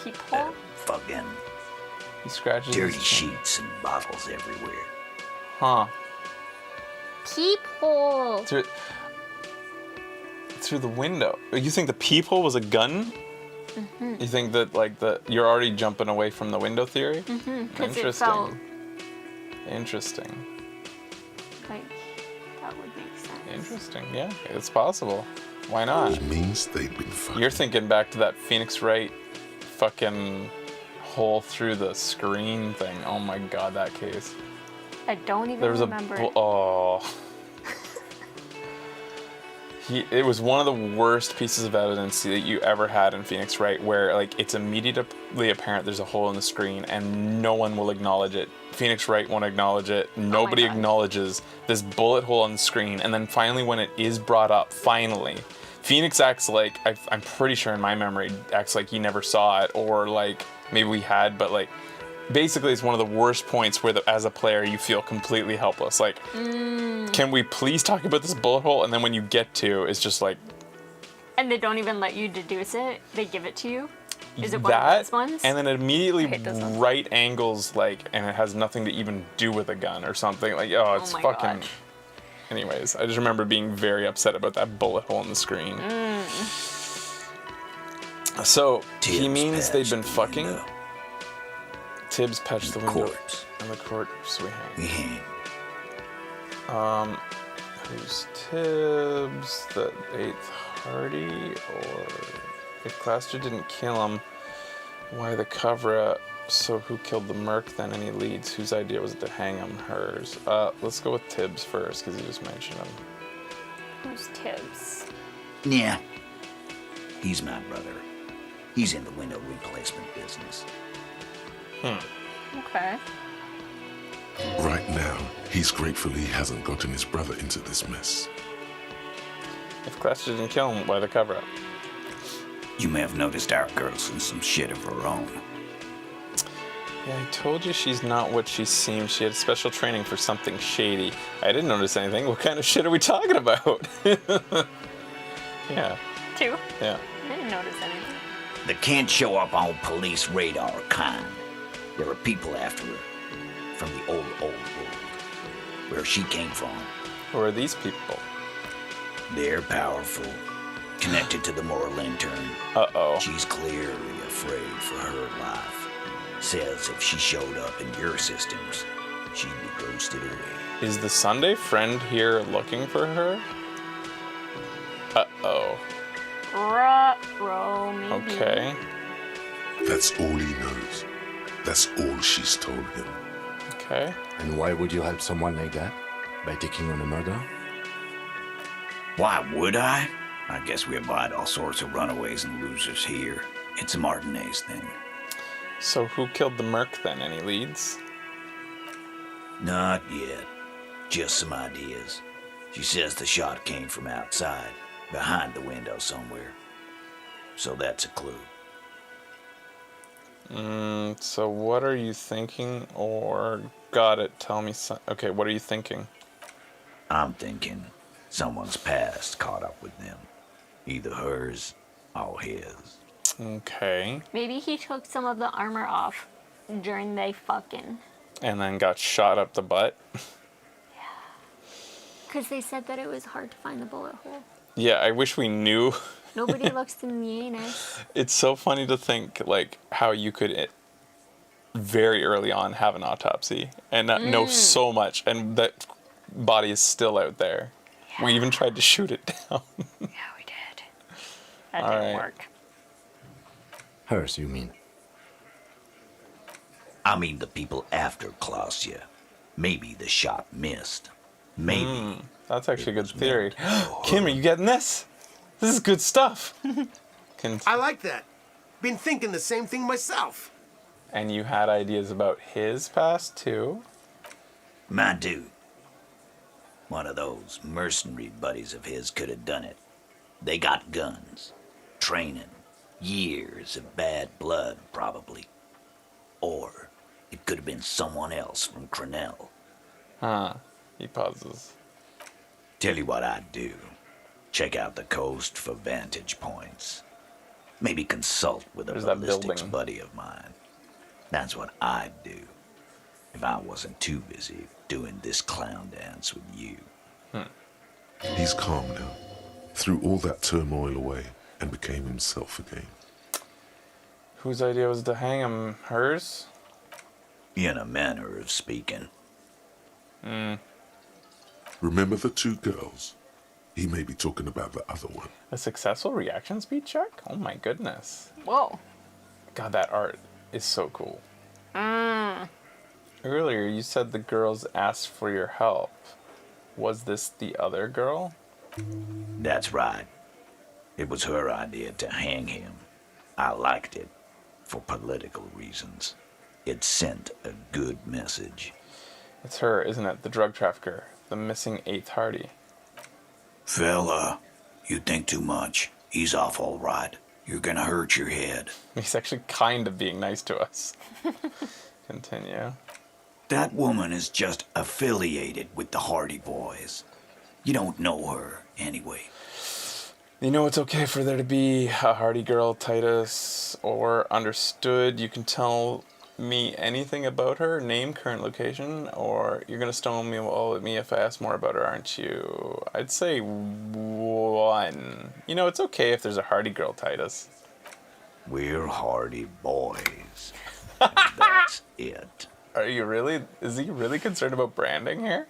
Peephole? Fucking He scratches dirty his chin. sheets and bottles everywhere. Huh. Peephole. Through the window. You think the peephole was a gun? Mm-hmm. You think that you're already jumping away from the window theory? Mm-hmm. Because it Interesting. felt Interesting. like that would make sense. Interesting. Yeah, it's possible. Why not? Which means they'd been fucking. You're thinking back to that Phoenix Wright fucking hole through the screen thing. Oh my god, that case. I don't even There was remember. It was one of the worst pieces of evidence that you ever had in Phoenix Wright, where like it's immediately apparent there's a hole in the screen and no one will acknowledge it. Phoenix Wright won't acknowledge it. Nobody acknowledges this bullet hole on the screen, and then finally, when it is brought up, Phoenix acts like I'm pretty sure in my memory acts like he never saw it, or like maybe we had, but like. Basically, it's one of the worst points where, as a player, you feel completely helpless. Like, can we please talk about this bullet hole? And then when you get to, it's just like... And they don't even let you deduce it. They give it to you. Is it one that, of those ones? and then it immediately I hate those ones. right angles, like, and it has nothing to even do with a gun or something. Like, oh, it's my fucking... gosh. Anyways, I just remember being very upset about that bullet hole in the screen. So, he means they've been fucking... Tibbs patched the window. And the corpse we hang. Who's Tibbs? The 8th Hardy? Or if Claster didn't kill him, why the cover-up? So who killed the merc then? Any leads? Whose idea was it to hang him? Hers. Let's go with Tibbs first, because he just mentioned him. Who's Tibbs? Yeah. He's my brother. He's in the window replacement business. Okay. Right now, he's grateful he hasn't gotten his brother into this mess. If Claster didn't kill him, why the cover-up? You may have noticed our girl's in some shit of her own. Yeah, I told you she's not what she seems. She had special training for something shady. I didn't notice anything. What kind of shit are we talking about? Yeah. 2? Yeah. I didn't notice anything. That can't show up on police radar kind. There are people after her. From the old world. where she came from. Who are these people? They're powerful, connected to the Lantern. Uh-oh. She's clearly afraid for her life. Says if she showed up in your systems, she'd be ghosted away. Is the Sunday friend here looking for her? Uh-oh. Ruh-roh, maybe. Okay. That's all he knows. That's all she's told him. Okay. And why would you help someone like that? By taking on a murder? Why would I? I guess we abide all sorts of runaways and losers here. It's a Martinez thing. So who killed the merc then? Any leads? Not yet. Just some ideas. She says the shot came from outside, behind the window somewhere. So that's a clue. So what are you thinking? Or got it, tell me okay, what are you thinking? I'm thinking someone's past caught up with them. Either hers or his. Okay. Maybe he took some of the armor off during they fucking. And then got shot up the butt? Because they said that it was hard to find the bullet hole. Yeah, I wish we knew. Nobody looks in the anus. It's so funny to think, like, how you could very early on have an autopsy and not know so much, and that body is still out there. Yeah. We even tried to shoot it down. Yeah, we did. That didn't work. Hers, you mean? I mean the people after Klausya. Maybe the shot missed. Maybe. That's actually a good theory. Kim, are you getting this? This is good stuff. I like that. Been thinking the same thing myself. And you had ideas about his past, too? My dude. One of those mercenary buddies of his could have done it. They got guns, training, years of bad blood, probably. Or it could have been someone else from Crenell. Huh. He pauses. Tell you what I'd do. Check out the coast for vantage points. Maybe consult with a ballistics buddy of mine. That's what I'd do if I wasn't too busy doing this clown dance with you. He's calm now, threw all that turmoil away and became himself again. Whose idea was to hang him? Hers? In a manner of speaking. Remember the two girls? He may be talking about the other one. A successful reaction speed check? Oh my goodness. Whoa. God, that art is so cool. Earlier, you said the girls asked for your help. Was this the other girl? That's right. It was her idea to hang him. I liked it, for political reasons. It sent a good message. It's her, isn't it? The drug trafficker. The missing 8th Hardy. Fella, you think too much. He's off all right. You're gonna hurt your head. He's actually kind of being nice to us. Continue. That woman is just affiliated with the Hardy Boys. You don't know her, anyway. You know, it's okay for there to be a Hardy girl, Titus, or understood. You can tell me anything about her, name, current location, or you're gonna stonewall at me if I ask more about her, aren't you? I'd say 1. You know, it's okay if there's a Hardy girl, Titus. We're Hardy Boys. And that's it. Are you really? Is he really concerned about branding here?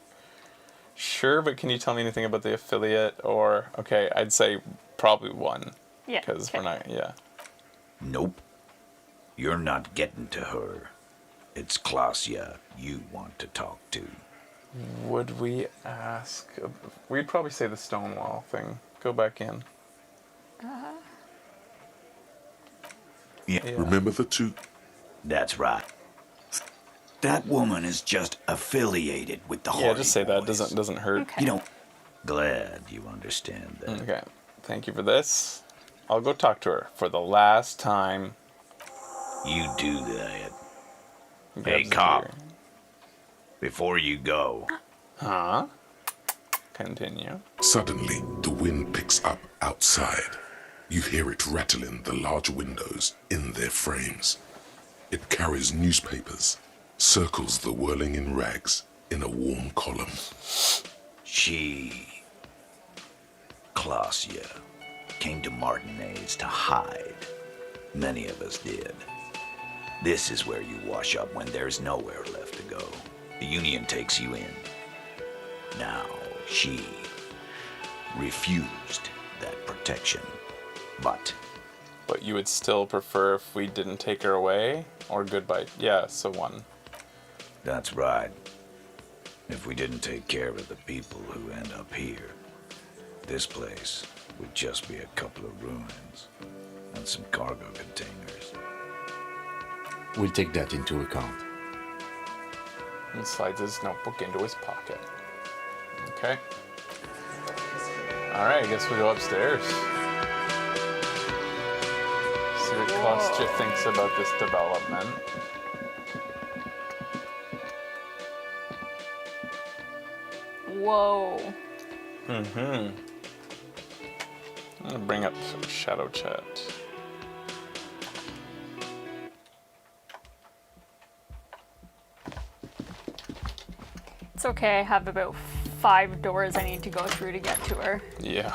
Sure, but can you tell me anything about the affiliate? Or, okay, I'd say probably 1. Yeah. Because we're not, yeah. Nope. You're not getting to her. It's Klausya you want to talk to. Would we ask? We'd probably say the Stonewall thing. Go back in. Yeah. Remember the two? That's right. That woman is just affiliated with the Hardy Yeah, just say that. Boys. Doesn't hurt. Okay. You don't. Glad you understand that. Okay. Thank you for this. I'll go talk to her for the last time. You do that. Grabs Hey, his cop. ear. Before you go. Huh? Continue. Suddenly, the wind picks up outside. You hear it rattling the large windows in their frames. It carries newspapers, circles the whirling in rags, in a warm column. She, Clausia, came to Martinez to hide. Many of us did. This is where you wash up when there's nowhere left to go. The Union takes you in. Now, she refused that protection, but you would still prefer if we didn't take her away? Or goodbye? Yeah, so one. that's right. If we didn't take care of the people who end up here, this place would just be a couple of ruins and some cargo containers. We'll take that into account. He slides his notebook into his pocket. Okay. Alright, I guess we go upstairs. See what Claudia thinks about this development. Whoa. I'm gonna bring up shadow chat. It's okay, I have about 5 doors I need to go through to get to her. Yeah.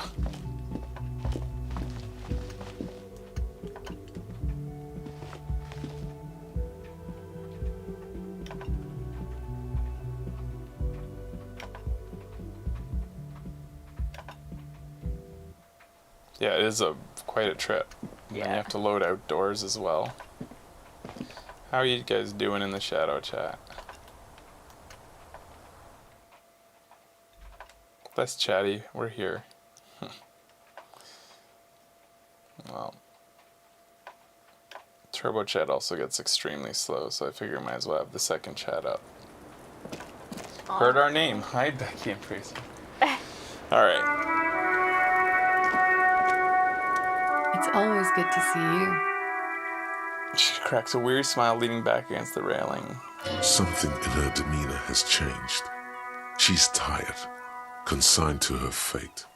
Yeah, it is quite a trip. And then you have to load outdoors as well. How are you guys doing in the shadow chat? Less chatty, we're here. Well, turbo chat also gets extremely slow, so I figure I might as well have the second chat up. Heard our name. Hi, Becky and Fraser. Alright. It's always good to see you. She cracks a weary smile, leaning back against the railing. Something in her demeanor has changed. She's tired, consigned to her fate,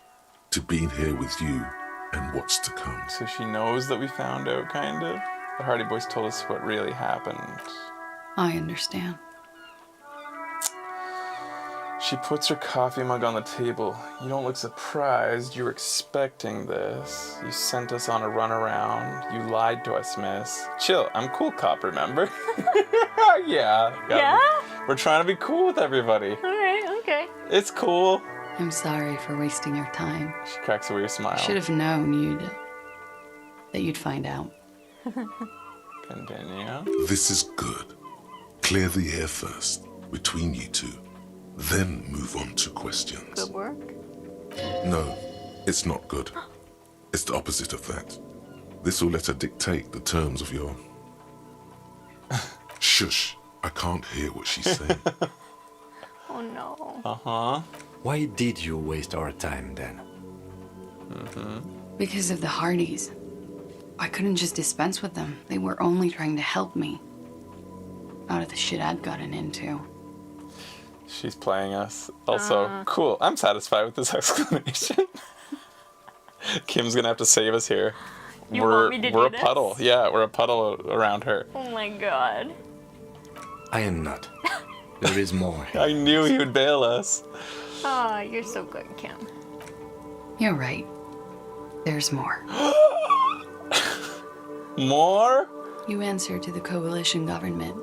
to being here with you and what's to come. So she knows that we found out, kind of? The Hardy Boys told us what really happened. I understand. She puts her coffee mug on the table. You don't look surprised. You were expecting this. You sent us on a runaround. You lied to us, miss. Chill, I'm cool cop, remember? Yeah. We're trying to be cool with everybody. Alright, okay. It's cool. I'm sorry for wasting your time. She cracks a weird smile. Should have known that you'd find out. Continue. This is good. Clear the air first, between you two. Then move on to questions. Good work. No, it's not good. It's the opposite of that. This will let her dictate the terms of your... Shush, I can't hear what she's saying. Oh no. Uh-huh. Why did you waste our time then? Because of the Hardys. I couldn't just dispense with them. They were only trying to help me out of the shit I'd gotten into. She's playing us. Also, cool. I'm satisfied with this explanation. Kim's gonna have to save us here. Want me to we're do a puddle. this? Yeah, we're a puddle around her. Oh my god. I am not. There is more. I knew he would bail us. Oh, you're so good, Kim. You're right. There's more. More? You answer to the coalition government,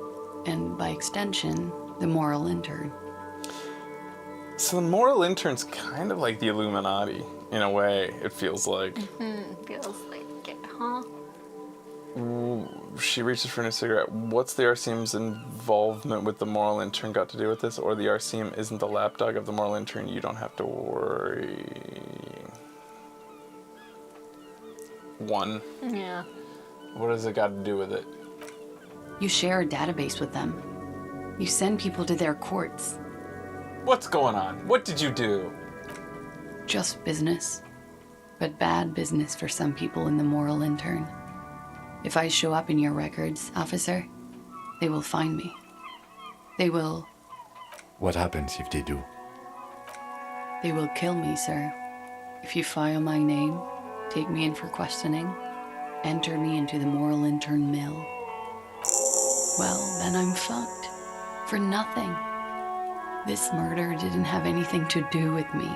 and by extension, the moral intern. So the moral intern's kind of like the Illuminati, in a way, it feels like. Feels like it, huh? She reaches for a new cigarette. What's the RCM's involvement with the moral intern got to do with this? Or the RCM isn't the lapdog of the moral intern, you don't have to worry. One. Yeah. What has it got to do with it? You share a database with them. You send people to their courts. What's going on? What did you do? Just business. But bad business for some people in the moral intern. If I show up in your records, officer, they will find me. They will... What happens if they do? They will kill me, sir. If you file my name, take me in for questioning, enter me into the moral intern mill. Well, then I'm fucked. For nothing. This murder didn't have anything to do with me.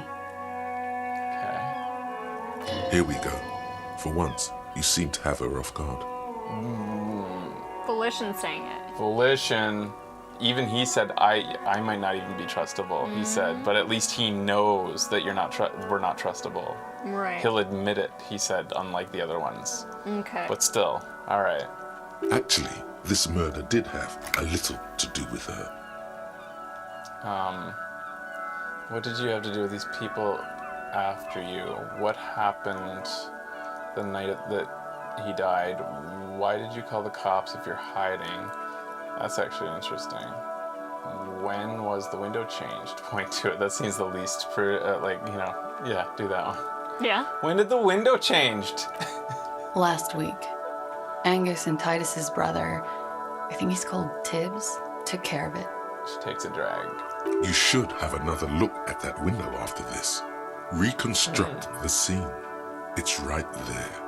Here we go. For once, you seem to have her off guard. Volition saying it. Volition, even he said, I might not even be trustable, he said, but at least he knows that we're not trustable. Right. He'll admit it, he said, unlike the other ones. Okay. But still, alright. Actually, this murder did have a little to do with her. What did you have to do with these people after you? What happened the night that he died? Why did you call the cops if you're hiding? That's actually interesting. When was the window changed? Point to it. That seems the least, yeah, do that one. Yeah. When did the window changed? Last week, Angus and Titus's brother, I think he's called Tibbs, took care of it. She takes a drag. You should have another look at that window after this. Reconstruct the scene. It's right there.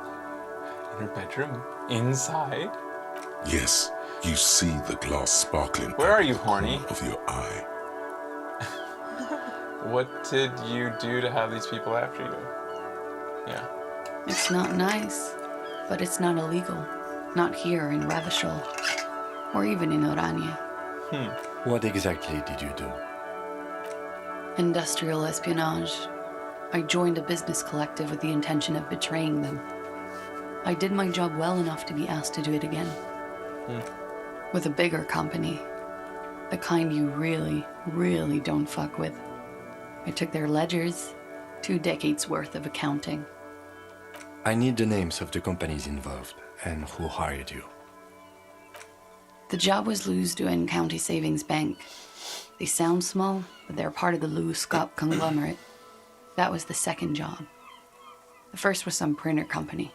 In her bedroom? Inside? Yes, you see the glass sparkling. Where are you, horny? Of your eye. What did you do to have these people after you? Yeah. It's not nice, but it's not illegal. Not here in Ravishol, or even in Orania. What exactly did you do? Industrial espionage. I joined a business collective with the intention of betraying them. I did my job well enough to be asked to do it again. With a bigger company. The kind you really, really don't fuck with. I took their ledgers, 2 decades worth of accounting. I need the names of the companies involved and who hired you. The job was Lou's doing County Savings Bank. They sound small, but they're part of the Lou Scott conglomerate. That was the second job. The first was some printer company.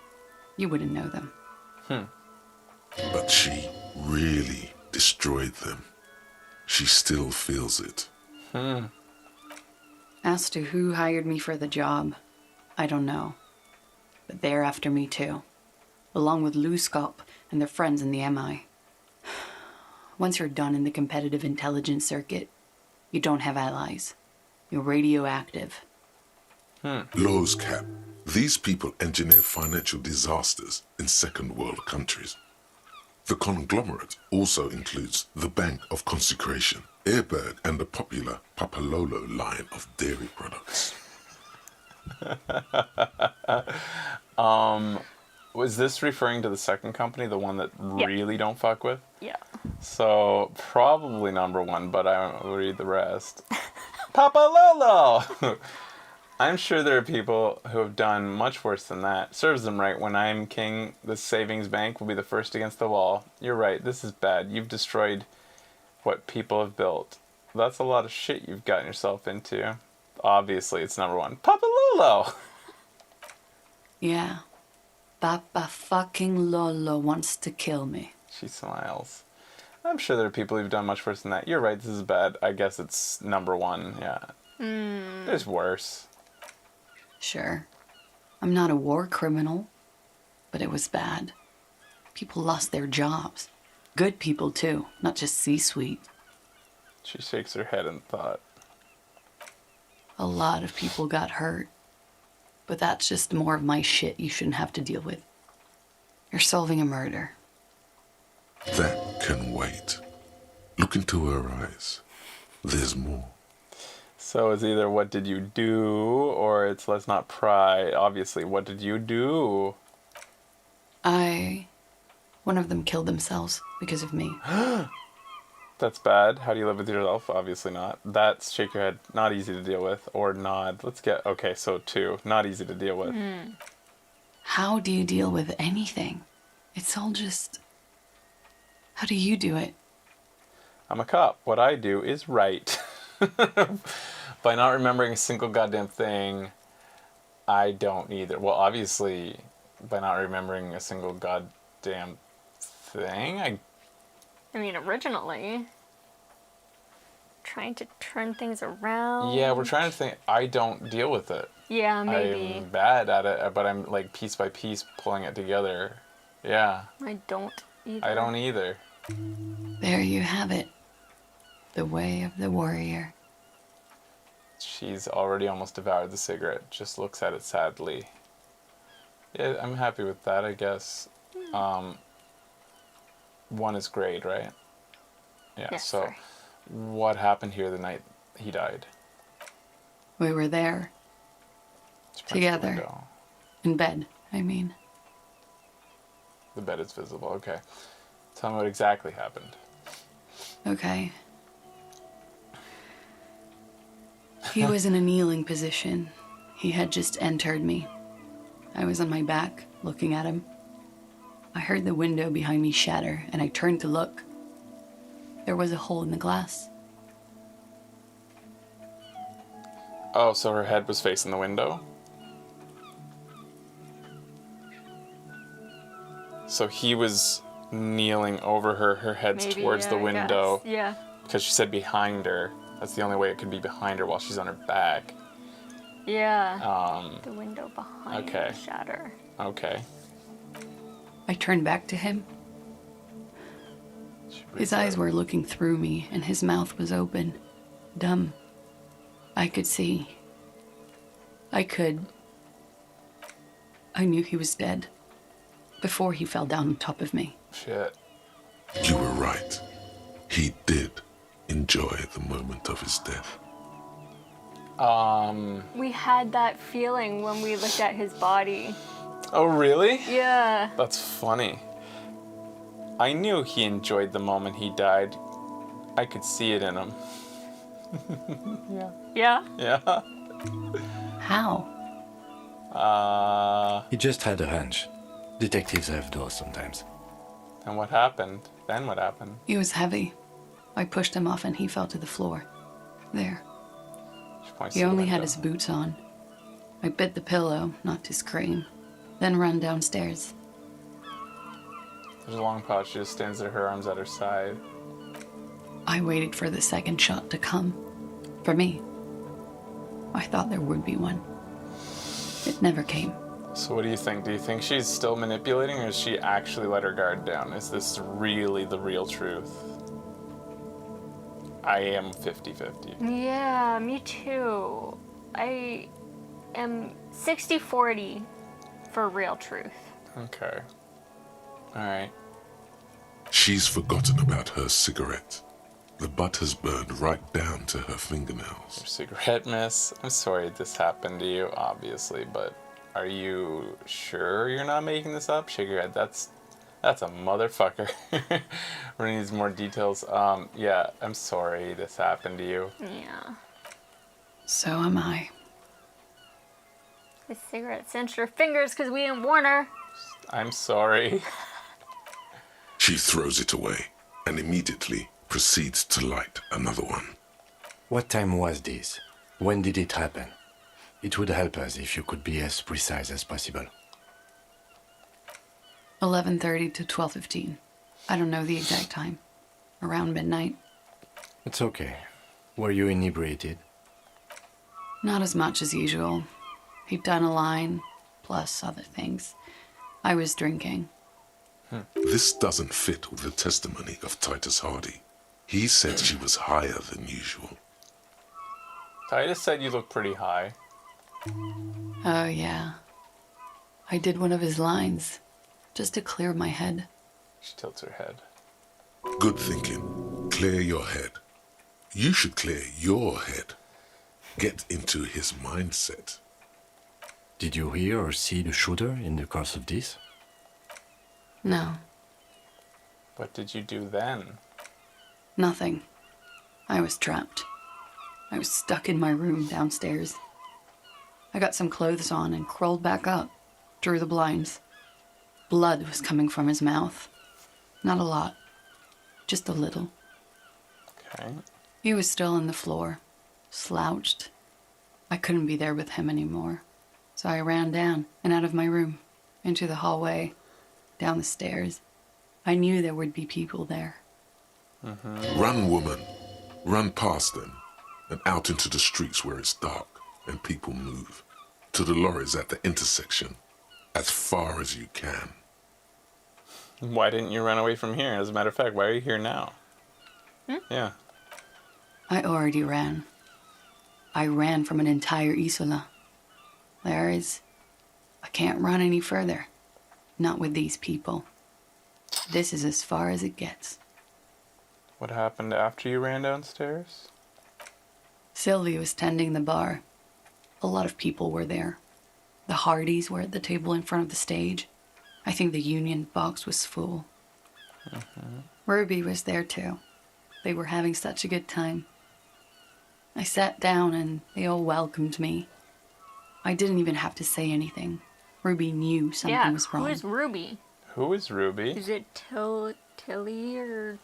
You wouldn't know them. But she really destroyed them. She still feels it. As to who hired me for the job, I don't know. But they're after me too. Along with Lou Scott and their friends in the MI. Once you're done in the competitive intelligence circuit, you don't have allies. You're radioactive. Laws cap. These people engineer financial disasters in second world countries. The conglomerate also includes the Bank of Consecration, Airberg, and the popular Papalolo line of dairy products. Was this referring to the second company, the one that really don't fuck with? Yeah. So, probably number one, but I won't read the rest. Papalolo! I'm sure there are people who have done much worse than that. Serves them right. When I'm king, the savings bank will be the first against the wall. You're right, this is bad. You've destroyed what people have built. That's a lot of shit you've gotten yourself into. Obviously, it's number one. Papalolo! Yeah. Papa fucking Lolo wants to kill me. She smiles. I'm sure there are people who've done much worse than that. You're right, this is bad. I guess it's number one, yeah. There's worse. Sure. I'm not a war criminal, but it was bad. People lost their jobs. Good people, too, not just C-suite. She shakes her head in thought. A lot of people got hurt. But that's just more of my shit you shouldn't have to deal with. You're solving a murder. That can wait. Look into her eyes. There's more. So it's either what did you do, or it's let's not pry. Obviously, what did you do? One of them killed themselves because of me. That's bad. How do you live with yourself? Obviously not. That's shake your head. Not easy to deal with. Or nod. Let's get... Okay, so 2. Not easy to deal with. How do you deal with anything? It's all just... How do you do it? I'm a cop. What I do is right. By not remembering a single goddamn thing, I don't either. Well, obviously, by not remembering a single goddamn thing, I mean, originally, trying to turn things around. Yeah, we're trying to think. I don't deal with it. Yeah, maybe. I'm bad at it, but I'm like piece by piece pulling it together. Yeah. I don't either. I don't either. There you have it. The way of the warrior. She's already almost devoured the cigarette. Just looks at it sadly. Yeah, I'm happy with that, I guess. 1 is grade, right? Yeah, Yes, so sir. what happened here the night he died? We were there. Together. In bed, I mean. The bed is visible, okay. Tell me what exactly happened. Okay. He was in a kneeling position. He had just entered me. I was on my back, looking at him. I heard the window behind me shatter, and I turned to look. There was a hole in the glass. Oh, so her head was facing the window? So he was kneeling over her, her head's Maybe, towards the I window. guess. Yeah. Because she said behind her. That's the only way it could be behind her while she's on her back. Yeah. The window behind okay. the shatter. Okay. I turned back to him. His eyes were looking through me, and his mouth was open. Dumb. I could see. I knew he was dead. Before he fell down on top of me. Shit. You were right. He did enjoy the moment of his death. We had that feeling when we looked at his body. Oh, really? Yeah. That's funny. I knew he enjoyed the moment he died. I could see it in him. Yeah? Yeah. How? He just had a hunch. Detectives have those sometimes. And what happened? Then what happened? He was heavy. I pushed him off and he fell to the floor. There. He only had his boots on. I bit the pillow, not to scream, then ran downstairs. There's a long pause. She just stands there, her arms at her side. I waited for the second shot to come. For me. I thought there would be one. It never came. So what do you think? Do you think she's still manipulating, or has she actually let her guard down? Is this really the real truth? I am 50-50. Yeah, me too. I am 60-40 for real truth. Okay. Alright. She's forgotten about her cigarette. The butt has burned right down to her fingernails. Your cigarette, miss. I'm sorry this happened to you, obviously, but are you sure you're not making this up? Shake your head. That's a motherfucker. We're gonna need some more details. Yeah, I'm sorry this happened to you. Yeah. So am I. His cigarette cinched her fingers because we didn't warn her. I'm sorry. She throws it away and immediately proceeds to light another one. What time was this? When did it happen? It would help us if you could be as precise as possible. 11:30 to 12:15. I don't know the exact time. Around midnight. It's okay. Were you inebriated? Not as much as usual. He'd done a line, plus other things. I was drinking. This doesn't fit with the testimony of Titus Hardy. He said she was higher than usual. Titus said you look pretty high. Oh, yeah. I did one of his lines, just to clear my head. She tilts her head. Good thinking. Clear your head. You should clear your head. Get into his mindset. Did you hear or see the shooter in the course of this? No, What did you do then? nothing. I was trapped. I was stuck in my room downstairs. I got some clothes on and crawled back up, drew the blinds. Blood was coming from his mouth. Not a lot, just a little. Okay. He was still on the floor, slouched. I couldn't be there with him anymore, so I ran down and out of my room, into the hallway, down the stairs. I knew there would be people there. Run, woman. Run past them and out into the streets where it's dark and people move. To the lorries at the intersection, as far as you can. Why didn't you run away from here? As a matter of fact, why are you here now? Yeah. I already ran. I ran from an entire Isola. I can't run any further. Not with these people. This is as far as it gets. What happened after you ran downstairs? Sylvie was tending the bar. A lot of people were there. The Hardys were at the table in front of the stage. I think the Union box was full. Ruby was there too. They were having such a good time. I sat down and they all welcomed me. I didn't even have to say anything. Ruby knew something was wrong. Who is Ruby? Who is Ruby? Is it Tilly or...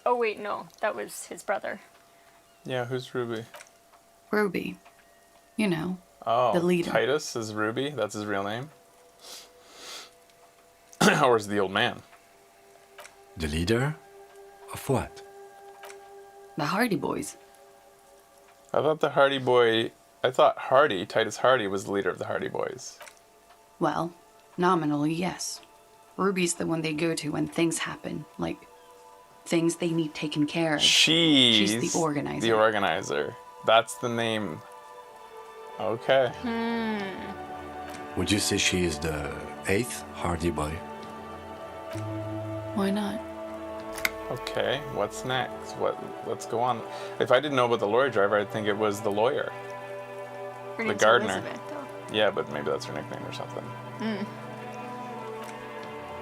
Oh wait, no. That was his brother. Yeah, who's Ruby? Ruby. You know, Oh, the leader. Titus is Ruby? That's his real name? Or is the old man? The leader? Of what? The Hardy Boys. I thought Titus Hardy was the leader of the Hardy Boys. Well, nominally, yes. Ruby's the one they go to when things happen, like things they need taken care of. She's the organizer. The organizer. That's the name. Okay. Would you say she is the 8th Hardy Boy? Why not? Okay, what's next? Let's go on. If I didn't know about the lorry driver, I'd think it was the lawyer. Her The name's gardener. Elizabeth, though. Yeah, but maybe that's her nickname or something.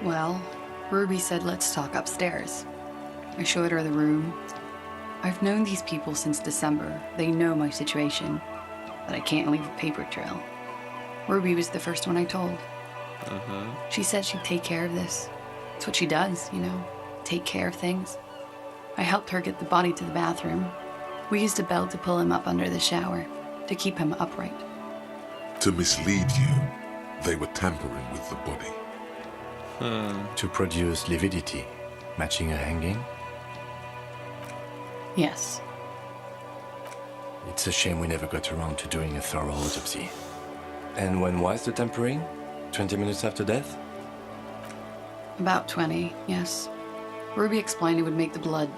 Well, Ruby said let's talk upstairs. I showed her the room. I've known these people since December. They know my situation, that I can't leave a paper trail. Ruby was the first one I told. She said she'd take care of this. It's what she does, you know, take care of things. I helped her get the body to the bathroom. We used a belt to pull him up under the shower, to keep him upright. To mislead you, they were tampering with the body. To produce lividity, matching a hanging? Yes. It's a shame we never got around to doing a thorough autopsy. And when was the tampering? 20 minutes after death? About 20, yes. Ruby explained it would make the blood...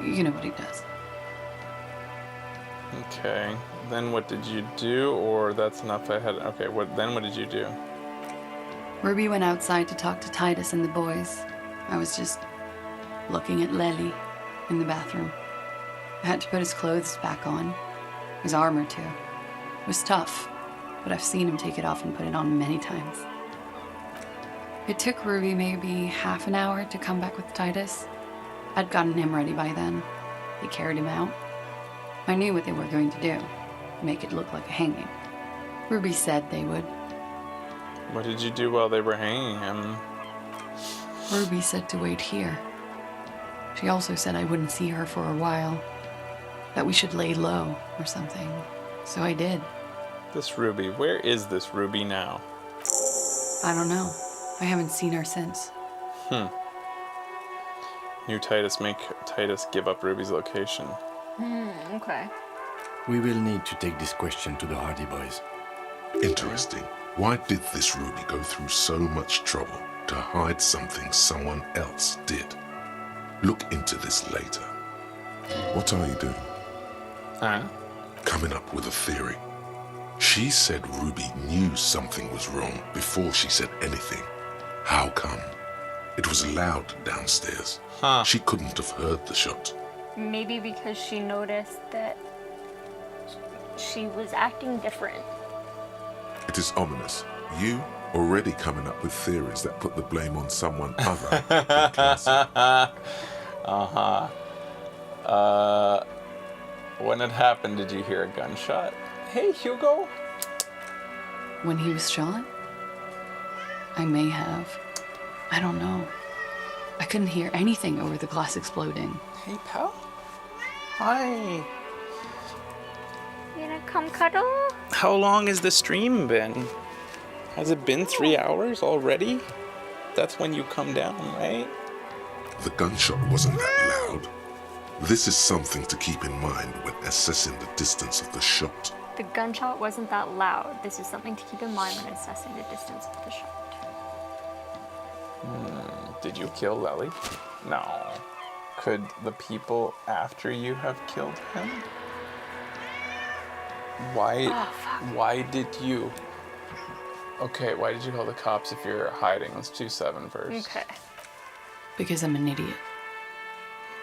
You know what he does. Okay, then what did you do? Or that's enough I had... Okay, what did you do? Ruby went outside to talk to Titus and the boys. I was just looking at Lely in the bathroom. I had to put his clothes back on. His armor, too. It was tough, but I've seen him take it off and put it on many times. It took Ruby maybe half an hour to come back with Titus. I'd gotten him ready by then. They carried him out. I knew what they were going to do, make it look like a hanging. Ruby said they would. What did you do while they were hanging him? Ruby said to wait here. She also said I wouldn't see her for a while, that we should lay low or something. So I did. This Ruby, where is this Ruby now? I don't know. I haven't seen her since. Make Titus give up Ruby's location. Okay. We will need to take this question to the Hardy Boys. Interesting. Why did this Ruby go through so much trouble to hide something someone else did? Look into this later. What are you doing? Coming up with a theory. She said Ruby knew something was wrong before she said anything. How come? It was loud downstairs. She couldn't have heard the shot. Maybe because she noticed that she was acting different. It is ominous. You already coming up with theories that put the blame on someone other than Classy. When it happened, did you hear a gunshot? Hey, Hugo. When he was shot? I may have. I don't know. I couldn't hear anything over the glass exploding. Hey, pal. Hi. You gonna come cuddle? How long has the stream been? Has it been 3 hours already? That's when you come down, right? The gunshot wasn't that loud. This is something to keep in mind when assessing the distance of the shot. The gunshot wasn't that loud. This is something to keep in mind when assessing the distance of the shot. Did you kill Lely? No. Could the people after you have killed him? Why did you... Okay, why did you call the cops if you're hiding? Let's do 7 first. Okay. Because I'm an idiot.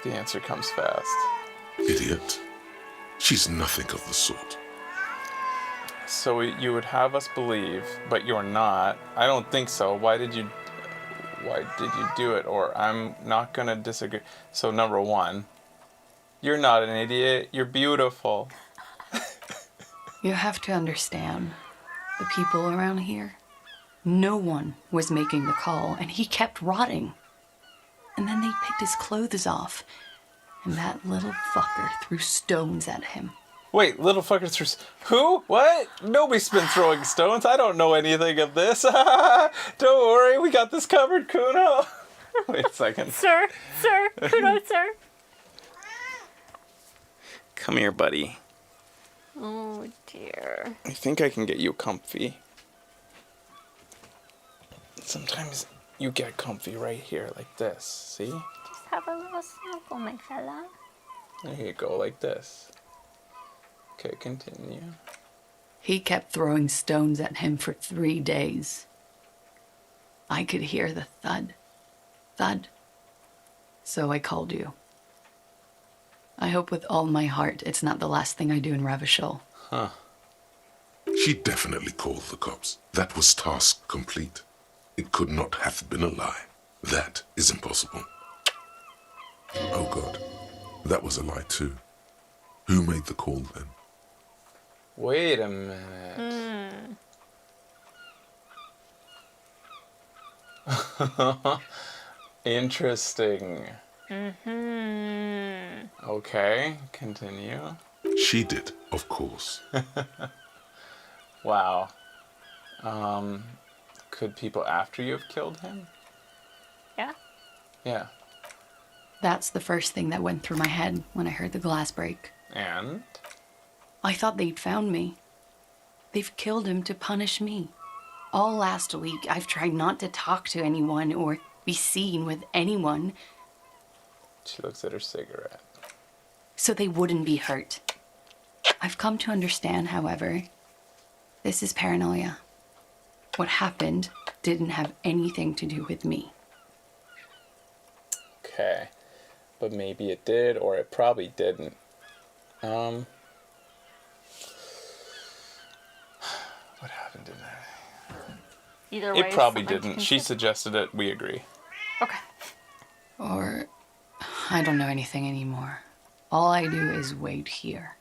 The answer comes fast. Idiot. She's nothing of the sort. So you would have us believe, but you're not. I don't think so. Why did you do it? Or I'm not gonna disagree. So number 1, you're not an idiot. You're beautiful. You have to understand, the people around here, no one was making the call, and he kept rotting. And then they picked his clothes off, and that little fucker threw stones at him. Wait, little fucker threw... Who? What? Nobody's been throwing stones. I don't know anything of this. Don't worry, we got this covered, Kuno. Wait a second. Sir, Kuno, sir. Come here, buddy. Oh, dear. I think I can get you comfy. Sometimes you get comfy right here, like this. See? Just have a little snuggle, my fella. There you go, like this. Okay, continue. He kept throwing stones at him for 3 days. I could hear the thud. Thud. So I called you. I hope with all my heart it's not the last thing I do in Ravishol. Huh. She definitely called the cops. That was task complete. It could not have been a lie. That is impossible. Oh God, that was a lie too. Who made the call then? Wait a minute. Interesting. Okay, continue. She did, of course. Wow. Could people after you have killed him? Yeah. Yeah. That's the first thing that went through my head when I heard the glass break. And? I thought they'd found me. They've killed him to punish me. All last week, I've tried not to talk to anyone or be seen with anyone. She looks at her cigarette. So they wouldn't be hurt. I've come to understand, however, this is paranoia. What happened didn't have anything to do with me. Okay. But maybe it did, or it probably didn't. What happened in there? Either way, It probably something to didn't. consider. She suggested it. We agree. Okay. Or I don't know anything anymore. All I do is wait here.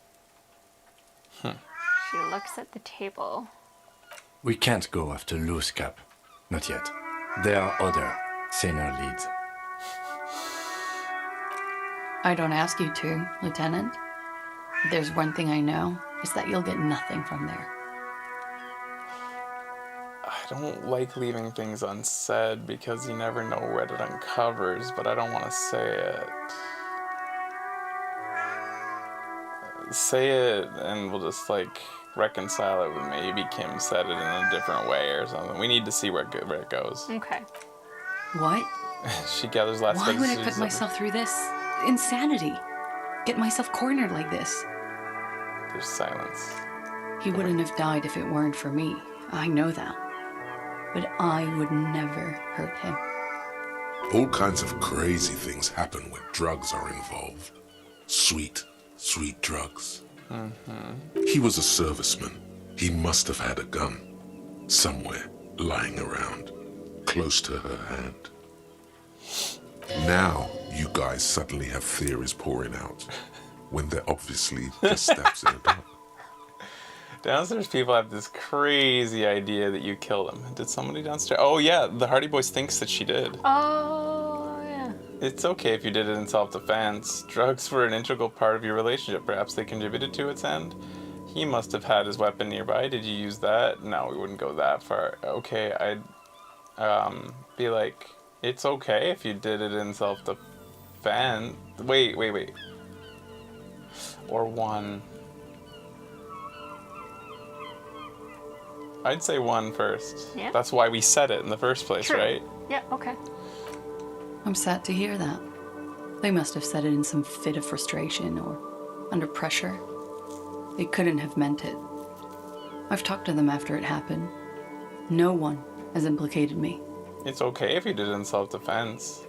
She looks at the table. We can't go after Loose Cap. Not yet. There are other, saner leads. I don't ask you to, Lieutenant. If there's one thing I know, it's that you'll get nothing from there. I don't like leaving things unsaid because you never know what it uncovers, but I don't want to say it. Say it and we'll just like reconcile it with maybe Kim said it in a different way or something. We need to see where it goes. Okay. What? She gathers last Why would I put myself through this insanity? Get myself cornered like this? There's silence. He wouldn't have died if it weren't for me. I know that. But I would never hurt him. All kinds of crazy things happen when drugs are involved. Sweet, sweet drugs. He was a serviceman. He must have had a gun. Somewhere, lying around, close to her hand. Now, you guys suddenly have theories pouring out, when they're obviously just stabs in the dark. Downstairs people have this crazy idea that you killed him. Did somebody downstairs? Oh yeah, the Hardy Boys thinks that she did. Oh, yeah. It's okay if you did it in self-defense. Drugs were an integral part of your relationship. Perhaps they contributed to its end. He must have had his weapon nearby. Did you use that? No, we wouldn't go that far. Okay, I'd be like, it's okay if you did it in self-defense. Wait. Or one. I'd say one first. Yeah. That's why we said it in the first place, True. right? Yeah, okay. I'm sad to hear that. They must have said it in some fit of frustration or under pressure. They couldn't have meant it. I've talked to them after it happened. No one has implicated me. It's okay if you did it in self-defense.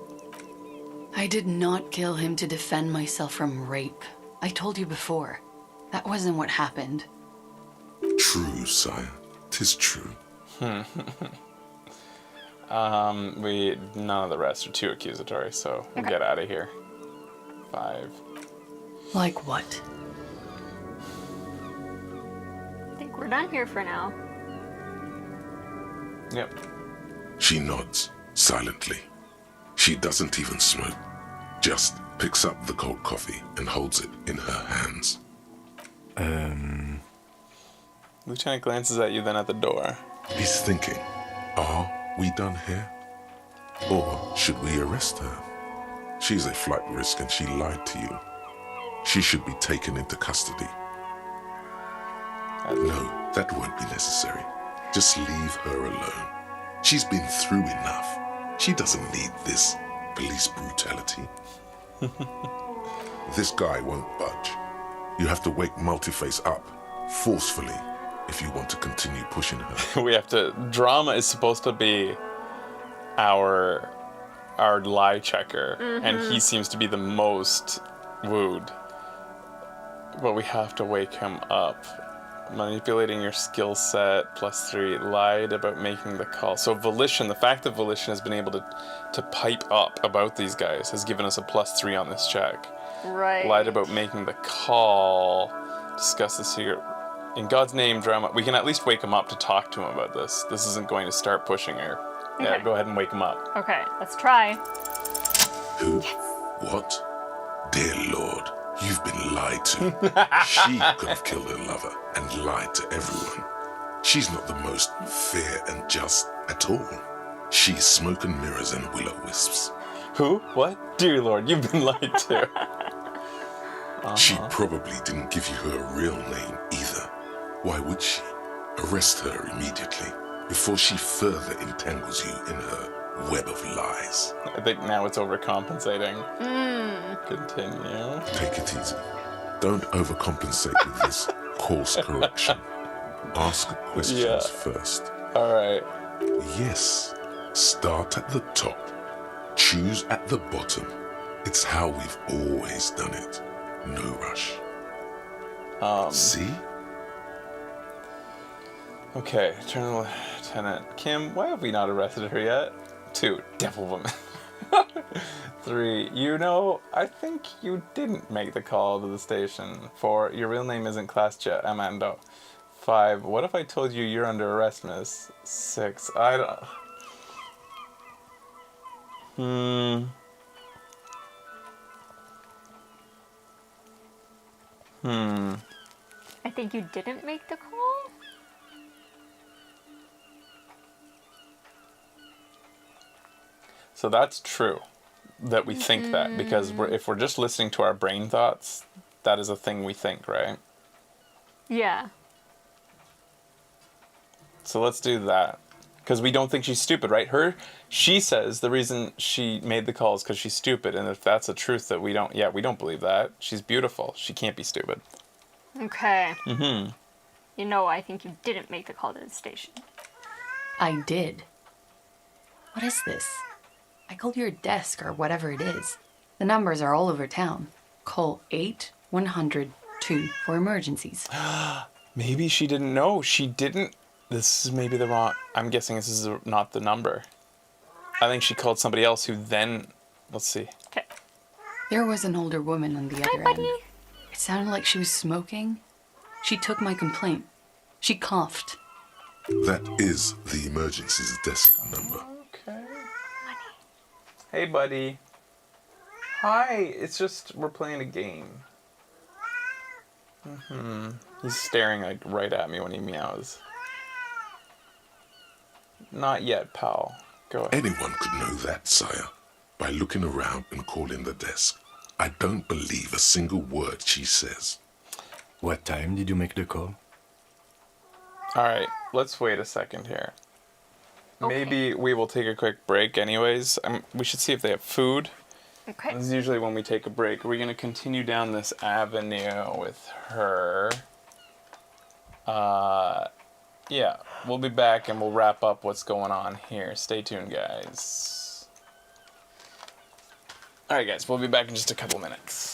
I did not kill him to defend myself from rape. I told you before. That wasn't what happened. True, sire. 'Tis true. None of the rest are too accusatory, so we'll get out of here. 5. Like what? I think we're done here for now. Yep. She nods, silently. She doesn't even smoke. Just picks up the cold coffee and holds it in her hands. Lieutenant glances at you, then at the door. He's thinking, are we done here? Or should we arrest her? She's a flight risk and she lied to you. She should be taken into custody. No, that won't be necessary. Just leave her alone. She's been through enough. She doesn't need this police brutality. This guy won't budge. You have to wake Multiface up, forcefully, if you want to continue pushing her. We have to... Drama is supposed to be our lie checker, and he seems to be the most wooed. But we have to wake him up. Manipulating your skill set, +3, lied about making the call. So Volition, the fact that Volition has been able to pipe up about these guys has given us a +3 on this check. Right. Lied about making the call. Discuss the secret. In God's name, Drama, we can at least wake him up to talk to him about this. This isn't going to start pushing her. Yeah, Okay. go ahead and wake him up. Okay, let's try. Who? What? Dear Lord, you've been lied to. She could have killed her lover and lied to everyone. She's not the most fair and just at all. She's smoke and mirrors and will-o-wisps. Who? What? Dear Lord, you've been lied to. She probably didn't give you her real name either. Why would she? Arrest her immediately before she further entangles you in her web of lies. I think now it's overcompensating. Continue. Take it easy. Don't overcompensate with this course correction. Ask questions first. All right. Yes. Start at the top. Choose at the bottom. It's how we've always done it. No rush. See? Okay, Colonel Lieutenant Kim, why have we not arrested her yet? 2, Devil Woman. 3, you know, I think you didn't make the call to the station. 4, your real name isn't Classjet Amando. 5, what if I told you you're under arrest, miss? 6, I don't... I think you didn't make the call? So that's true, that we think that, because if we're just listening to our brain thoughts, that is a thing we think, right? Yeah. So let's do that. Because we don't think she's stupid, right? She says the reason she made the call is because she's stupid, and if that's a truth that we don't believe that. She's beautiful. She can't be stupid. Okay. You know, I think you didn't make the call to the station. I did. What is this? I called your desk or whatever it is. The numbers are all over town. Call 8-100-2 for emergencies. Maybe she didn't know. She didn't. This is maybe the wrong... I'm guessing this is not the number. I think she called somebody else who then... Let's see. Okay. There was an older woman on the other end. It sounded like she was smoking. She took my complaint. She coughed. That is the emergencies desk number. Okay. Hey, buddy. Hi. It's just we're playing a game. He's staring like right at me when he meows. Not yet, pal. Go ahead. Anyone could know that, sire, by looking around and calling the desk. I don't believe a single word she says. What time did you make the call? All right, let's wait a second here. Maybe we will take a quick break anyways. We should see if they have food. Okay. This is usually when we take a break. We're going to continue down this avenue with her. Yeah, we'll be back and we'll wrap up what's going on here. Stay tuned, guys. All right, guys, we'll be back in just a couple minutes.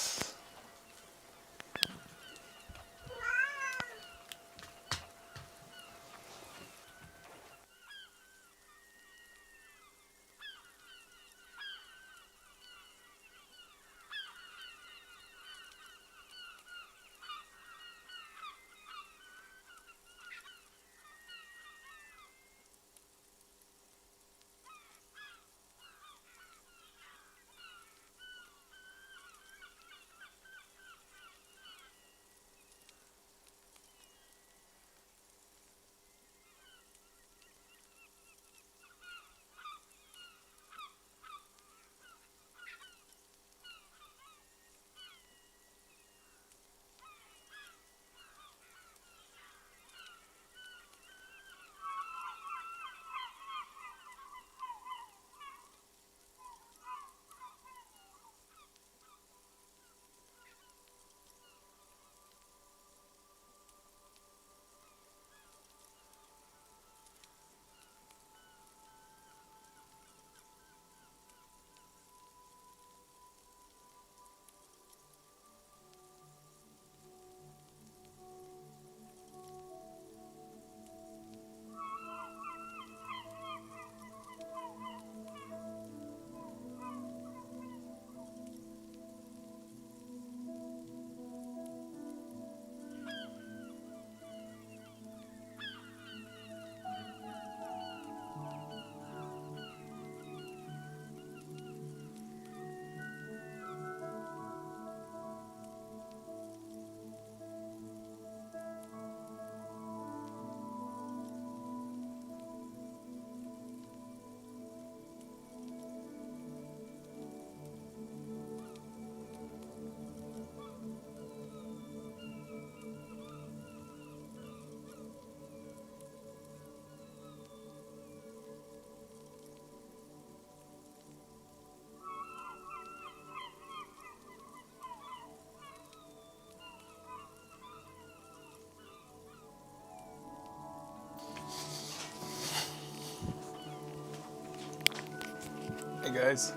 Hey, guys.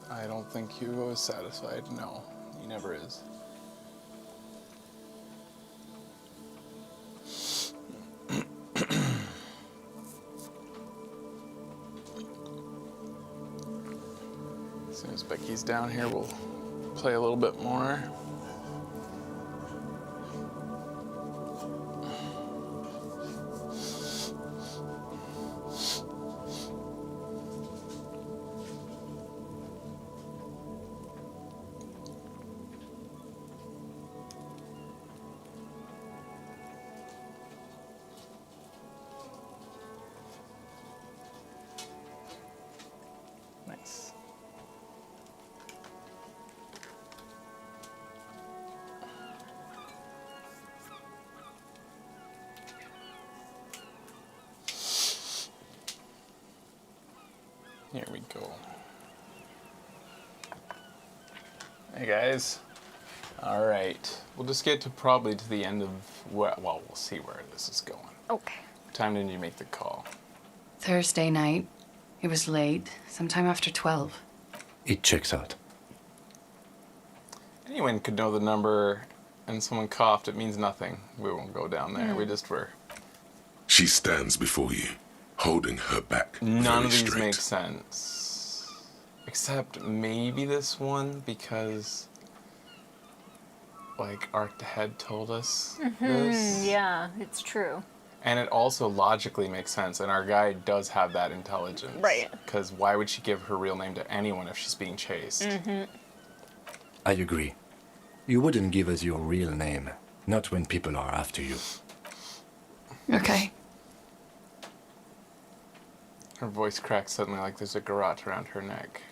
I don't think Hugo is satisfied. No, he never is. As soon as Becky's down here, we'll play a little bit more. Nice. Here we go. Hey guys. All right. We'll just get to probably to the end of well, we'll see where this is going. Okay. What time did you make the call? Thursday night. It was late, sometime after 12. It checks out. Anyone could know the number and someone coughed. It means nothing. We won't go down there. We just were. She stands before you, holding her back. None of very these straight. make sense. Except maybe this one, because like Arc the Head told us this. Yeah, it's true. And it also logically makes sense, and our guy does have that intelligence. Right. Because why would she give her real name to anyone if she's being chased? I agree. You wouldn't give us your real name, not when people are after you. Okay. Her voice cracks suddenly like there's a garrote around her neck.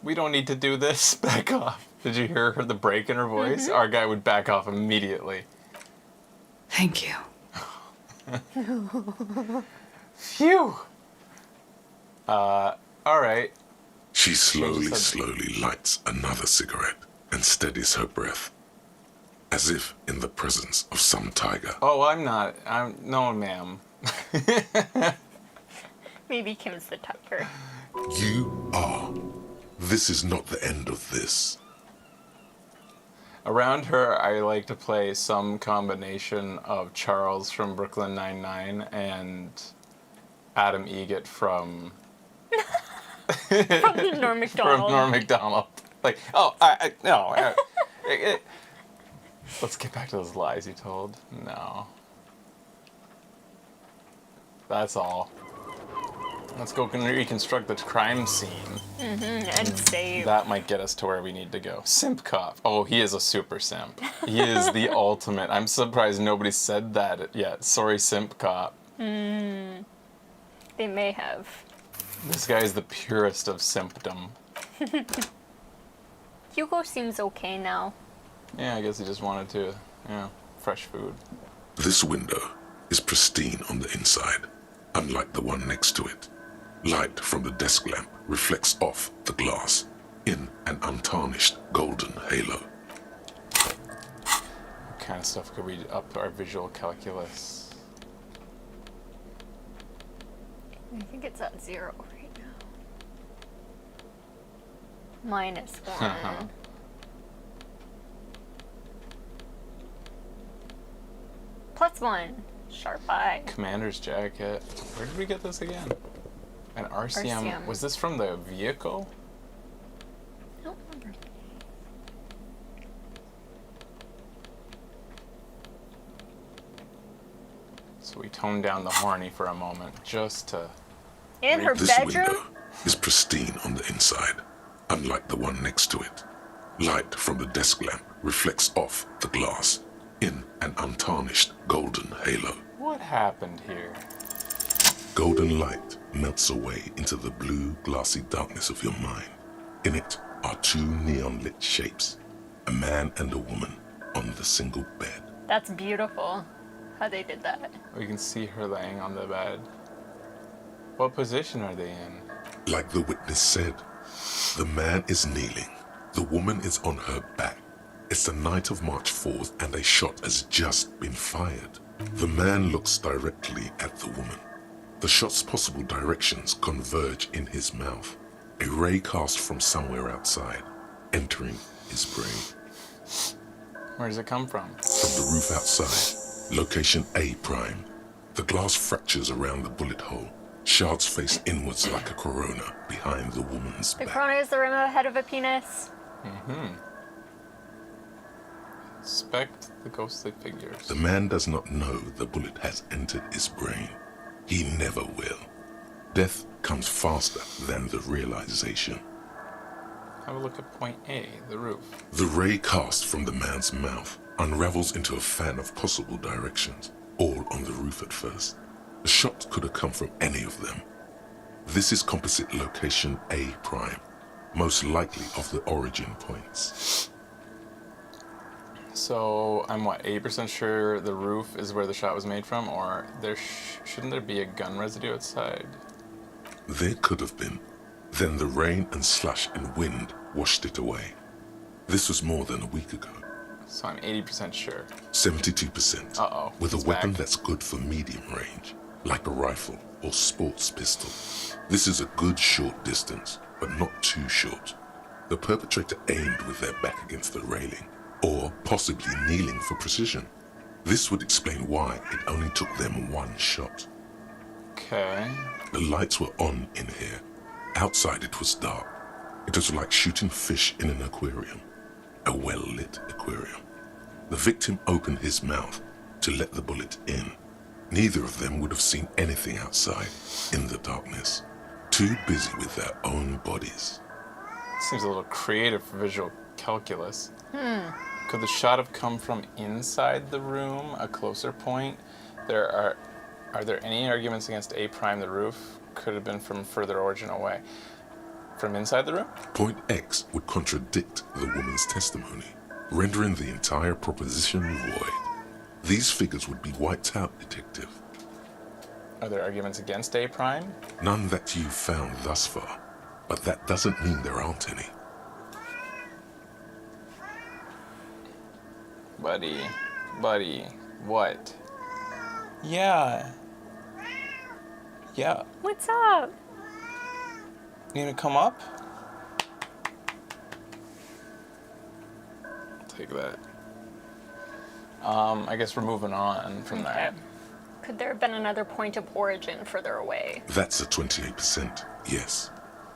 we don't need to do this. Back off. Did you hear the break in her voice? Our guy would back off immediately. Thank you. Phew. All right. She slowly lights another cigarette and steadies her breath, as if in the presence of some tiger. Oh, I'm not. No, ma'am. Maybe Kim's the tiger. You are. This is not the end of this. Around her, I like to play some combination of Charles from Brooklyn Nine-Nine and Adam Egget from... From Norm Macdonald. From Norm Macdonald. Like, no. Let's get back to those lies you told. No. That's all. Let's go reconstruct the crime scene. And save. That might get us to where we need to go. Simp cop. Oh, he is a super simp. He is the ultimate. I'm surprised nobody said that yet. Sorry, simp cop. They may have. This guy is the purest of simpdom. Hugo seems okay now. Yeah, I guess he just wanted to, fresh food. This window is pristine on the inside, unlike the one next to it. Light from the desk lamp reflects off the glass in an untarnished golden halo. What kind of stuff could we up our visual calculus? I think it's at 0 right now. -1. +1. Sharp eye. Commander's jacket. Where did we get this again? An RCM. RCM. Was this from the vehicle? I don't remember. So we toned down the horny for a moment, just to... In her This bedroom? window is pristine on the inside, unlike the one next to it. Light from the desk lamp reflects off the glass in an untarnished golden halo. What happened here? Golden light melts away into the blue, glassy darkness of your mind. In it are two neon-lit shapes, a man and a woman on the single bed. That's beautiful, how they did that. We can see her laying on the bed. What position are they in? Like the witness said, the man is kneeling, the woman is on her back. It's the night of March 4th and a shot has just been fired. The man looks directly at the woman. The shot's possible directions converge in his mouth. A ray cast from somewhere outside, entering his brain. Where does it come from? From the roof outside, location A prime. The glass fractures around the bullet hole. Shards face inwards like a corona behind the woman's The back. corona is the rim of a head of a penis. Inspect the ghostly figures. The man does not know the bullet has entered his brain. He never will. Death comes faster than the realization. Have a look at point A, the roof. The ray cast from the man's mouth unravels into a fan of possible directions, all on the roof at first. The shot could have come from any of them. This is composite location A prime, most likely of the origin points. So I'm 80% sure the roof is where the shot was made from, or shouldn't there be a gun residue outside? There could have been. Then the rain and slush and wind washed it away. This was more than a week ago. So I'm 80% sure. 72%. Uh-oh. With a it's weapon back. that's good for medium range, like a rifle or sports pistol. This is a good short distance, but not too short. The perpetrator aimed with their back against the railing, or possibly kneeling for precision. This would explain why it only took them one shot. Okay. The lights were on in here. Outside it was dark. It was like shooting fish in an aquarium. A well-lit aquarium. The victim opened his mouth to let the bullet in. Neither of them would have seen anything outside in the darkness. Too busy with their own bodies. Seems a little creative for visual calculus. Could the shot have come from inside the room, a closer point? Are there any arguments against A prime, the roof? Could have been from further origin away. from inside the room? Point X would contradict the woman's testimony, rendering the entire proposition void. These figures would be wiped out, Detective. Are there arguments against A prime? None that you've found thus far, but that doesn't mean there aren't any. Buddy, what? Yeah. What's up? You gonna come up? Take that. I guess we're moving on from that. Could there have been another point of origin further away? That's a 28%, yes.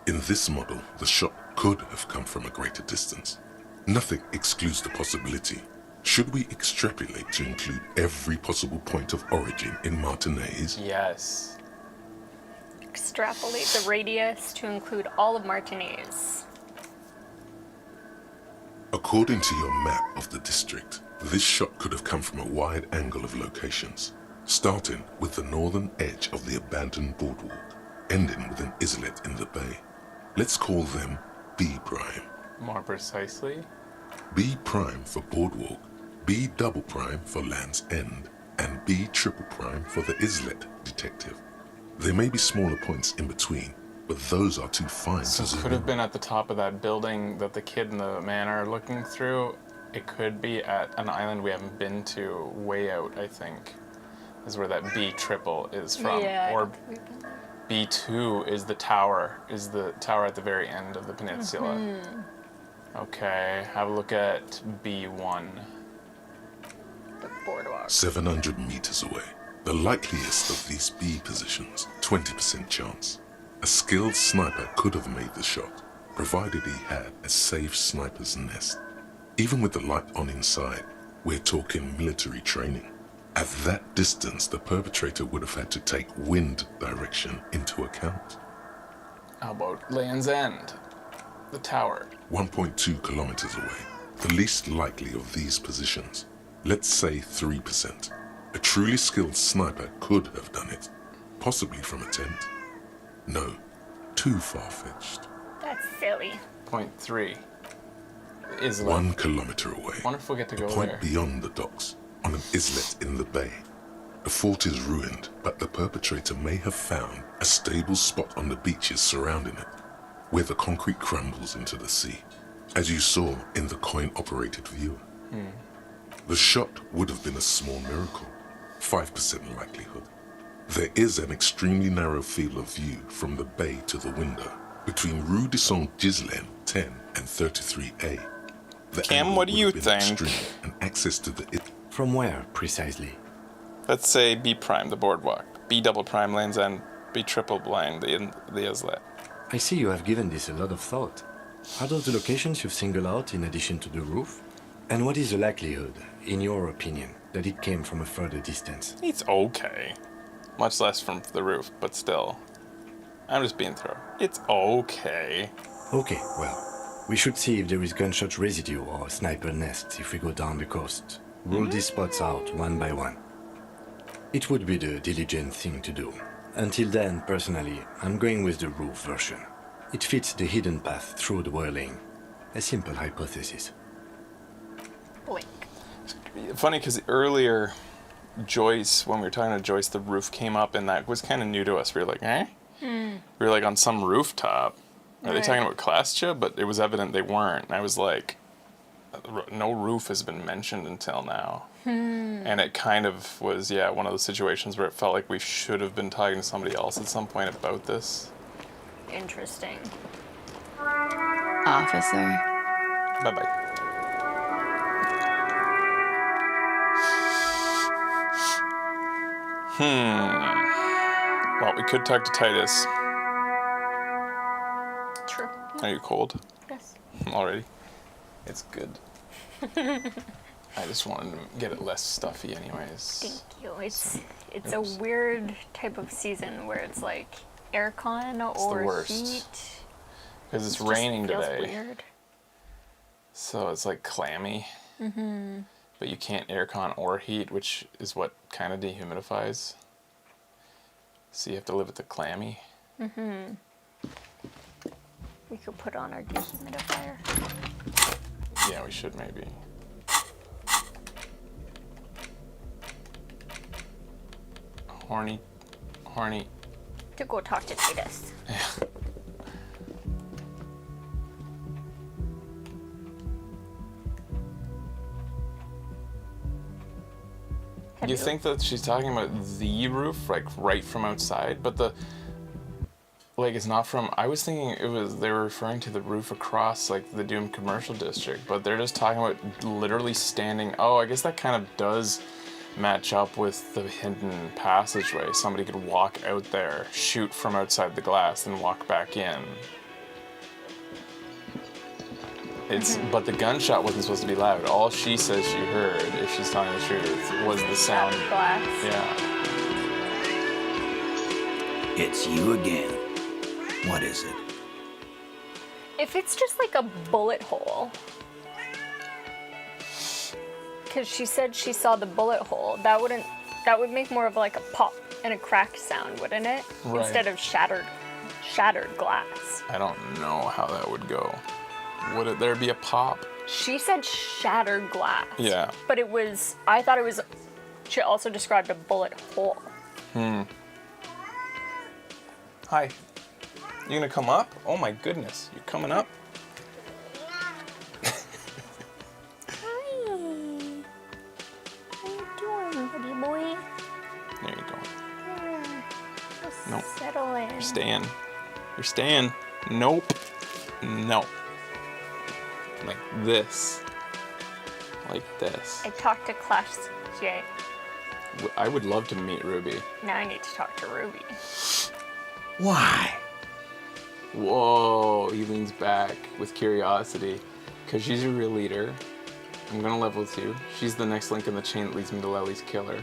In this model, the shot could have come from a greater distance. Nothing excludes the possibility. Should we extrapolate to include every possible point of origin in Martinez? Yes. Extrapolate the radius to include all of Martinez. According to your map of the district, this shot could have come from a wide angle of locations, starting with the northern edge of the abandoned boardwalk, ending with an islet in the bay. Let's call them B prime. More precisely? B prime for boardwalk, B double prime for Land's End, and B triple prime for the islet, Detective. There may be smaller points in between, but those are too fine So to it zoom could in. have been at the top of that building that the kid and the man are looking through. It could be at an island we haven't been to, way out, I think, is where that B triple is from. Yeah, Or B2 is the tower at the very end of the peninsula. Okay, have a look at B1. The boardwalk. 700 meters away. The likeliest of these B positions, 20% chance. A skilled sniper could have made the shot, provided he had a safe sniper's nest. Even with the light on inside, we're talking military training. At that distance, the perpetrator would have had to take wind direction into account. How about Land's End? The tower. 1.2 kilometers away. The least likely of these positions. Let's say 3%. A truly skilled sniper could have done it. Possibly from a tent. No, too far-fetched. That's silly. Point 3. Islet. 1 kilometer away. Wonder if we'll get to A go point there. beyond the docks, on an islet in the bay. The fort is ruined, but the perpetrator may have found a stable spot on the beaches surrounding it, where the concrete crumbles into the sea, as you saw in the coin-operated viewer. The shot would have been a small miracle, 5% likelihood. There is an extremely narrow field of view from the bay to the window, between Rue de Saint-Ghislain 10 and 33A. The Cam, angle what do would you have been think? extreme, and access to the... From where, precisely? Let's say B prime, the boardwalk. B double prime, Land's End. B triple blind, the islet. I see you have given this a lot of thought. Are those the locations you've singled out in addition to the roof? And what is the likelihood, in your opinion, that it came from a further distance? It's okay. Much less from the roof, but still. I'm just being thorough. It's okay. Okay, well, we should see if there is gunshot residue or sniper nests if we go down the coast. Rule these spots out one by one. It would be the diligent thing to do. Until then, personally, I'm going with the roof version. It fits the hidden path through the whirling. A simple hypothesis. Blink. Funny, because earlier, Joyce, when we were talking to Joyce, the roof came up, and that was kind of new to us. We were like, eh? We were like on some rooftop. Are they talking about Clastja? But it was evident they weren't. And I was like, no roof has been mentioned until now. And it kind of was, one of those situations where it felt like we should have been talking to somebody else at some point about this. Interesting. Officer. Bye-bye. Well, we could talk to Titus. True. Are you cold? Yes. Already? It's good. I just wanted to get it less stuffy anyways. Thank you. It's a weird type of season where it's like aircon or worst. heat. Because it's It just raining feels today. Weird. So it's like clammy. But you can't aircon or heat, which is what kind of dehumidifies. So you have to live with the clammy. We could put on our dehumidifier. Yeah, we should maybe. Horny. To go talk to Titus. You think that she's talking about the roof, like right from outside, but it's not from. I was thinking they were referring to the roof across like the Doom commercial district, but they're just talking about literally standing. Oh, I guess that kind of does match up with the hidden passageway. Somebody could walk out there, shoot from outside the glass, and walk back in. But the gunshot wasn't supposed to be loud. All she says she heard, if she's telling the truth, was the sound. Glass. Yeah. It's you again. What is it? If it's just like a bullet hole, because she said she saw the bullet hole, that would make more of like a pop and a crack sound, wouldn't it? Right. Instead of shattered glass. I don't know how that would go. Would there be a pop? She said shattered glass. Yeah. But I thought it was, she also described a bullet hole. Hi. You gonna come up? Oh my goodness, you coming up? Hi. How you doing, buddy boy? There you go. Just Nope. settle in. You're staying. Nope. No. Like this. Like this. I talked to Clash J. I would love to meet Ruby. Now I need to talk to Ruby. Why? Whoa, he leans back with curiosity. Because she's a real leader. I'm gonna level with you. She's the next link in the chain that leads me to Lely's killer.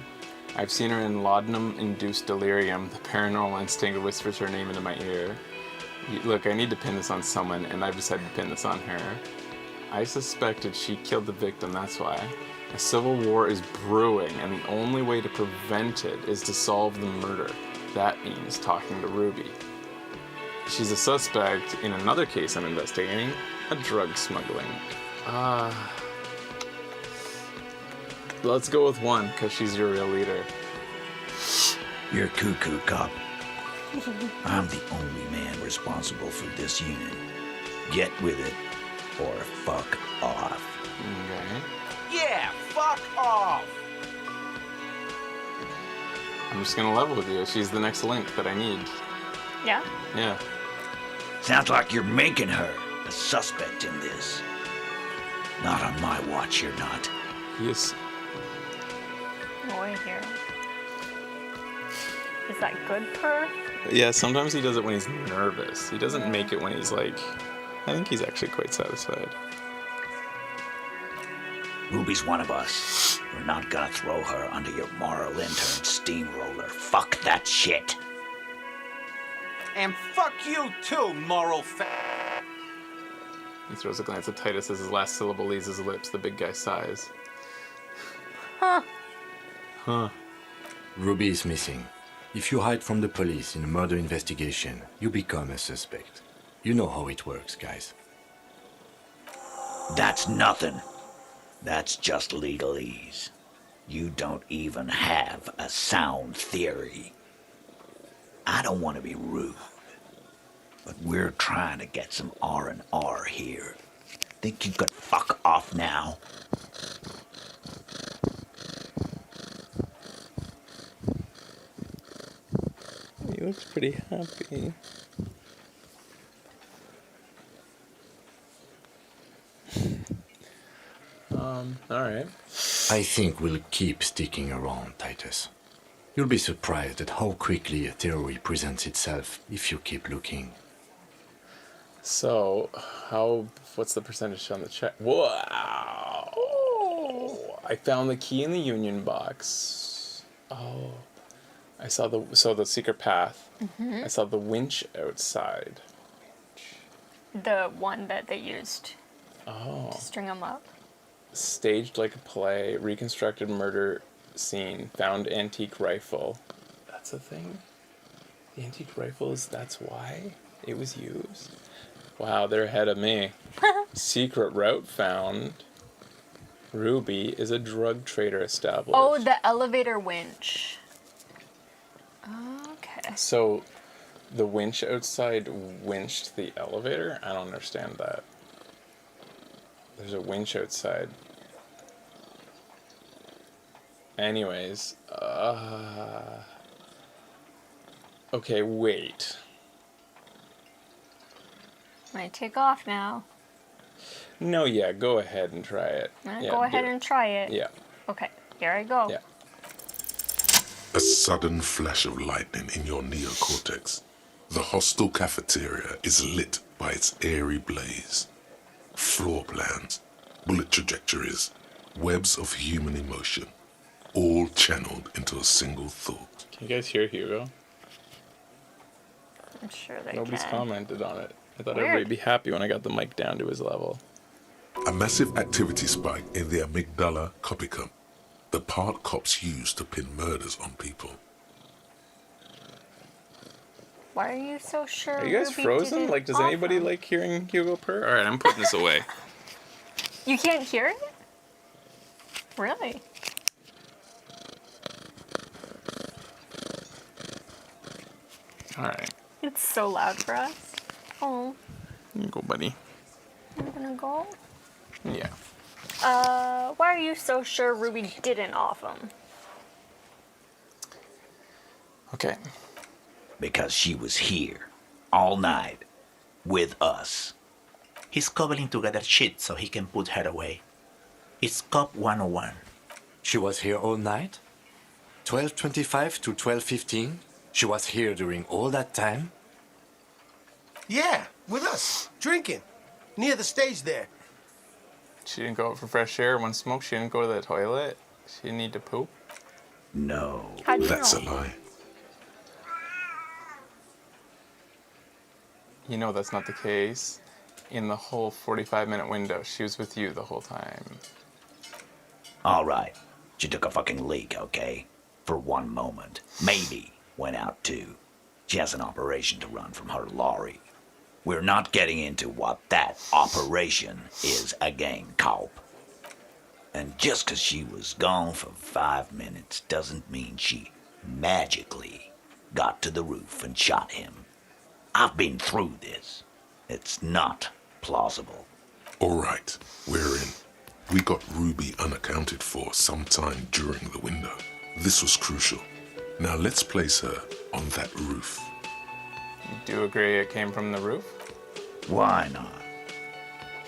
I've seen her in laudanum-induced delirium. The paranormal instinct whispers her name into my ear. Look, I need to pin this on someone, and I've decided to pin this on her. I suspected she killed the victim, that's why. A civil war is brewing, and the only way to prevent it is to solve the murder. That means talking to Ruby. She's a suspect in another case I'm investigating, a drug smuggling. Let's go with one, because she's your real leader. You're cuckoo, cop. I'm the only man responsible for this unit. Get with it, or fuck off. Okay. Yeah, fuck off! I'm just gonna level with you. She's the next link that I need. Yeah? Yeah. Sounds like you're making her a suspect in this. Not on my watch, you're not. Yes. Boy, here. Is that good purr? Yeah, sometimes he does it when he's nervous. He doesn't make it when he's like... I think he's actually quite satisfied. Ruby's one of us. We're not gonna throw her under your moral intern steamroller. Fuck that shit. And fuck you too, moral He throws a glance at Titus as his last syllable leaves his lips. The big guy sighs. Huh. Huh. Ruby is missing. If you hide from the police in a murder investigation, you become a suspect. You know how it works, guys. That's nothing. That's just legalese. You don't even have a sound theory. I don't want to be rude, but we're trying to get some R&R here. Think you could fuck off now? He looks pretty happy. Alright. I think we'll keep sticking around, Titus. You'll be surprised at how quickly a theory presents itself if you keep looking. So, what's the percentage on the check? Wow! I found the key in the union box. Oh. I saw the secret path. Mm-hmm. I saw the winch outside. The one that they used Oh. to string them up. Staged like a play, reconstructed murder scene, found antique rifle. That's a thing? The antique rifle that's why it was used? Wow, they're ahead of me. Secret route found. Ruby is a drug trader established. Oh, the elevator winch. Okay. So, the winch outside winched the elevator? I don't understand that. There's a winch outside. Anyways, okay, wait. Might take off now. No, yeah, go ahead and try it. Yeah, Go ahead and try it. Yeah. Okay, here I go. Yeah. A sudden flash of lightning in your neocortex. The hostel cafeteria is lit by its airy blaze. Floor plans, bullet trajectories, webs of human emotion, all channeled into a single thought. Can you guys hear Hugo? I'm sure they Nobody's can. commented on it. I thought Weird. everybody'd be happy when I got the mic down to his level. A massive activity spike in the amygdala copicum, the part cops use to pin murders on people. Why are you so sure? Are you guys Ruby frozen? didn't Like, does off anybody him? like hearing Hugo purr? Alright, I'm putting this away. You can't hear it? Really? Alright. It's so loud for us. Oh, Here you go, buddy. I'm gonna go. Yeah. Why are you so sure Ruby didn't off him? Okay. Because she was here all night with us. He's cobbling together shit so he can put her away. It's Cop 101. She was here all night? 12:25 to 12:15? She was here during all that time? Yeah, with us, drinking, near the stage there. She didn't go out for fresh air, one smoke. She didn't go to the toilet. She didn't need to poop. No. How'd you That's know? a lie. You know that's not the case. In the whole 45-minute window, she was with you the whole time. All right. She took a fucking leak, okay? For one moment. Maybe went out too. She has an operation to run from her lorry. We're not getting into what that operation is again, Cop. And just 'cause she was gone for 5 minutes doesn't mean she magically got to the roof and shot him. I've been through this. It's not plausible. All right, we're in. We got Ruby unaccounted for sometime during the window. This was crucial. Now let's place her on that roof. You do agree it came from the roof? Why not?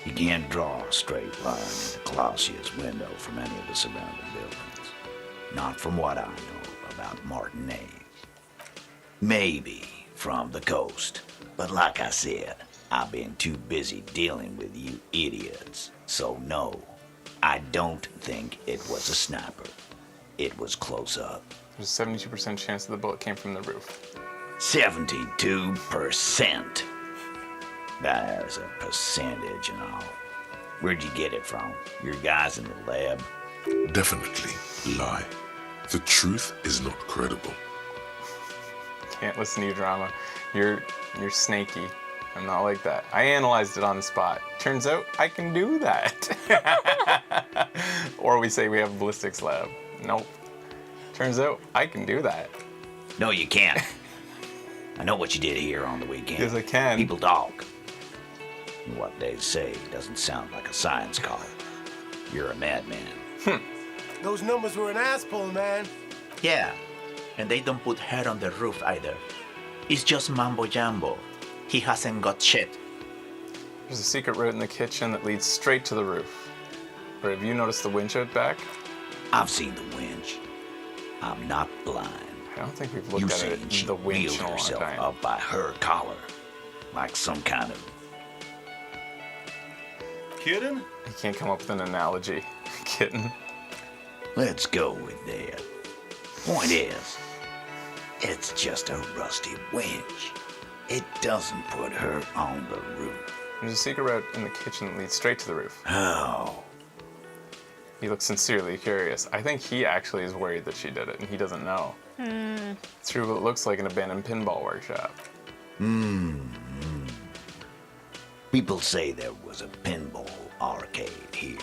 You can't draw a straight line into Clausia's window from any of the surrounding buildings. Not from what I know about Martinez. Maybe from the coast. But like I said, I've been too busy dealing with you idiots. So no, I don't think it was a sniper. It was close up. There's a 72% chance that the bullet came from the roof. 72%. There's a percentage and all. Where'd you get it from? Your guys in the lab? Definitely lie. The truth is not credible. Can't listen to you, drama. You're snaky. I'm not like that. I analyzed it on the spot. Turns out I can do that. Or we say we have a ballistics lab. Nope. Turns out I can do that. No, you can't. I know what you did here on the weekend. Yes, I can. People talk. And what they say doesn't sound like a science car. You're a madman. Those numbers were an ass pull, man. Yeah, and they don't put her on the roof either. It's just mambo jumbo. He hasn't got shit. There's a secret route in the kitchen that leads straight to the roof. Or have you noticed the winch out back? I've seen the winch. I'm not blind. I don't think we've You looked at seen it, she the winch wheeled in a long herself time. up by her collar. Like some kind of... Kidding? You can't come up with an analogy. Kitten. Let's go with that. Point is, it's just a rusty winch. It doesn't put her on the roof. There's a secret route in the kitchen that leads straight to the roof. How? He looks sincerely curious. I think he actually is worried that she did it, and he doesn't know. Through what looks like an abandoned pinball workshop. People say there was a pinball arcade here,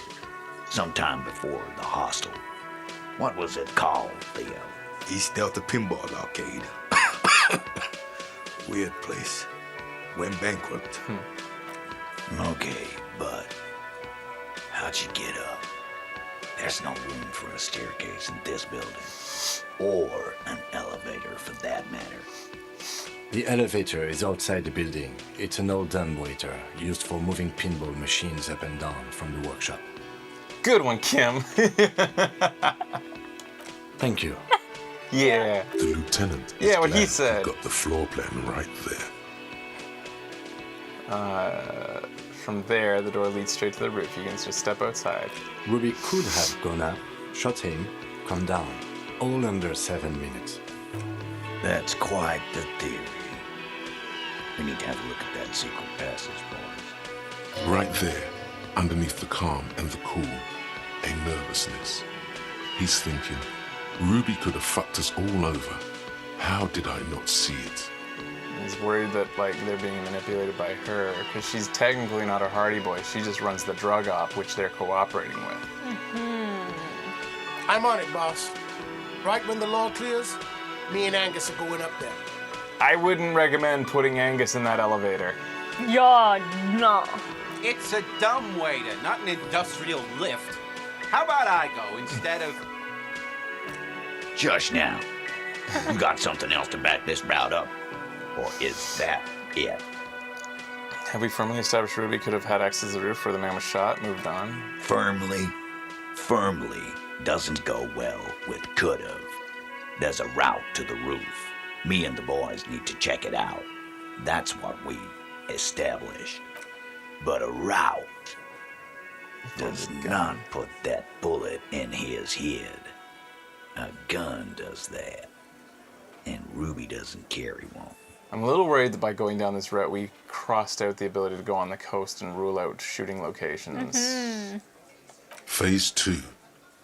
sometime before the hostel. What was it called, Theo? East Delta Pinball Arcade. Weird place. Went bankrupt. Okay, but how'd you get up? There's no room for a staircase in this building. Or an elevator, for that matter. The elevator is outside the building. It's an old dumbwaiter used for moving pinball machines up and down from the workshop. Good one, Kim. Thank you. Yeah. The lieutenant is Yeah, what he glad said. got the floor plan right there. From there, the door leads straight to the roof. You can just step outside. Ruby could have gone up, shot him, come down. All under 7 minutes. That's quite the theory. We need to have a look at that secret passage, boys. Right there, underneath the calm and the cool, a nervousness. He's thinking, Ruby could have fucked us all over. How did I not see it? He's worried that like they're being manipulated by her because she's technically not a Hardy Boy. She just runs the drug op, which they're cooperating with. I'm on it, boss. Right when the law clears, me and Angus are going up there. I wouldn't recommend putting Angus in that elevator. Yeah, no. It's a dumbwaiter, not an industrial lift. How about I go instead of... Just now. You got something else to back this route up? Or is that it? Have we firmly established Ruby could have had access to the roof where the man was shot, moved on? Firmly doesn't go well with could've. There's a route to the roof. Me and the boys need to check it out. That's what we established. But a route does not put that bullet in his head. A gun does that. And Ruby doesn't carry one. I'm a little worried that by going down this route, we crossed out the ability to go on the coast and rule out shooting locations. Phase 2,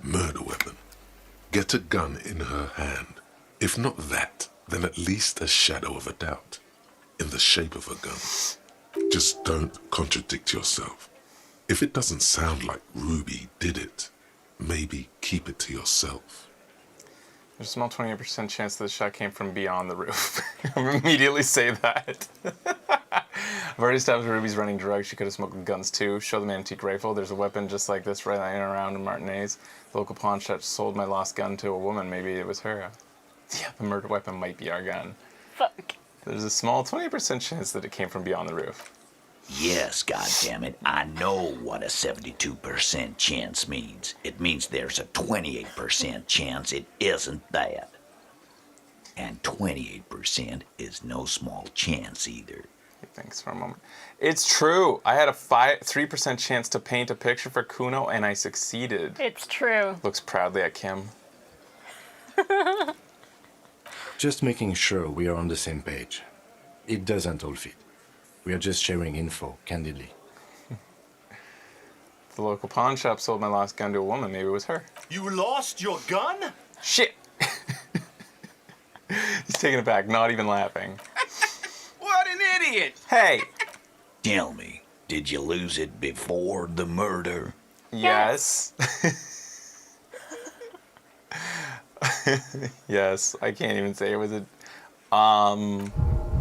murder weapon. Get a gun in her hand. If not that, then at least a shadow of a doubt. In the shape of a gun. Just don't contradict yourself. If it doesn't sound like Ruby did it, maybe keep it to yourself. There's a small 28% chance that the shot came from beyond the roof. I'll immediately say that. I've already established Ruby's running drugs. She could have smoked guns too. Show them an antique rifle. There's a weapon just like this right around in Martinez. The local pawn shop sold my lost gun to a woman. Maybe it was her. Yeah, the murder weapon might be our gun. Fuck. There's a small 20% chance that it came from beyond the roof. Yes, goddammit, I know what a 72% chance means. It means there's a 28% chance it isn't that. And 28% is no small chance either. Thanks for a moment. It's true. I had a 3% chance to paint a picture for Kuno, and I succeeded. It's true. Looks proudly at Kim. Just making sure we are on the same page. It doesn't all fit. We are just sharing info, candidly. The local pawn shop sold my lost gun to a woman. Maybe it was her. You lost your gun? Shit! He's taking it back, not even laughing. What an idiot! Hey! Tell me, did you lose it before the murder? Yes. Yes, I can't even say it was a...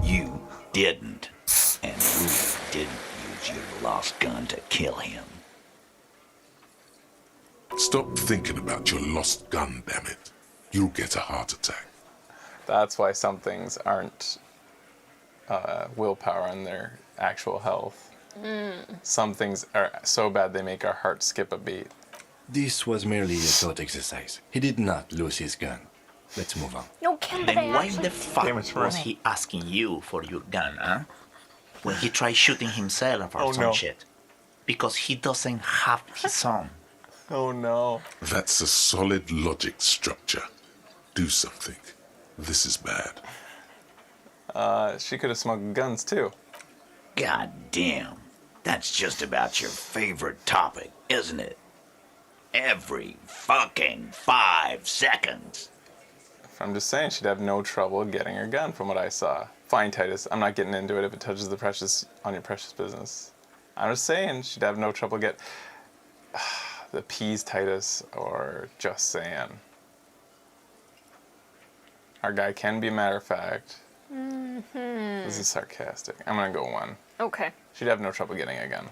You didn't. And Ruby didn't use your lost gun to kill him. Stop thinking about your lost gun, damn it. You'll get a heart attack. That's why some things aren't willpower and their actual health. Some things are so bad they make our heart skip a beat. This was merely a thought exercise. He did not lose his gun. Let's move on. No, Kim, but Then why actually... the fuck was he asking you for your gun, huh? When he tried shooting himself or some shit. Because he doesn't have his own. Oh no. That's a solid logic structure. Do something. This is bad. She could have smoked guns too. God damn. That's just about your favorite topic, isn't it? Every fucking 5 seconds. I'm just saying she'd have no trouble getting her gun from what I saw. Fine, Titus. I'm not getting into it if it touches the precious on your precious business. I'm just saying, she'd have no trouble get the P's Titus, or just saying. Our guy can be matter of fact. This is sarcastic. I'm gonna go 1. Okay. She'd have no trouble getting it again.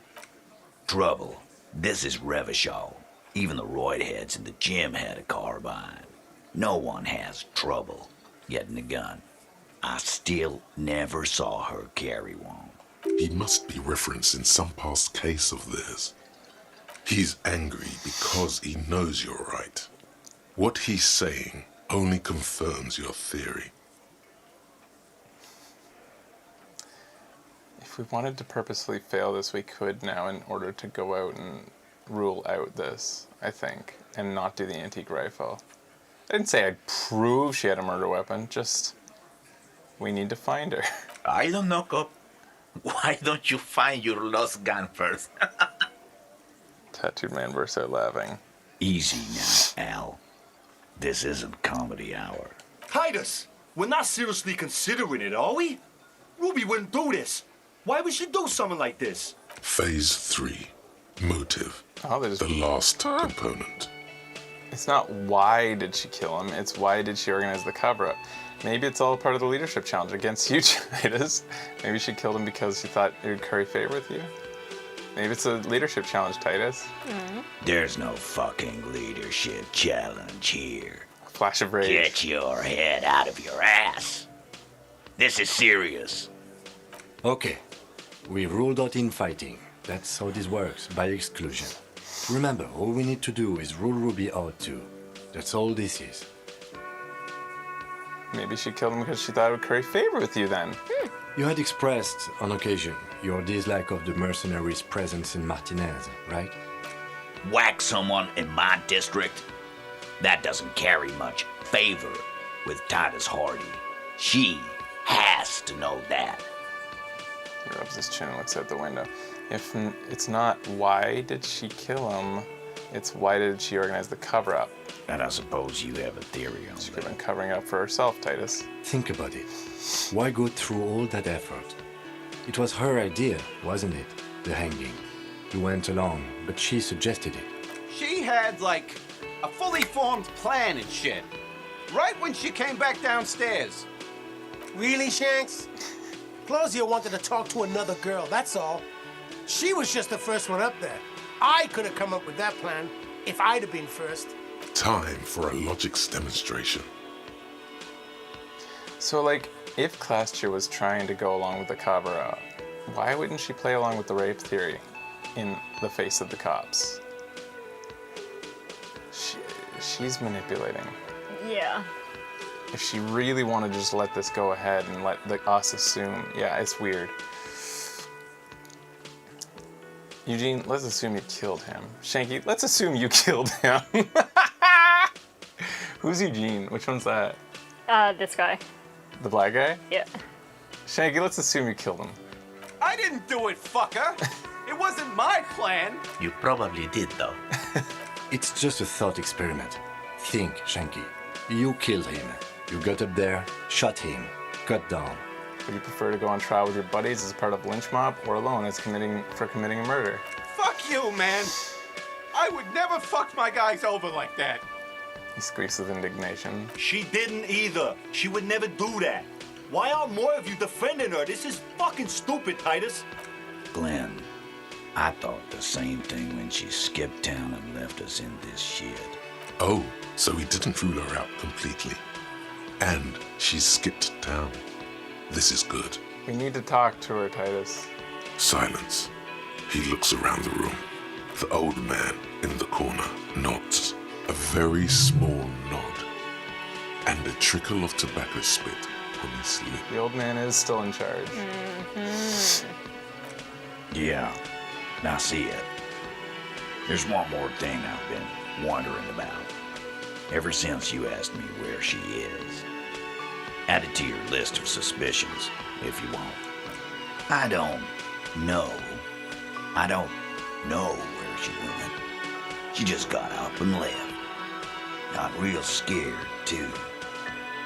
Trouble. This is Revachol. Even the roid heads in the gym had a carbine. No one has trouble getting a gun. I still never saw her carry one. He must be referencing some past case of theirs. He's angry because he knows you're right. What he's saying only confirms your theory. If we wanted to purposely fail this, we could now in order to go out and rule out this, I think, and not do the antique rifle. I didn't say I'd prove she had a murder weapon, just we need to find her. I don't know, Cop. Why don't you find your lost gun first? Tattooed man bursts out laughing. Easy now, Al. This isn't comedy hour. Titus, we're not seriously considering it, are we? Ruby wouldn't do this. Why would she do something like this? Phase 3. Motive. Oh, there's the last component. It's not why did she kill him, it's why did she organize the cover-up. Maybe it's all part of the leadership challenge against you, Titus. Maybe she killed him because she thought it would curry favor with you. Maybe it's a leadership challenge, Titus. There's no fucking leadership challenge here. Flash of rage. Get your head out of your ass. This is serious. Okay. We've ruled out infighting. That's how this works, by exclusion. Remember, all we need to do is rule Ruby out too. That's all this is. Maybe she killed him because she thought it would curry favor with you then. You had expressed, on occasion, your dislike of the mercenaries' presence in Martinez, right? Whack someone in my district? That doesn't carry much favor with Titus Hardy. She has to know that. He rubs his chin and looks out the window. If it's not why did she kill him, it's why did she organize the cover-up. And I suppose you have a theory on that. She could have been covering up for herself, Titus. Think about it. Why go through all that effort? It was her idea, wasn't it? The hanging. You went along, but she suggested it. She had, like, a fully formed plan and shit. Right when she came back downstairs. Really, Shanks? Claudia wanted to talk to another girl, that's all. She was just the first one up there. I could have come up with that plan if I'd have been first. Time for a logics demonstration. So, like, if Clastia was trying to go along with the cover-up, why wouldn't she play along with the rape theory in the face of the cops? She's manipulating. Yeah. If she really wanted to just let this go ahead and let us assume, yeah, it's weird. Eugene, let's assume you killed him. Shanky, let's assume you killed him. Who's Eugene? Which one's that? This guy. The black guy? Yeah. Shanky, let's assume you killed him. I didn't do it, fucker. It wasn't my plan. You probably did, though. It's just a thought experiment. Think, Shanky. You killed him. You got up there, shot him, cut down. Would you prefer to go on trial with your buddies as part of a lynch mob or alone as committing a murder? Fuck you, man. I would never fuck my guys over like that. He squeaks with indignation. She didn't either. She would never do that. Why aren't more of you defending her? This is fucking stupid, Titus. Glenn, I thought the same thing when she skipped town and left us in this shit. Oh, so he didn't rule her out completely. And she skipped town. This is good. We need to talk to her, Titus. Silence. He looks around the room. The old man in the corner nods. A very small nod. And a trickle of tobacco spit on his lip. The old man is still in charge. Yeah, I see it. There's one more thing I've been wondering about. Ever since you asked me where she is. Add it to your list of suspicions, if you want. I don't know where she went. She just got up and left. Got real scared, too.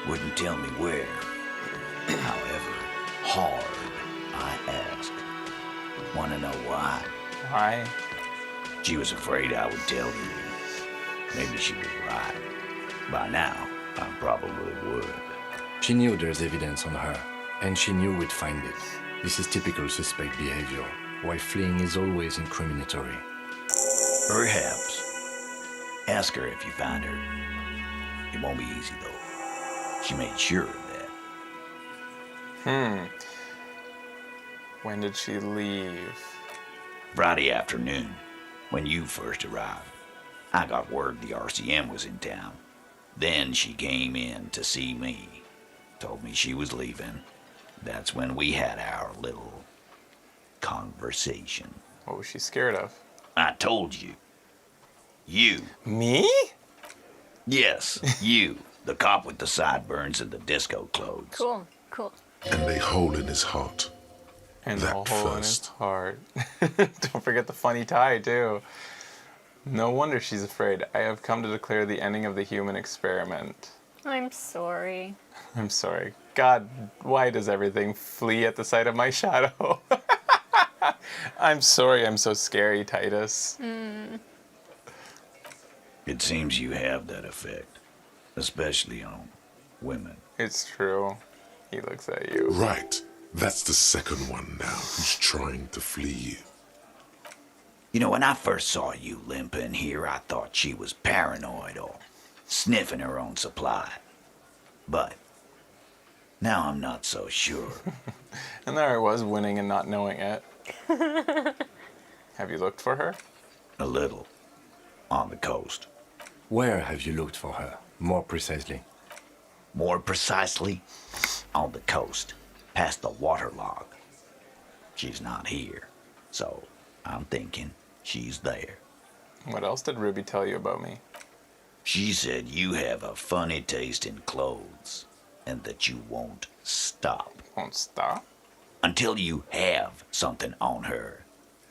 Wouldn't tell me where. However hard I asked. Want to know why? Why? She was afraid I would tell you. Maybe she was right. By now, I probably would. She knew there's evidence on her, and she knew we'd find it. This is typical suspect behavior, why fleeing is always incriminatory. Perhaps. Ask her if you find her. It won't be easy, though. She made sure of that. When did she leave? Friday afternoon, when you first arrived. I got word the RCM was in town. Then she came in to see me. Told me she was leaving. That's when we had our little conversation. What was she scared of? I told you. You. Me? Yes, you. The cop with the sideburns and the disco clothes. Cool, cool. And a hole in his heart. And that a hole in his first. heart. Don't forget the funny tie, too. No wonder she's afraid. I have come to declare the ending of the human experiment. I'm sorry. I'm sorry. God, why does everything flee at the sight of my shadow? I'm sorry I'm so scary, Titus. It seems you have that effect, especially on women. It's true. He looks at you. Right. That's the second one now who's trying to flee you. You know, when I first saw you limping here, I thought she was paranoid or sniffing her own supply. But now I'm not so sure. And there I was, winning and not knowing it. Have you looked for her? A little. On the coast. Where have you looked for her, more precisely? More precisely, on the coast, past the waterlog. She's not here, so I'm thinking she's there. What else did Ruby tell you about me? She said you have a funny taste in clothes, and that you won't stop. Won't stop? Until you have something on her.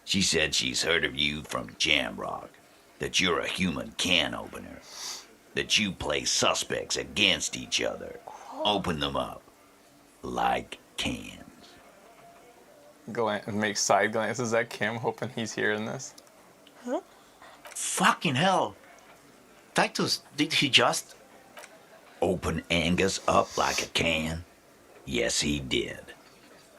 She said she's heard of you from Jamrock, that you're a human can opener, that you play suspects against each other, open them up like cans. Make side glances at Kim, hoping he's hearing this. Huh? Fucking hell. Titus, did he just... Open Angus up like a can? Yes, he did.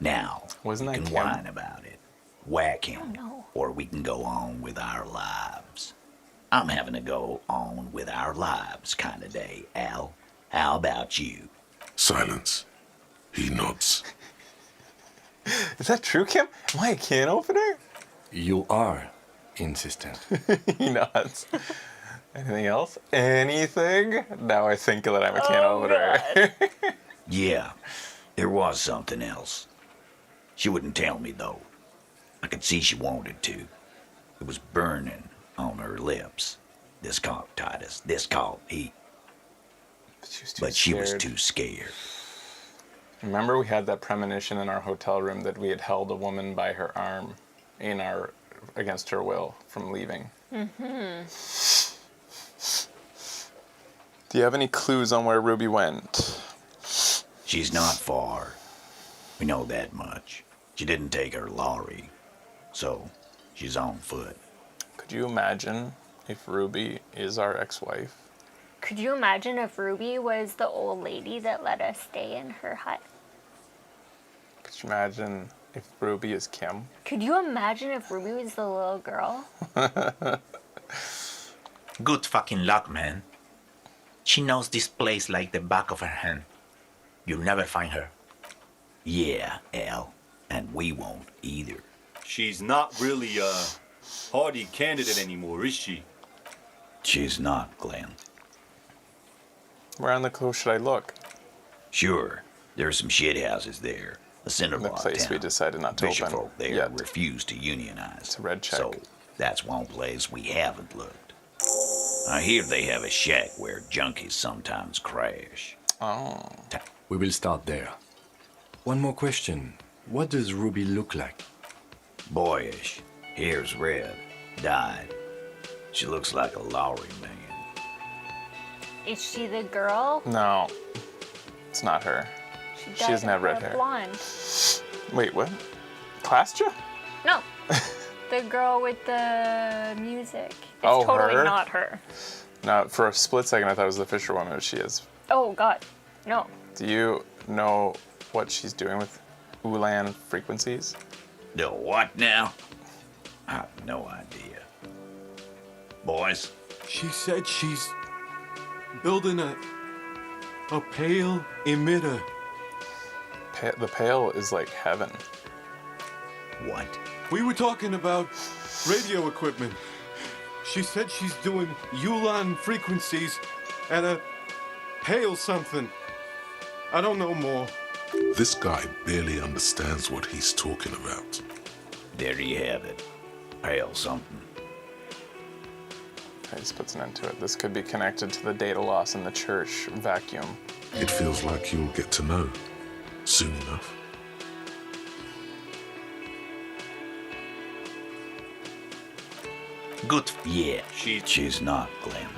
Now, wasn't that we can Kim? whine about it. Whack him. Oh, no. Or we can go on with our lives. I'm having a go on with our lives kind of day, Al. How about you? Silence. He nods. Is that true, Kim? Am I a can opener? You are insistent. He nods. Anything else? Anything? Now I think that I'm a can opener. Yeah, there was something else. She wouldn't tell me, though. I could see she wanted to. It was burning on her lips. This caught Titus. This caught he. But she was too scared. Remember we had that premonition in our hotel room that we had held a woman by her arm against her will from leaving. Mm-hmm. Do you have any clues on where Ruby went? She's not far. We know that much. She didn't take her lorry, so she's on foot. Could you imagine if Ruby is our ex-wife? Could you imagine if Ruby was the old lady that let us stay in her hut? Could you imagine if Ruby is Kim? Could you imagine if Ruby was the little girl? Good fucking luck, man. She knows this place like the back of her hand. You'll never find her. Yeah, Al. And we won't either. She's not really a hardy candidate anymore, is she? She's not, Glenn. Where on the coast should I look? Sure. There's some shit houses there. A cinder block place town. we decided not to Fisher open folk there yet. refuse to unionize. It's a red check. So that's one place we haven't looked. I hear they have a shack where junkies sometimes crash. Oh. We will start there. One more question. What does Ruby look like? Boyish. Hair's red. Dyed. She looks like a lorry man. Is she the girl? No. It's not her. She doesn't have red hair. Blonde. Wait, what? Clastra? No. The girl with the music. It's Oh, totally her? not her. No, for a split second I thought it was the fisherwoman, but she is. Oh, God. No. Do you know what she's doing with Ulan frequencies? The what now? I have no idea. Boys? She said she's building a pale emitter. The pale is like heaven. What? We were talking about radio equipment. She said she's doing Ulan frequencies at a pale something. I don't know more. This guy barely understands what he's talking about. There you have it. Pale something. Okay, this puts an end to it. This could be connected to the data loss in the church vacuum. It feels like you'll get to know soon enough. Good. Yeah, she's not, Glenn.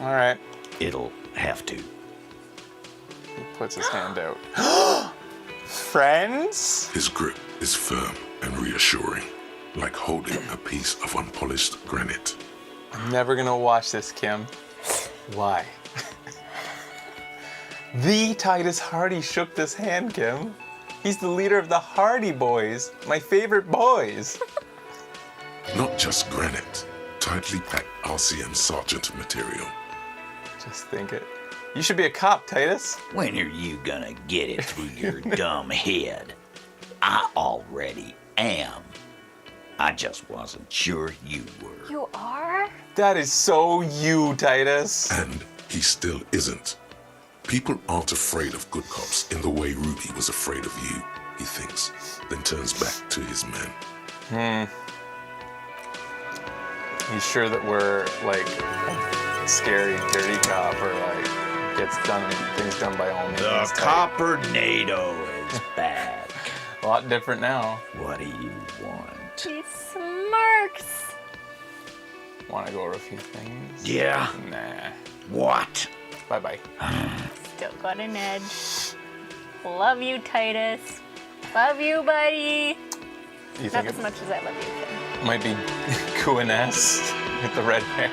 All right. It'll have to. He puts his hand out. Friends? His grip is firm and reassuring, like holding a piece of unpolished granite. I'm never gonna watch this, Kim. Why? The Titus Hardy shook this hand, Kim. He's the leader of the Hardy Boys, my favorite boys. Not just granite, tightly packed RCM Sergeant material. Just think it. You should be a cop, Titus. When are you gonna get it through your dumb head? I already am. I just wasn't sure you were. You are? That is so you, Titus. And he still isn't. People aren't afraid of good cops in the way Ruby was afraid of you, he thinks, then turns back to his men. He's sure that we're like a scary, dirty cop or like gets things done by all means. The Copper-nado is back. A lot different now. What do you want? He smirks. Want to go over a few things? Yeah. Nah. What? Bye-bye. Still got an edge. Love you, Titus. Love you, buddy. You Not think as much as I love you, Kim. might be Kuaness with the red hair?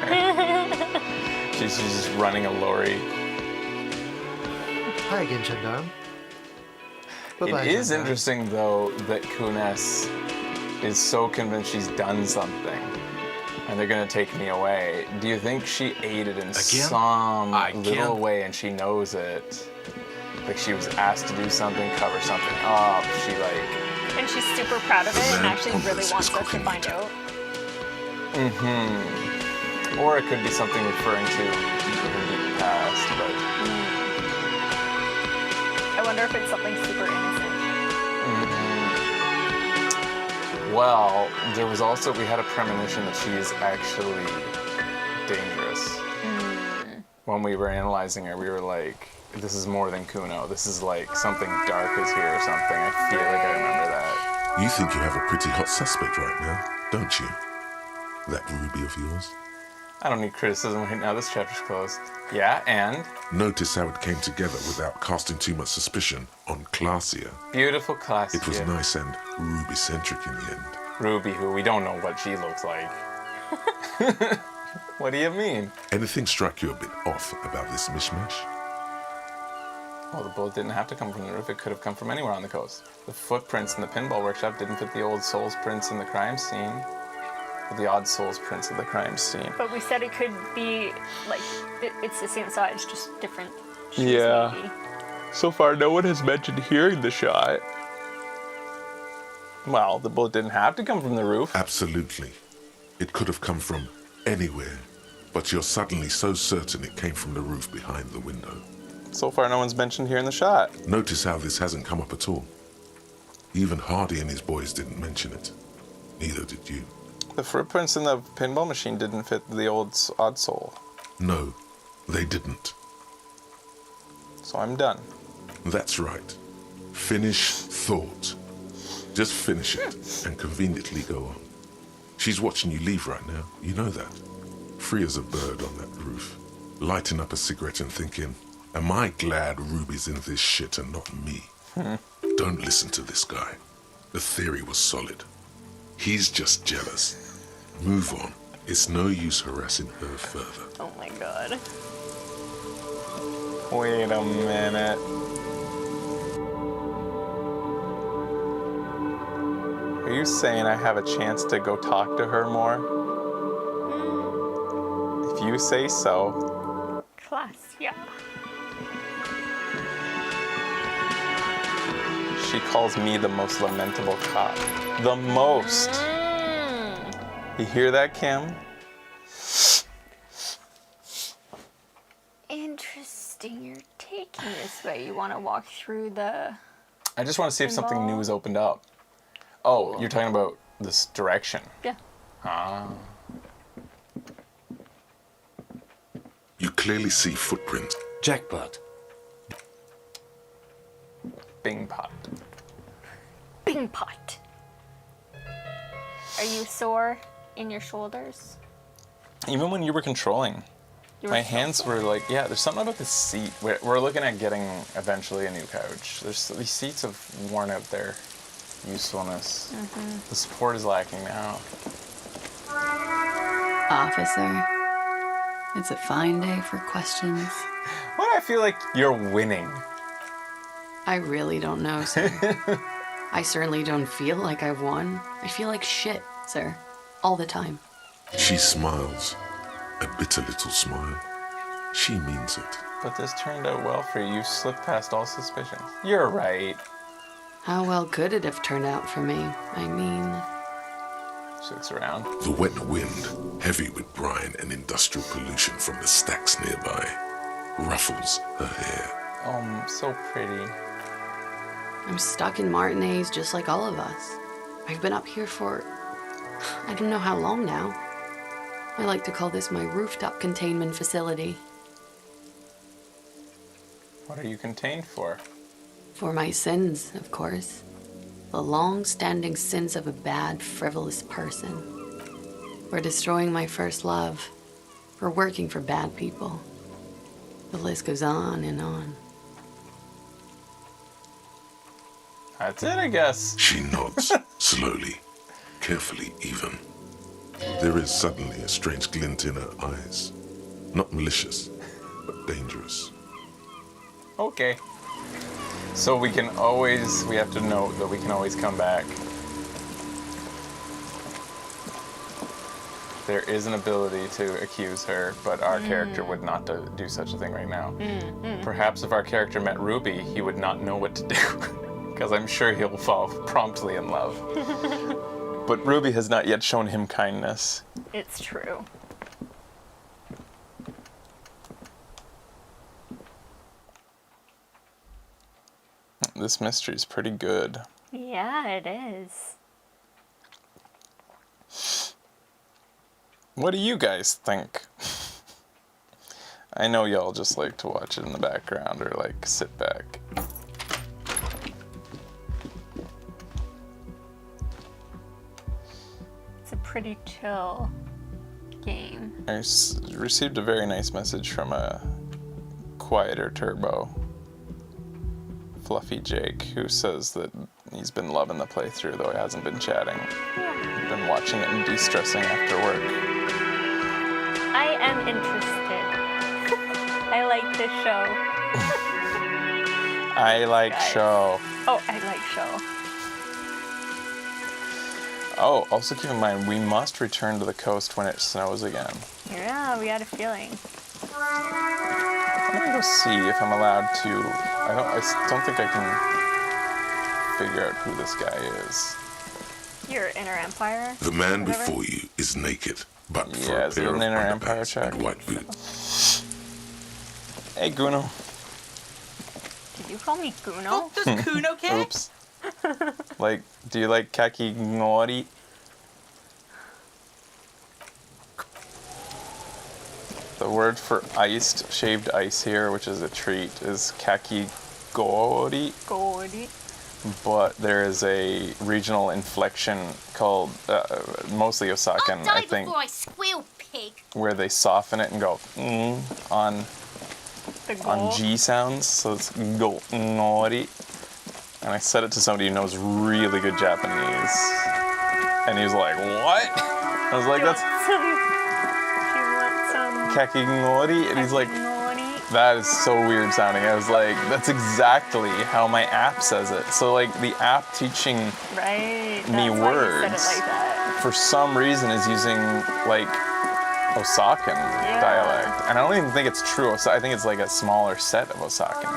She's just running a lorry. Hi again, Gendarme. It is interesting, though, that Kuaness is so convinced she's done something, and they're gonna take me away. Do you think she aided in some little way, and she knows it? Like she was asked to do something, cover something up. She like. And she's super proud of it and actually really wants us to find out. Mm-hmm. Or it could be something referring to her deep past, but. I wonder if it's something super innocent. Mm-hmm. Well, there was also, we had a premonition that she is actually dangerous. When we were analyzing her, we were like, this is more than Kuno. This is like something dark is here or something. I feel like I remember that. You think you have a pretty hot suspect right now, don't you? That Ruby of yours? I don't need criticism right now. This chapter's closed. Yeah, and? Notice how it came together without casting too much suspicion on Classia. Beautiful Classia. It was nice and Ruby-centric in the end. Ruby, who we don't know what she looks like. What do you mean? Anything struck you a bit off about this mishmash? Well, the bullet didn't have to come from the roof. It could have come from anywhere on the coast. The footprints in the pinball workshop didn't fit the old Souls prints in the crime scene. Or the odd Souls prints of the crime scene. But we said it could be, like, it's the same size, just different. Yeah. Maybe. So far, no one has mentioned hearing the shot. Well, the bullet didn't have to come from the roof. Absolutely. It could have come from anywhere. But you're suddenly so certain it came from the roof behind the window. So far, no one's mentioned hearing the shot. Notice how this hasn't come up at all. Even Hardy and his boys didn't mention it. Neither did you. The footprints in the pinball machine didn't fit the old odd soul. No, they didn't. So I'm done. That's right. Finish thought. Just finish it and conveniently go on. She's watching you leave right now. You know that. Free as a bird on that roof. Lighting up a cigarette and thinking, am I glad Ruby's in this shit and not me? Don't listen to this guy. The theory was solid. He's just jealous. Move on. It's no use harassing her further. Oh my god. Wait a minute. Are you saying I have a chance to go talk to her more? If you say so. Class, yeah. She calls me the most lamentable cop. The most. You hear that, Kim? Interesting. You're taking this way. You want to walk through the... I just want to see if something new has opened up. Oh, you're talking about this direction. Yeah. Ah. You clearly see footprints. Jackpot. Bing pot. Bing pot. Are you sore in your shoulders? Even when you were controlling, my hands were like, yeah, there's something about the seat. We're looking at getting eventually a new couch. These seats have worn out their usefulness. The support is lacking now. Officer, it's a fine day for questions. Why do I feel like you're winning? I really don't know, sir. I certainly don't feel like I've won. I feel like shit, sir. All the time. She smiles. A bitter little smile. She means it. But this turned out well for you. You slipped past all suspicions. You're right. How well could it have turned out for me? I mean... She looks around. The wet wind, heavy with brine and industrial pollution from the stacks nearby, ruffles her hair. Oh, so pretty. I'm stuck in Martinez just like all of us. I've been up here for... I don't know how long now. I like to call this my rooftop containment facility. What are you contained for? For my sins, of course. The long-standing sins of a bad, frivolous person. For destroying my first love. For working for bad people. The list goes on and on. That's it, I guess. She nods, slowly, carefully even. There is suddenly a strange glint in her eyes. Not malicious, but dangerous. Okay. So we have to note that we can always come back. There is an ability to accuse her, but our character would not do such a thing right now. Perhaps if our character met Ruby, he would not know what to do, because I'm sure he'll fall promptly in love. But Ruby has not yet shown him kindness. It's true. This mystery's pretty good. Yeah, it is. What do you guys think? I know y'all just like to watch it in the background or like sit back. It's a pretty chill game. I received a very nice message from a quieter Turbo, Fluffy Jake, who says that he's been loving the playthrough, though he hasn't been chatting. He's been watching it and de-stressing after work. I am interested. I like this show. I like show. Oh, I like show. Oh, also keep in mind, we must return to the coast when it snows again. Yeah, we had a feeling. I'm gonna go see if I'm allowed to. I don't think I can figure out who this guy is. Your inner empire? The man before you is naked, but for a is it pair an of inner empire underpants check? and white boots. Hey, Guno. Did you call me Guno? Oh, does Kuno care? Oops. Like, do you like kakigori? The word for iced, shaved ice here, which is a treat, is kakigori. Gori. But there is a regional inflection called, mostly Osakan, I think, before I squeal, pig. where they soften it and go on G sounds. So it's go nori. And I said it to somebody who knows really good Japanese. And he was like, what? I was like, that's kakigori. And he's like, that is so weird sounding. I was like, that's exactly how my app says it. So like the app teaching me words for some reason is using like Osakan dialect. And I don't even think it's true. I think it's like a smaller set of Osakan.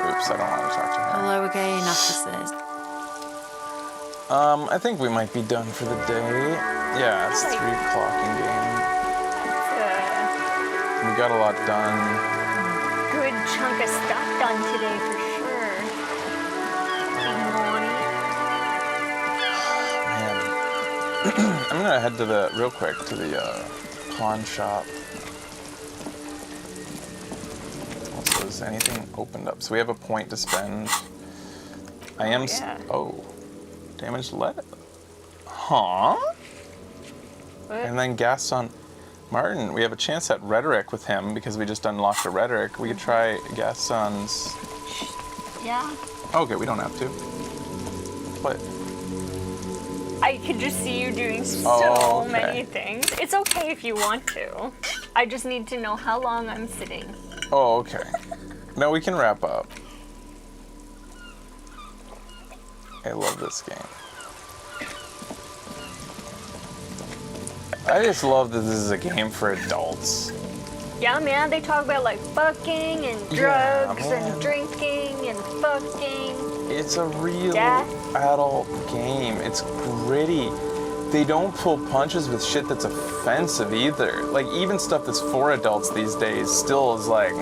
Oops, I don't want to talk to her. Hello again, officers. I think we might be done for the day. Yeah, it's 3 o'clock in game. We got a lot done. Good chunk of stuff done today for sure. Man. I'm gonna head to real quick to the pawn shop. Also, is anything opened up? So we have a point to spend. I am. Damaged lead. Huh? What? And then Gaston Martin. We have a chance at rhetoric with him because we just unlocked a rhetoric. We could try Gaston's. Yeah. Okay, we don't have to. What? I could just see you doing so many things. It's okay if you want to. I just need to know how long I'm sitting. Oh, okay. No, we can wrap up. I love this game. I just love that this is a game for adults. Yeah, man, they talk about like fucking and drugs and drinking and fucking. It's a real adult game. It's gritty. They don't pull punches with shit that's offensive either. Like, even stuff that's for adults these days still is like,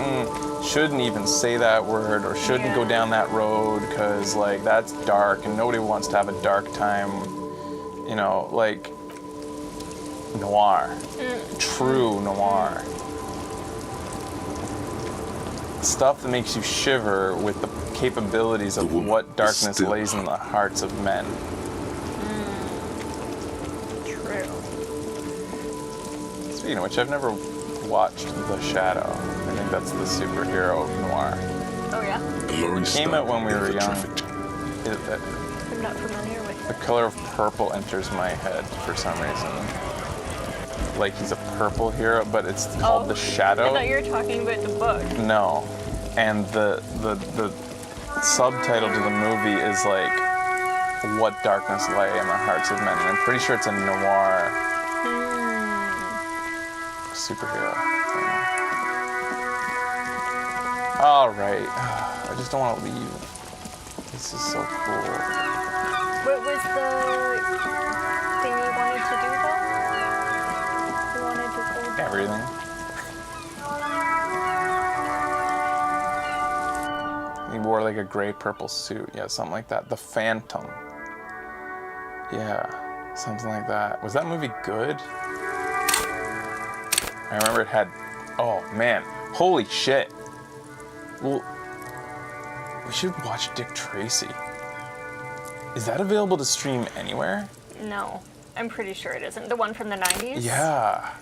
shouldn't even say that word or shouldn't go down that road because, like, that's dark and nobody wants to have a dark time. You know, like, noir. True noir. Stuff that makes you shiver with the capabilities of what darkness lays in the hearts of men. True. Speaking of which, I've never watched The Shadow. I think that's the superhero noir. Oh yeah? It came out when we were young. I'm not familiar with The color of purple enters my head for some reason. Like he's a purple hero, but it's called The Shadow. I thought you were talking about the book. No. And the subtitle to the movie is like, What Darkness Lay in the Hearts of Men. And I'm pretty sure it's a noir superhero thing. All right. I just don't want to leave. This is so cool. What was the thing you wanted to do though? You wanted to go down? Everything. He wore like a gray purple suit. Yeah, something like that. The Phantom. Yeah, something like that. Was that movie good? I remember it had, oh man, holy shit. Well, we should watch Dick Tracy. Is that available to stream anywhere? No, I'm pretty sure it isn't. The one from the 90s? Yeah.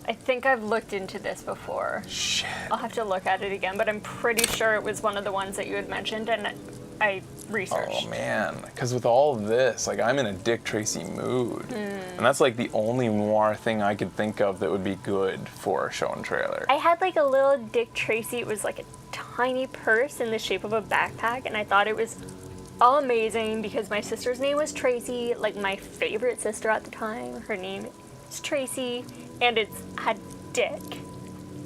I think I've looked into this before. Shit. I'll have to look at it again, but I'm pretty sure it was one of the ones that you had mentioned, and I researched. Oh man, because with all of this, like I'm in a Dick Tracy mood. And that's like the only noir thing I could think of that would be good for a show and trailer. I had like a little Dick Tracy. It was like a tiny purse in the shape of a backpack, and I thought it was amazing because my sister's name was Tracy, like my favorite sister at the time. Her name is Tracy, and it had Dick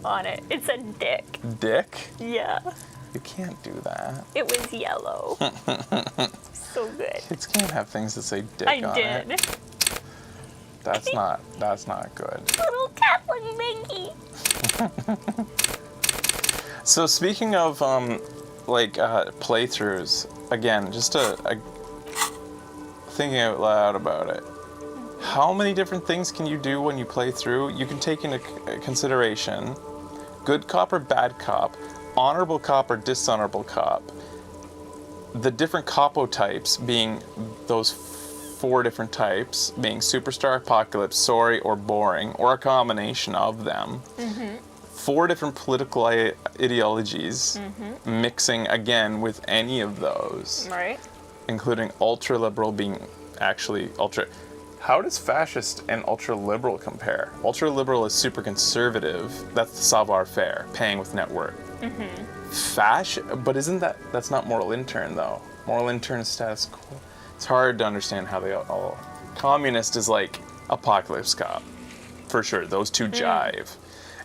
on it. It said Dick. Dick? Yeah. You can't do that. It was yellow. So good. Kids can't have things that say dick I on did. it. That's not good. Little Taplin Binky. So speaking of playthroughs, again, just thinking out loud about it. How many different things can you do when you play through? You can take into consideration good cop or bad cop, honorable cop or dishonorable cop, the different capo types being those 4 different types, being superstar, apocalypse, sorry, or boring, or a combination of them. 4 different political ideologies, mixing again with any of those. Right. including ultra-liberal being actually ultra... How does fascist and ultra-liberal compare? Ultra-liberal is super conservative. That's the savoir-faire, paying with net worth. But isn't that's not moral intern, though. Moral intern is status quo. It's hard to understand how they all... Communist is like apocalypse cop, for sure. Those two jive.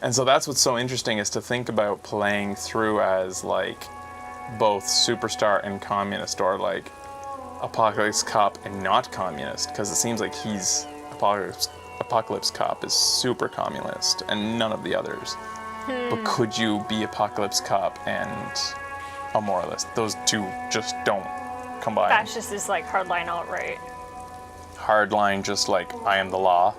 And so that's what's so interesting, is to think about playing through as like both superstar and communist, or like apocalypse cop and not communist, because it seems like he's apocalypse cop is super communist and none of the others. But could you be apocalypse cop and a moralist? Those two just don't combine. Fascist is like hardline alt-right. Hardline, just like I am the law.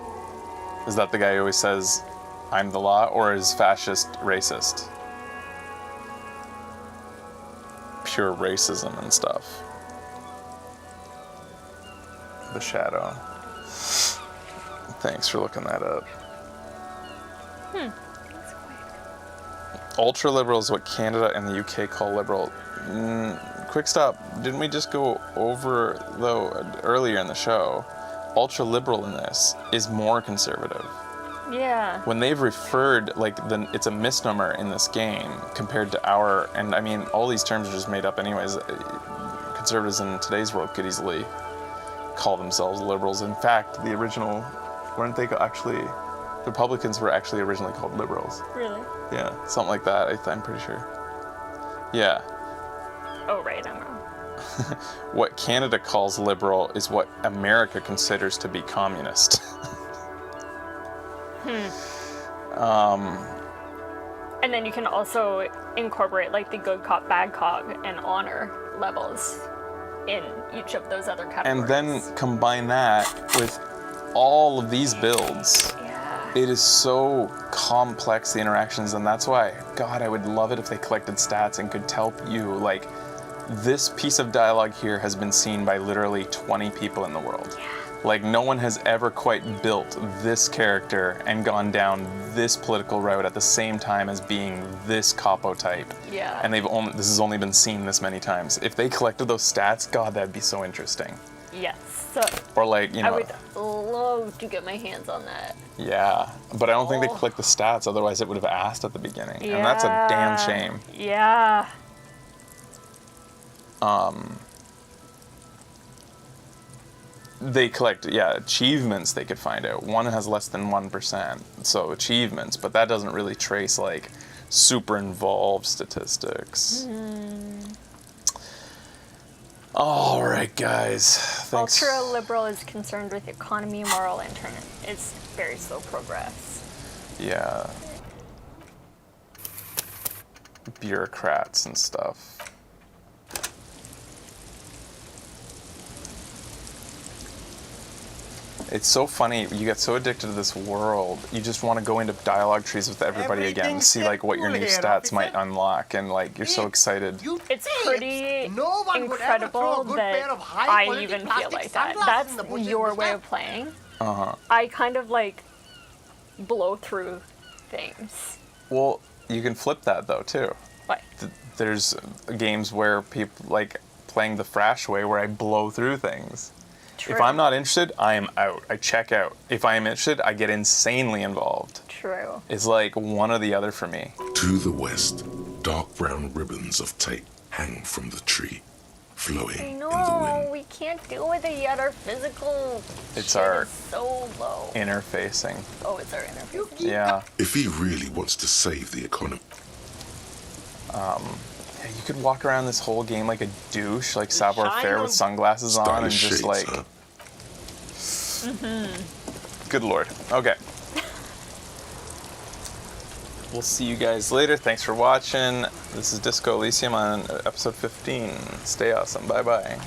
Is that the guy who always says I'm the law, or is fascist racist? Pure racism and stuff. The Shadow. Thanks for looking that up. Ultra-liberal is what Canada and the UK call liberal. Quick stop. Didn't we just go over, though, earlier in the show? Ultra-liberal in this is more conservative. Yeah. When they've referred, like, it's a misnomer in this game compared to our, and I mean, all these terms are just made up anyways. Conservatives in today's world could easily call themselves liberals. In fact, the original, weren't they actually, Republicans were actually originally called liberals. Really? Yeah, something like that, I'm pretty sure. Yeah. Oh, right, I'm wrong. What Canada calls liberal is what America considers to be communist. And then you can also incorporate like the good cop, bad cop, and honor levels in each of those other categories. And then combine that with all of these builds. Yeah. It is so complex, the interactions, and that's why, God, I would love it if they collected stats and could tell you, like, this piece of dialogue here has been seen by literally 20 people in the world. Yeah. Like, no one has ever quite built this character and gone down this political route at the same time as being this capo type. Yeah. And this has only been seen this many times. If they collected those stats, God, that'd be so interesting. Yes. So Or like, you know. I would love to get my hands on that. Yeah, but I don't think they collect the stats, otherwise it would have asked at the beginning. Yeah. And that's a damn shame. Yeah. They collect, achievements they could find out. One has less than 1%, so achievements, but that doesn't really trace, like, super involved statistics. All right, guys. Thanks. Ultra-liberal is concerned with economy, moral, intern. It's very slow progress. Yeah. Bureaucrats and stuff. It's so funny, you get so addicted to this world, you just want to go into dialogue trees with everybody again to see like what your new stats might unlock, and like you're so excited. It's pretty incredible that I even feel like that. That's your way of playing. I kind of like blow through things. Well, you can flip that though too. What? There's games where people like playing the Frash way where I blow through things. True. If I'm not interested, I am out. I check out. If I am interested, I get insanely involved. True. It's like one or the other for me. To the west, dark brown ribbons of tape hang from the tree, flowing in the wind. No, we can't deal with it yet. Our physical It's shit our is so low. interfacing. Oh, it's our interfacing. Yeah. If he really wants to save the economy. You could walk around this whole game like a douche, like savoir-faire with sunglasses on, and just like... Good lord. Okay. We'll see you guys later. Thanks for watching. This is Disco Elysium on episode 15. Stay awesome. Bye-bye.